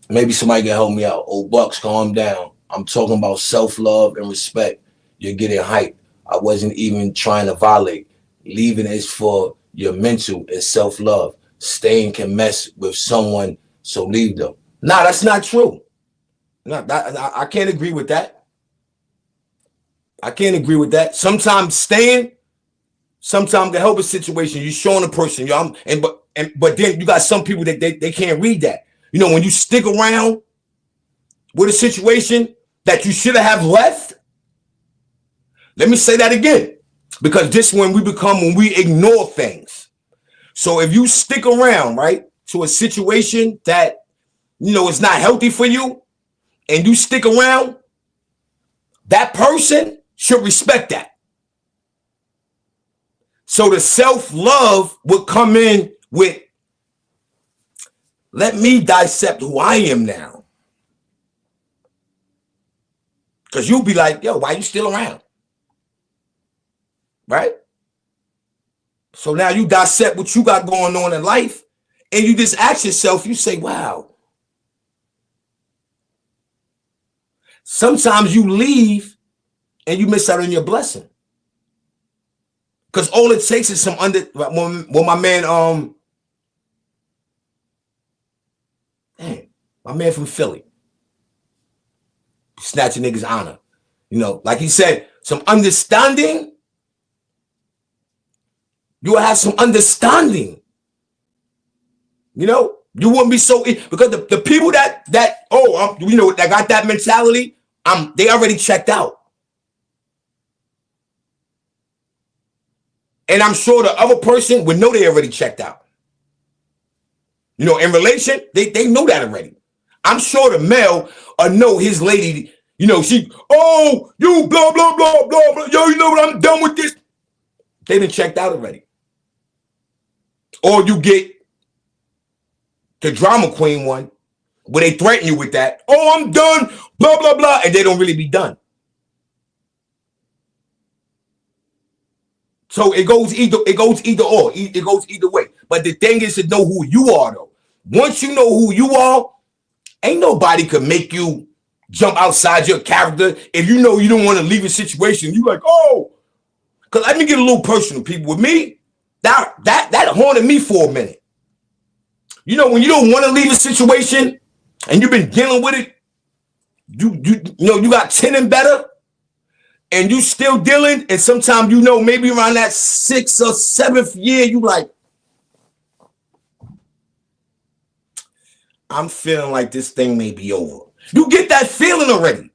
Maybe somebody can help me out. Old Bucks, calm down. I'm talking about self-love and respect. You're getting hyped. I wasn't even trying to violate. Leaving is for your mental and self-love. Staying can mess with someone, so leave them. Nah, that's not true. No, I can't agree with that. I can't agree with that. Sometimes staying, sometimes can help a situation. You're showing a person, but then you got some people that they can't read that. When you stick around with a situation that you should have left. Let me say that again, because this is when we ignore things. So if you stick around, right, to a situation that is not healthy for you, and you stick around, that person should respect that. So the self-love would come in with, let me dissect who I am now. Because you'll be like, yo, why you still around? Right? So now you dissect what you got going on in life, and you just ask yourself, you say, wow. Sometimes you leave and you miss out on your blessing. Because all it takes is when my man, my man from Philly, snatching niggas' honor. Like he said, some understanding. You will have some understanding. You wouldn't be so, because the people that got that mentality, they already checked out. And I'm sure the other person would know they already checked out. In relation, they know that already. I'm sure the male know his lady, she, oh, you blah, blah, blah, blah, blah. Yo, you know what, I'm done with this. They done checked out already. Or you get the drama queen one, where they threaten you with that. Oh, I'm done, blah, blah, blah. And they don't really be done. So it goes either or. It goes either way. But the thing is to know who you are, though. Once you know who you are, ain't nobody could make you jump outside your character. If you know you don't want to leave a situation, you like, oh, Cause let me get a little personal, people. With me, that haunted me for a minute. You know, when you don't want to leave a situation and you've been dealing with it, you got 10 and better, and you still dealing, and sometimes maybe around that 6th or 7th year, you like, I'm feeling like this thing may be over. You get that feeling already.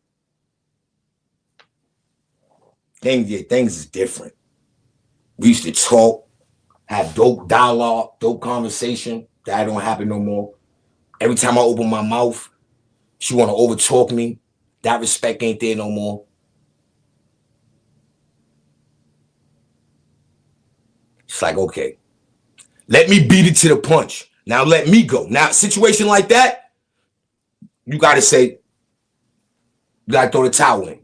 Things is different. We used to talk, have dope dialogue, dope conversation. That don't happen no more. Every time I open my mouth, she want to overtalk me. That respect ain't there no more. It's like, okay, let me beat it to the punch. Now let me go. Now, situation like that, you got to say, you got to throw the towel in.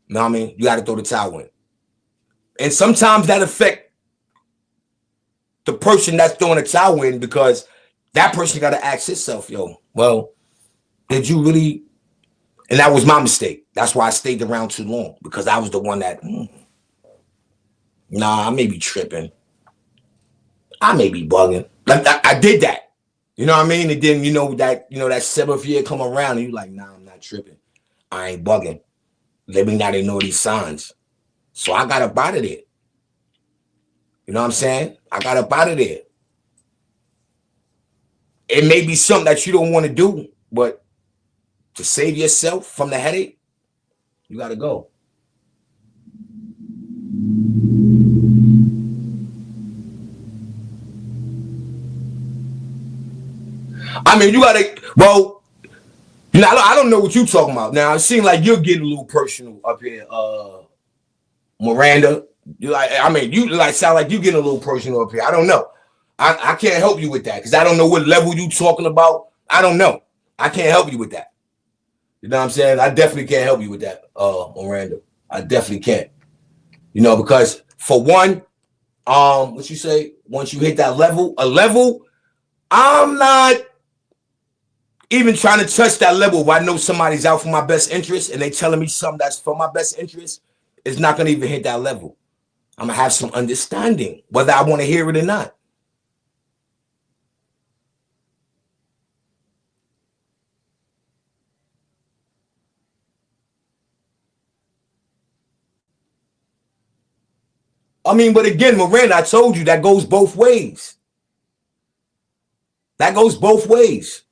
You know what I mean? You got to throw the towel in. And sometimes that affect the person that's throwing the towel in, because that person got to ask himself, yo, well, did you really? And that was my mistake. That's why I stayed around too long, because I was the one that, I may be tripping. I may be bugging. Like I did that. You know what I mean? And then, that 7th year come around and you like, nah, I'm not tripping. I ain't bugging. Let me not ignore these signs. So I got up out of there. You know what I'm saying? I got up out of there. It may be something that you don't want to do, but to save yourself from the headache, you got to go. I mean, you got to, well, I don't know what you're talking about. Now, it seems like you're getting a little personal up here, Miranda. You sound like you getting a little personal up here. I don't know. I can't help you with that, because I don't know what level you talking about. I don't know. I can't help you with that. You know what I'm saying? I definitely can't help you with that, Miranda. I definitely can't. Because for one, what you say? Once you hit that level, I'm not even trying to touch that level where I know somebody's out for my best interest and they telling me something that's for my best interest. It's not going to even hit that level. I'm going to have some understanding, whether I want to hear it or not. I mean, but again, Miranda, I told you that goes both ways. That goes both ways.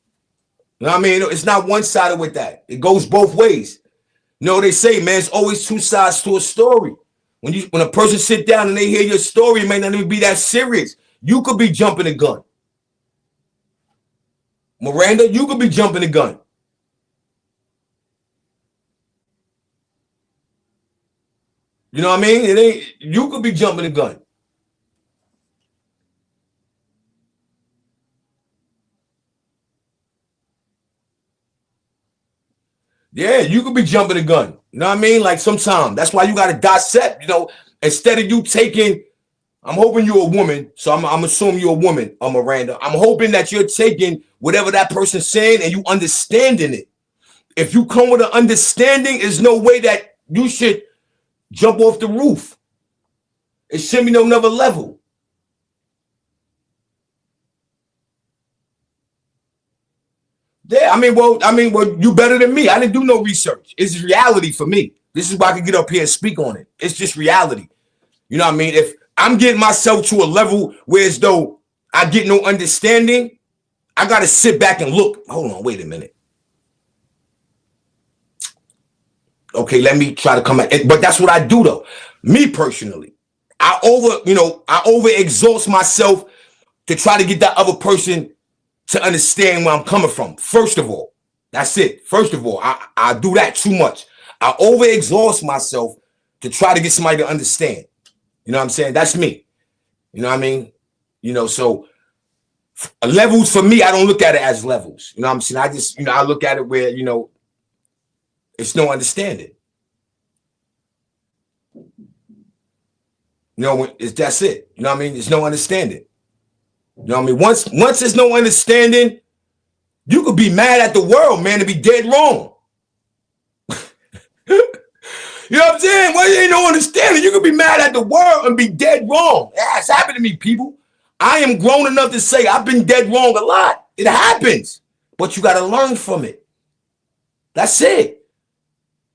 You know what I mean? It's not one-sided with that. It goes both ways. They say, man, it's always two sides to a story. When a person sit down and they hear your story, it may not even be that serious. You could be jumping the gun. Miranda, you could be jumping the gun. You know what I mean? You could be jumping the gun. Yeah, you could be jumping the gun. You know what I mean? Like sometimes. That's why you got to dissect, instead of you taking, I'm hoping you're a woman, so I'm assuming you're a woman, Miranda. I'm hoping that you're taking whatever that person's saying and you understanding it. If you come with an understanding, there's no way that you should jump off the roof. It shouldn't be no another level. Yeah, well, you better than me. I didn't do no research. It's reality for me. This is why I can get up here and speak on it. It's just reality. You know what I mean? If I'm getting myself to a level where as though I get no understanding, I got to sit back and look. Hold on, wait a minute. Okay, let me try to come at it. But that's what I do though. Me personally, I over exhaust myself to try to get that other person to understand where I'm coming from. First of all, that's it. First of all, I do that too much. I overexhaust myself to try to get somebody to understand. You know what I'm saying? That's me. You know what I mean? So levels for me, I don't look at it as levels. You know what I'm saying? I just, I look at it where, it's no understanding. That's it. You know what I mean? There's no understanding. You know what I mean? Once there's no understanding, you could be mad at the world, man, and be dead wrong. You You know what I'm saying? Well, you ain't no understanding. You can be mad at the world and be dead wrong. Yeah, it's happened to me, people. I am grown enough to say I've been dead wrong a lot. It happens. But you got to learn from it. That's it.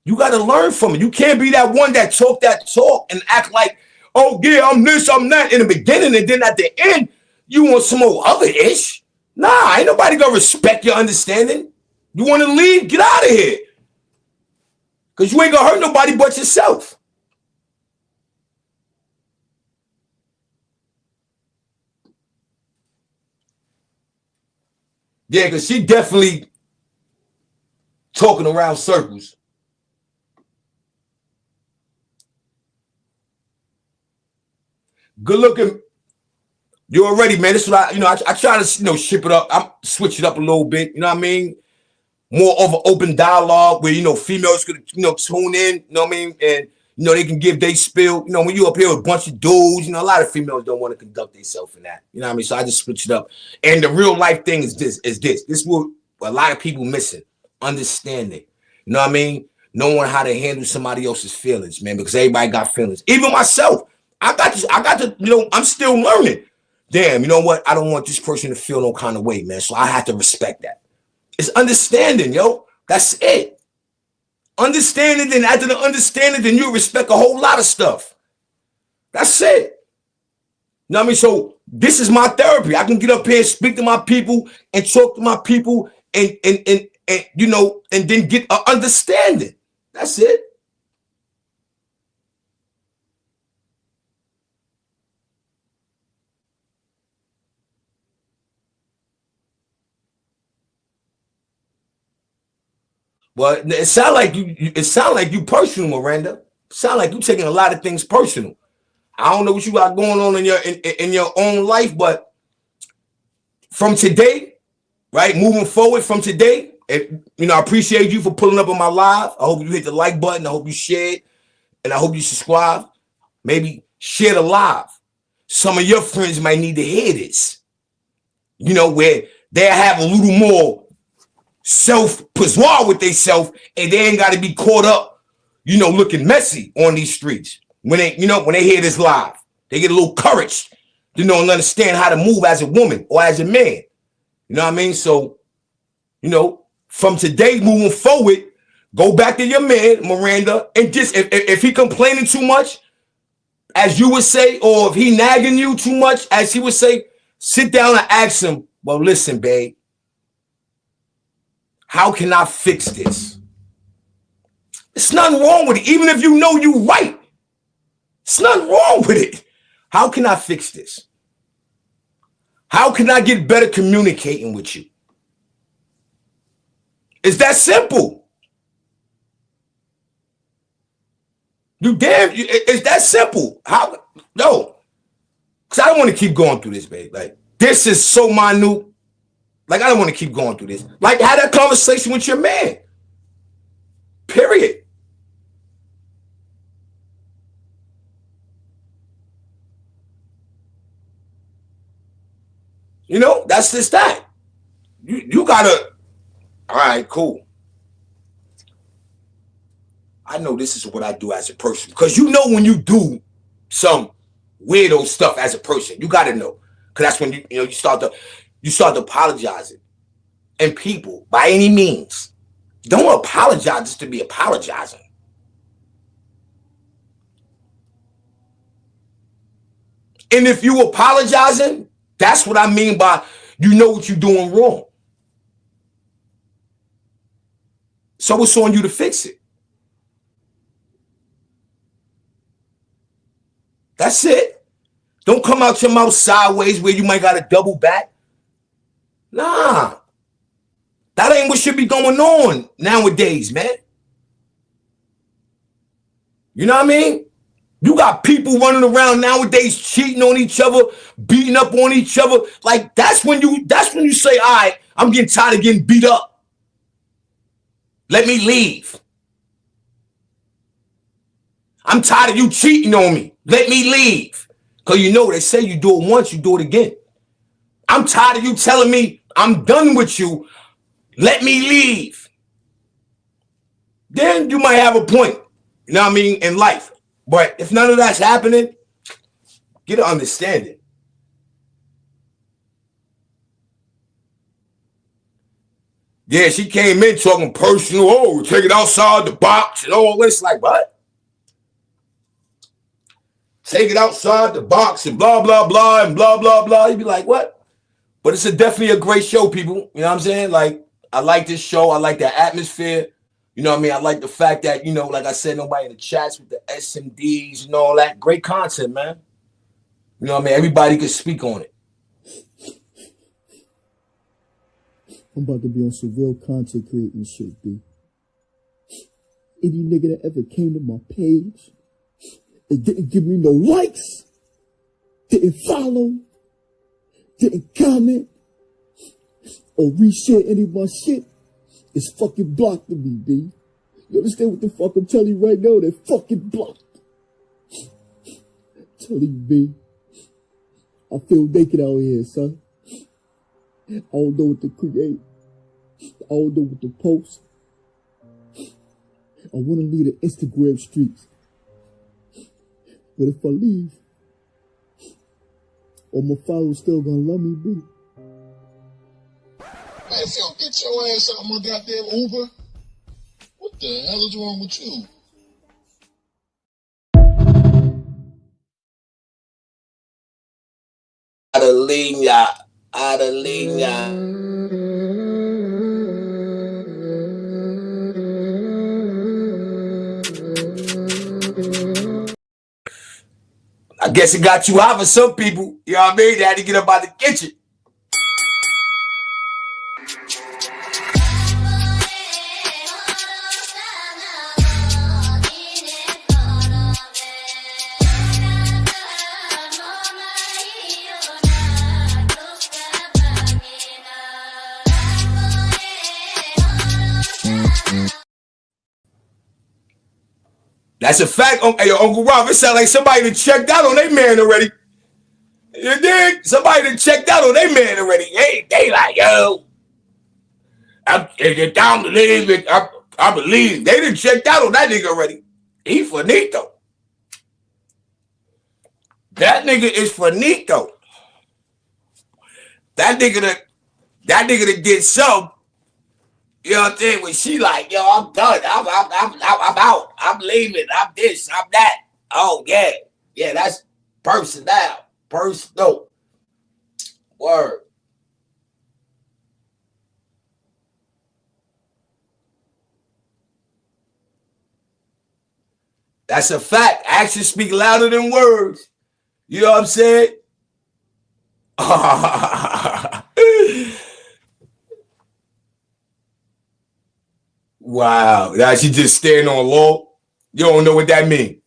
You got to learn from it. You can't be that one that talk and act like, oh, yeah, I'm this, I'm that in the beginning. And then at the end, you want some old other ish. Nah, ain't nobody going to respect your understanding. You want to leave? Get out of here. Because you ain't going to hurt nobody but yourself. Yeah, because she definitely talking around circles. Good looking. You already, man. This is what I try to, ship it up. I'm switch it up a little bit. You know what I mean? More of an open dialogue where, females could, tune in, you know what I mean? And, they can give they spill. When you up here with a bunch of dudes, a lot of females don't want to conduct themselves in that. You know what I mean? So I just switch it up. And the real life thing is this. This is what a lot of people missing. Understanding. You know what I mean? Knowing how to handle somebody else's feelings, man, because everybody got feelings. Even myself. I got to, I'm still learning. Damn, you know what? I don't want this person to feel no kind of way, man. So I have to respect that. It's understanding, yo. That's it. Understanding, then after the understanding, then you respect a whole lot of stuff. That's it. You know what I mean? So this is my therapy. I can get up here, speak to my people, and talk to my people, and then get an understanding. That's it. Well, it sound like you. It sound like you personal, Miranda. It sound like you taking a lot of things personal. I don't know what you got going on in your own life, but from today, right, moving forward from today, I appreciate you for pulling up on my live. I hope you hit the like button. I hope you shared, and I hope you subscribe. Maybe share the live. Some of your friends might need to hear this. Where they have a little more self-possession with themselves, and they ain't got to be caught up, looking messy on these streets. When they hear this live, they get a little courage, and understand how to move as a woman or as a man. You know what I mean? So, from today moving forward, go back to your man, Miranda, and just if he complaining too much, as you would say, or if he nagging you too much, as he would say, sit down and ask him, well, listen, babe, how can I fix this? There's nothing wrong with it. Even if you know you're right, there's nothing wrong with it. How can I fix this? How can I get better communicating with you? It's that simple. It's that simple. How? No. Because I don't want to keep going through this, babe. Like, this is so minute. Like, I don't want to keep going through this. Like, have that conversation with your man. Period. That's just that. You gotta, all right, cool. I know this is what I do as a person. Because when you do some weirdo stuff as a person, you gotta know. Because that's when you start to apologizing. And people, by any means, don't apologize just to be apologizing. And if you apologizing, that's what I mean by you know what you're doing wrong. So it's on you to fix it. That's it. Don't come out your mouth sideways where you might got to double back. Nah. That ain't what should be going on nowadays, man. You know what I mean? You got people running around nowadays cheating on each other, beating up on each other. Like, that's when you say, all right, I'm getting tired of getting beat up. Let me leave. I'm tired of you cheating on me. Let me leave. Because they say you do it once, you do it again. I'm tired of you telling me I'm done with you. Let me leave. Then you might have a point. You know what I mean? In life. But if none of that's happening, get an understanding. Yeah, she came in talking personal. Oh, take it outside the box and all this. Like, what? Take it outside the box and blah, blah, blah, and blah, blah, blah. You'd be like, what? But it's definitely a great show, people. You know what I'm saying? Like, I like this show. I like the atmosphere. You know what I mean? I like the fact that, you know, like I said, nobody in the chats with the SMDs and all that. Great content, man. You know what I mean? Everybody could speak on it. I'm about to be on some real content creating shit, B. Any nigga that ever came to my page and didn't give me no likes, didn't follow, didn't comment, or reshare any of my shit, is fucking blocked to me, B. You understand what the fuck I'm telling you right now? They're fucking blocked. I'm telling you, B. I feel naked out here, son. I don't know what to create. I don't know what to post. I want to leave the Instagram streets. But if I leave, all my followers still gonna love me, B. Man, if you don't get your ass out my goddamn Uber, what the hell is wrong with you? Adelina. I guess it got you hot for some people. You know what I mean? They had to get up out the kitchen. That's a fact. Hey, Uncle Rob, it sounds like somebody that checked out on their man already. You dig? Somebody that checked out on their man already. Hey, they like, yo, it's time to leave it. I believe they done checked out on that nigga already. He finito. That nigga is finito. That nigga that did some. You know what I'm saying? When she like, yo, I'm done. I'm out. I'm leaving. I'm this. I'm that. Oh yeah, yeah. That's personal. Personal. Word. That's a fact. Actions speak louder than words. You know what I'm saying? Wow. Now she just standing on law. You don't know what that means.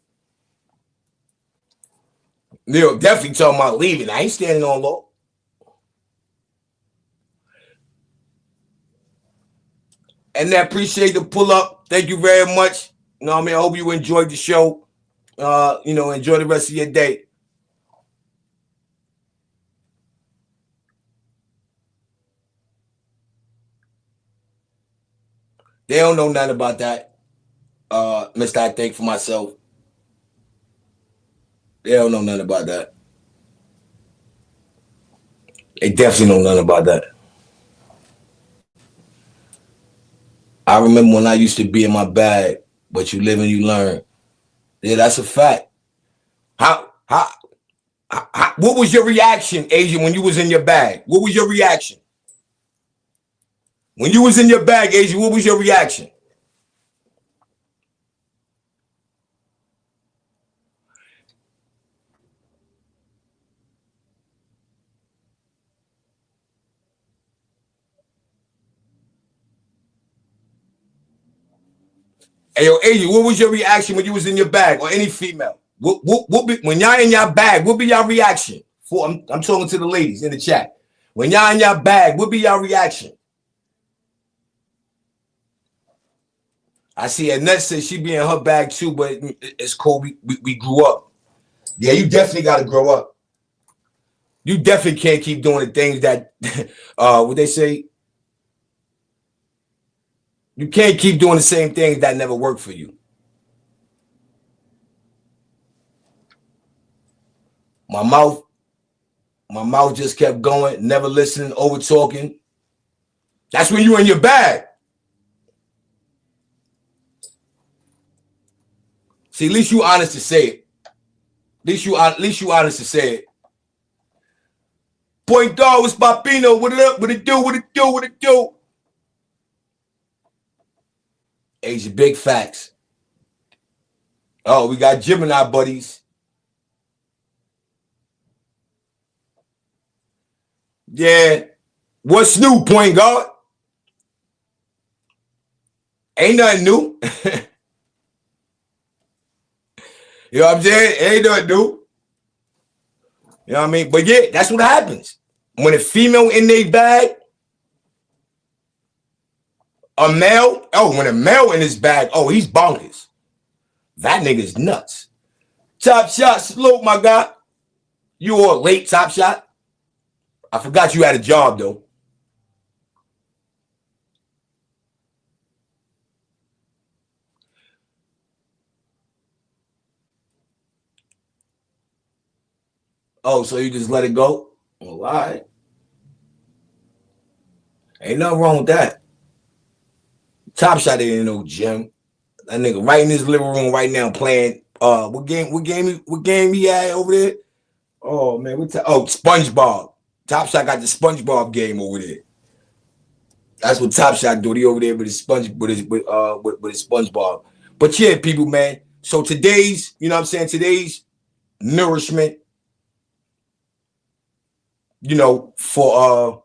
Neil definitely talking about leaving. I ain't standing on law. And I appreciate the pull up. Thank you very much. You know what I mean? I hope you enjoyed the show. You know, enjoy the rest of your day. They don't know nothing about that. Mr. I think for myself. They don't know nothing about that. They definitely know nothing about that. I remember when I used to be in my bag, but you live and you learn. Yeah, that's a fact. What was your reaction, Asian, when you was in your bag? What was your reaction? When you was in your bag, Asian, what was your reaction? Hey, yo, Asian, what was your reaction when you was in your bag, or any female? When y'all in your bag, what be y'all reaction? I'm talking to the ladies in the chat. When y'all in your bag, what be y'all reaction? I see Annette says she be in her bag too, but it's cool. We grew up. Yeah, you definitely got to grow up. You definitely can't keep doing the things that, what they say, you can't keep doing the same things that never work for you. My mouth, my mouth just kept going, never listening, over talking. That's when you in your bag. See, at least you honest to say it. At least you honest to say it. Point guard was Papino. What it up? What it do? What it do? What it do? Asia, big facts. Oh, we got Gemini buddies. Yeah. What's new, point guard? Ain't nothing new. You know what I'm saying? Ain't nothing new. You know what I mean? But yeah, that's what happens. When a female in their bag, a male, when a male in his bag, he's bonkers. That nigga's nuts. Top shot, salute, my guy. You all late, top shot. I forgot you had a job, though. Oh, so you just let it go? Well, all right. Ain't nothing wrong with that. Top shot ain't in no gym. That nigga right in his living room right now playing. What game he had over there? Oh man, SpongeBob. Top Shot got the SpongeBob game over there. That's what Top Shot do. He over there with his SpongeBob. But yeah, people, man. So today's, you know what I'm saying, today's nourishment, for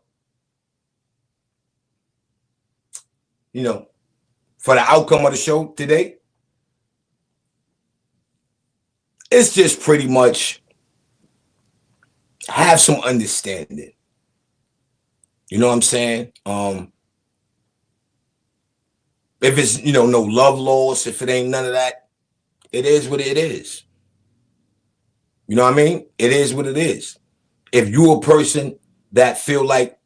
for the outcome of the show today, it's just pretty much have some understanding. You know what I'm saying? If it's, no love loss, if it ain't none of that, it is what it is. You know what I mean? It is what it is. If you're a person that feel like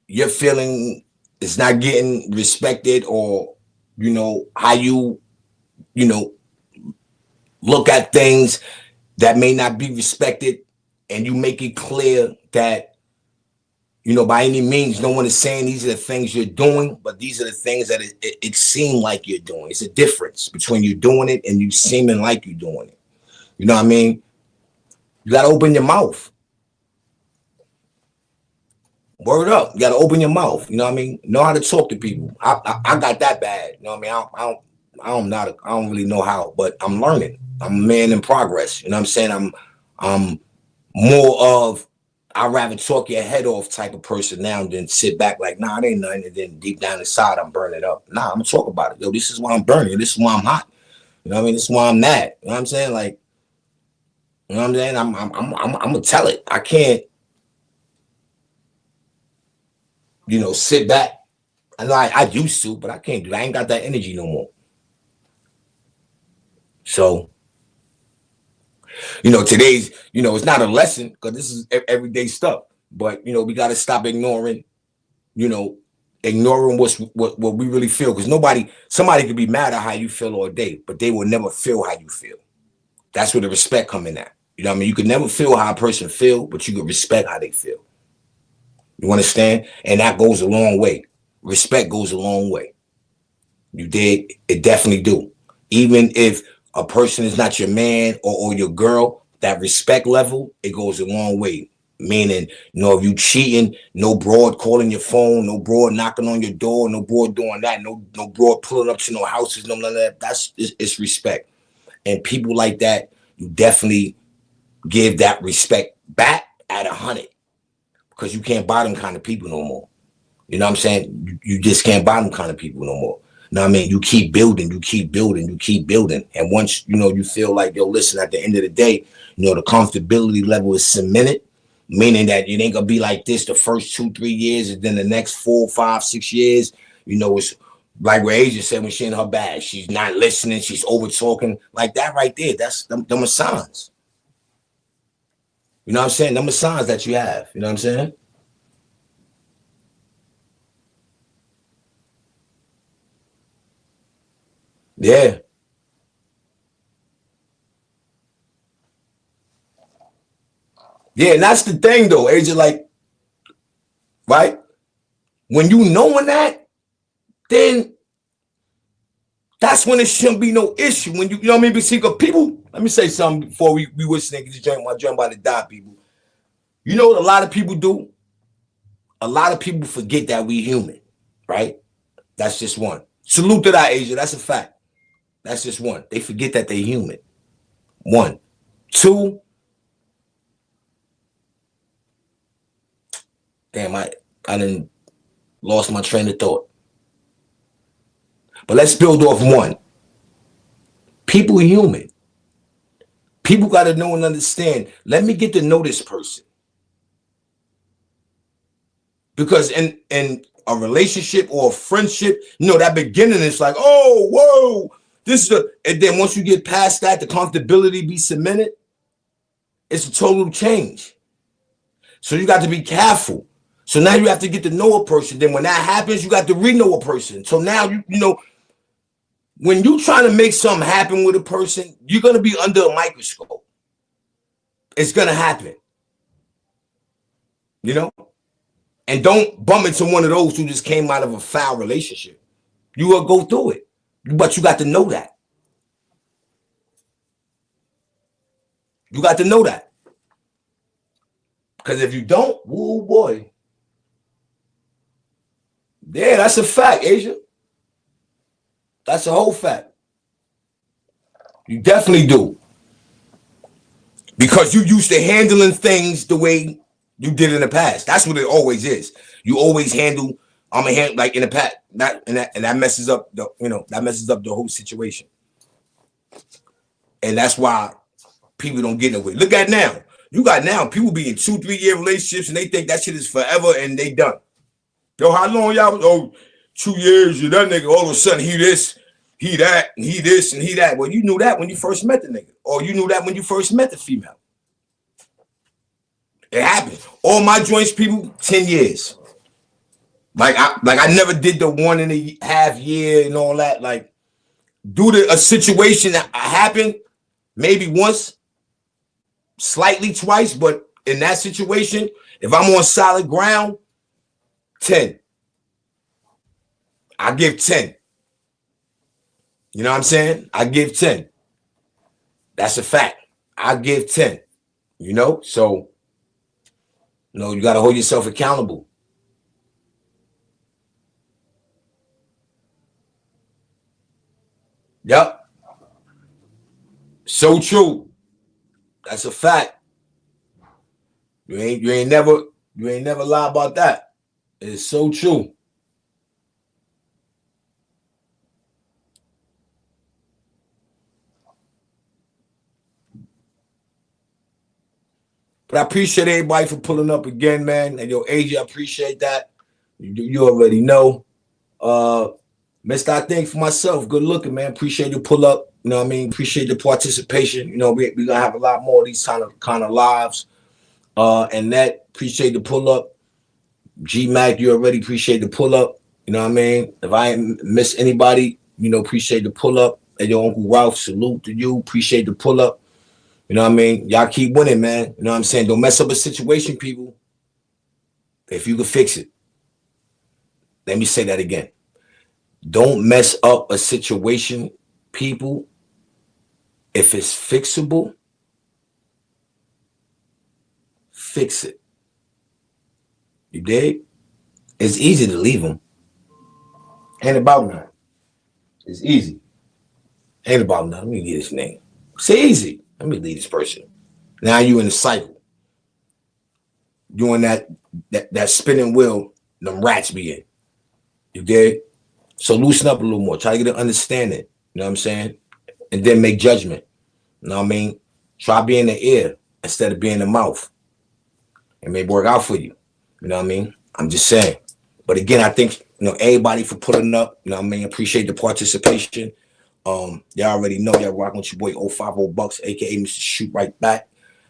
your feeling is not getting respected, or, how you look at things that may not be respected, and you make it clear that, by any means, no one is saying these are the things you're doing, but these are the things that it seems like you're doing. It's a difference between you doing it and you seeming like you're doing it. You know what I mean? You got to open your mouth. Word up. You got to open your mouth. You know what I mean? Know how to talk to people. I got that bad. You know what I mean? I don't really know how, but I'm learning. I'm a man in progress. You know what I'm saying? I'm more of, I'd rather talk your head off type of person now than sit back like, nah, it ain't nothing. And then deep down inside, I'm burning it up. Nah, I'm gonna talk about it. Yo, this is why I'm burning. This is why I'm hot. You know what I mean? This is why I'm mad. You know what I'm saying? Like, you know what I'm saying? I'm gonna tell it. I can't, sit back. I know I used to, but I can't do. I ain't got that energy no more. So, today's, it's not a lesson because this is everyday stuff. But we got to stop ignoring, ignoring what we really feel, because somebody could be mad at how you feel all day, but they will never feel how you feel. That's where the respect come in at. You know what I mean? You can never feel how a person feel, but you can respect how they feel. You understand? And that goes a long way. Respect goes a long way. You dig? It definitely do. Even if a person is not your man or your girl, that respect level, it goes a long way. Meaning, if you cheating, no broad calling your phone, no broad knocking on your door, no broad doing that, no broad pulling up to no houses, no none of that. It's respect. And people like that, you definitely give that respect back at 100, because you can't buy them kind of people no more. You know what I'm saying? You just can't buy them kind of people no more. You know what I mean? You keep building, you keep building, you keep building. And once, you feel like, yo, listen, at the end of the day, the comfortability level is cemented, meaning that it ain't gonna be like this the first 2-3 years, and then the next 4, 5, 6 years, it's like what Asia said when she in her bag. She's not listening, she's over talking. Like that right there, them are signs. You know what I'm saying? Them are signs that you have. You know what I'm saying? Yeah. Yeah, and that's the thing though, AJ, like, right? When you knowing that, then that's when it shouldn't be no issue. When you know what I mean? Because people, let me say something before we wish niggas joint my joint about to die, people. You know what a lot of people do? A lot of people forget that we human, right? That's just one. Salute to that, Asia. That's a fact. That's just one. They forget that they're human. One. Two. Damn, I done lost my train of thought. But let's build off one. People are human. People got to know and understand. Let me get to know this person. Because in a relationship or a friendship, you know, that beginning is like, oh, whoa, this is and then once you get past that, the comfortability be cemented, it's a total change. So you got to be careful. So now you have to get to know a person. Then when that happens, you got to re-know a person. So now you know, when you trying to make something happen with a person, you're gonna be under a microscope. It's gonna happen. You know? And don't bump into one of those who just came out of a foul relationship. You will go through it. But you got to know that. You got to know that. Because if you don't, oh boy. Yeah, that's a fact, Asia. That's a whole fact. You definitely do. Because you used to handling things the way you did in the past. That's what it always is. You always handle, I'm a hand like in the past. That messes up the, you know, that messes up the whole situation. And that's why people don't get nowhere. Look at now. You got now people be in 2-3 year relationships and they think that shit is forever and they done. Yo, how long y'all was? Oh, 2 years. You that nigga. All of a sudden he this, he that, and he this and he that. Well, you knew that when you first met the nigga, or you knew that when you first met the female. It happened. All my joints, people, 10 years. Like I never did the 1.5 year and all that. Like, due to a situation that happened, maybe once, slightly twice, but in that situation, if I'm on solid ground, 10. I give 10. You know what I'm saying? I give 10. That's a fact. I give 10. You know? So, you know, you got to hold yourself accountable. Yep. So true. That's a fact. You ain't never lie about that. It's so true. But I appreciate everybody for pulling up again, man. And yo, AJ, I appreciate that. You already know. Mr. I think for myself, good looking, man. Appreciate your pull up. You know what I mean? Appreciate the participation. You know, we're gonna have a lot more of these kind of lives. And that appreciate the pull up. G Mac, you already appreciate the pull up. You know what I mean? If I miss anybody, you know, appreciate the pull up. And your Uncle Ralph, salute to you. Appreciate the pull up. You know what I mean? Y'all keep winning, man. You know what I'm saying? Don't mess up a situation, people. If you can fix it. Let me say that again. Don't mess up a situation, people. If it's fixable, fix it. You dig? It's easy to leave them. Ain't about nothing. It's easy. Ain't about nothing. Let me get his name. It's easy. Let me leave this person. Now you in the cycle. Doing that spinning wheel, them rats be in. You dig? So loosen up a little more. Try to get an understanding. You know what I'm saying? And then make judgment. You know what I mean? Try being the ear instead of being the mouth. It may work out for you. You know what I mean? I'm just saying. But again, I think, you know, everybody for putting up, you know what I mean? Appreciate the participation. Y'all already know y'all rocking with your boy 050 Bucks, aka Mr. Shoot Right Back,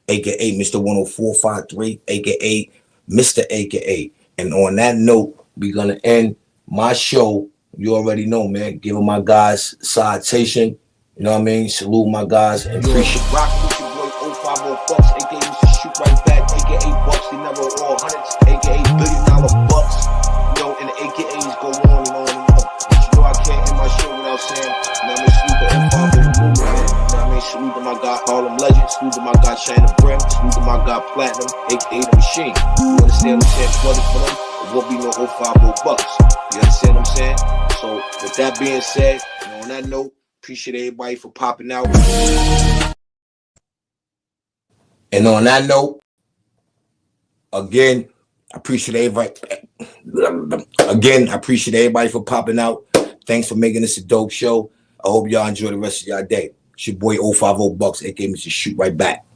aka Mr. 10453, aka Mr. AKA. And on that note, we're gonna end my show. You already know, man. Giving my guys citation. You know what I mean? Salute my guys and appreciate rocking with your boy 050 Bucks, aka Mr. Shoot Right Back. I wrote all hundreds, aka $1 billion bucks. You know, and the AKAs go on and on and on. But you know I can't end my show without saying, you know what I mean, salute the Empire for the movement, man. You know what I mean, salute to my guy Harlem Legend, salute to my guy China Brim, salute to my guy Platinum, aka The Machine. You understand what I'm saying? Plug it for them, it won't be no 050 bucks. You understand what I'm saying? So with that being said, you know, on that note, appreciate everybody for popping out. And on that note, again, I appreciate everybody. Again, I appreciate everybody for popping out. Thanks for making this a dope show. I hope y'all enjoy the rest of y'all day. It's your boy 050 bucks, aka Mr. Shoot Right Back.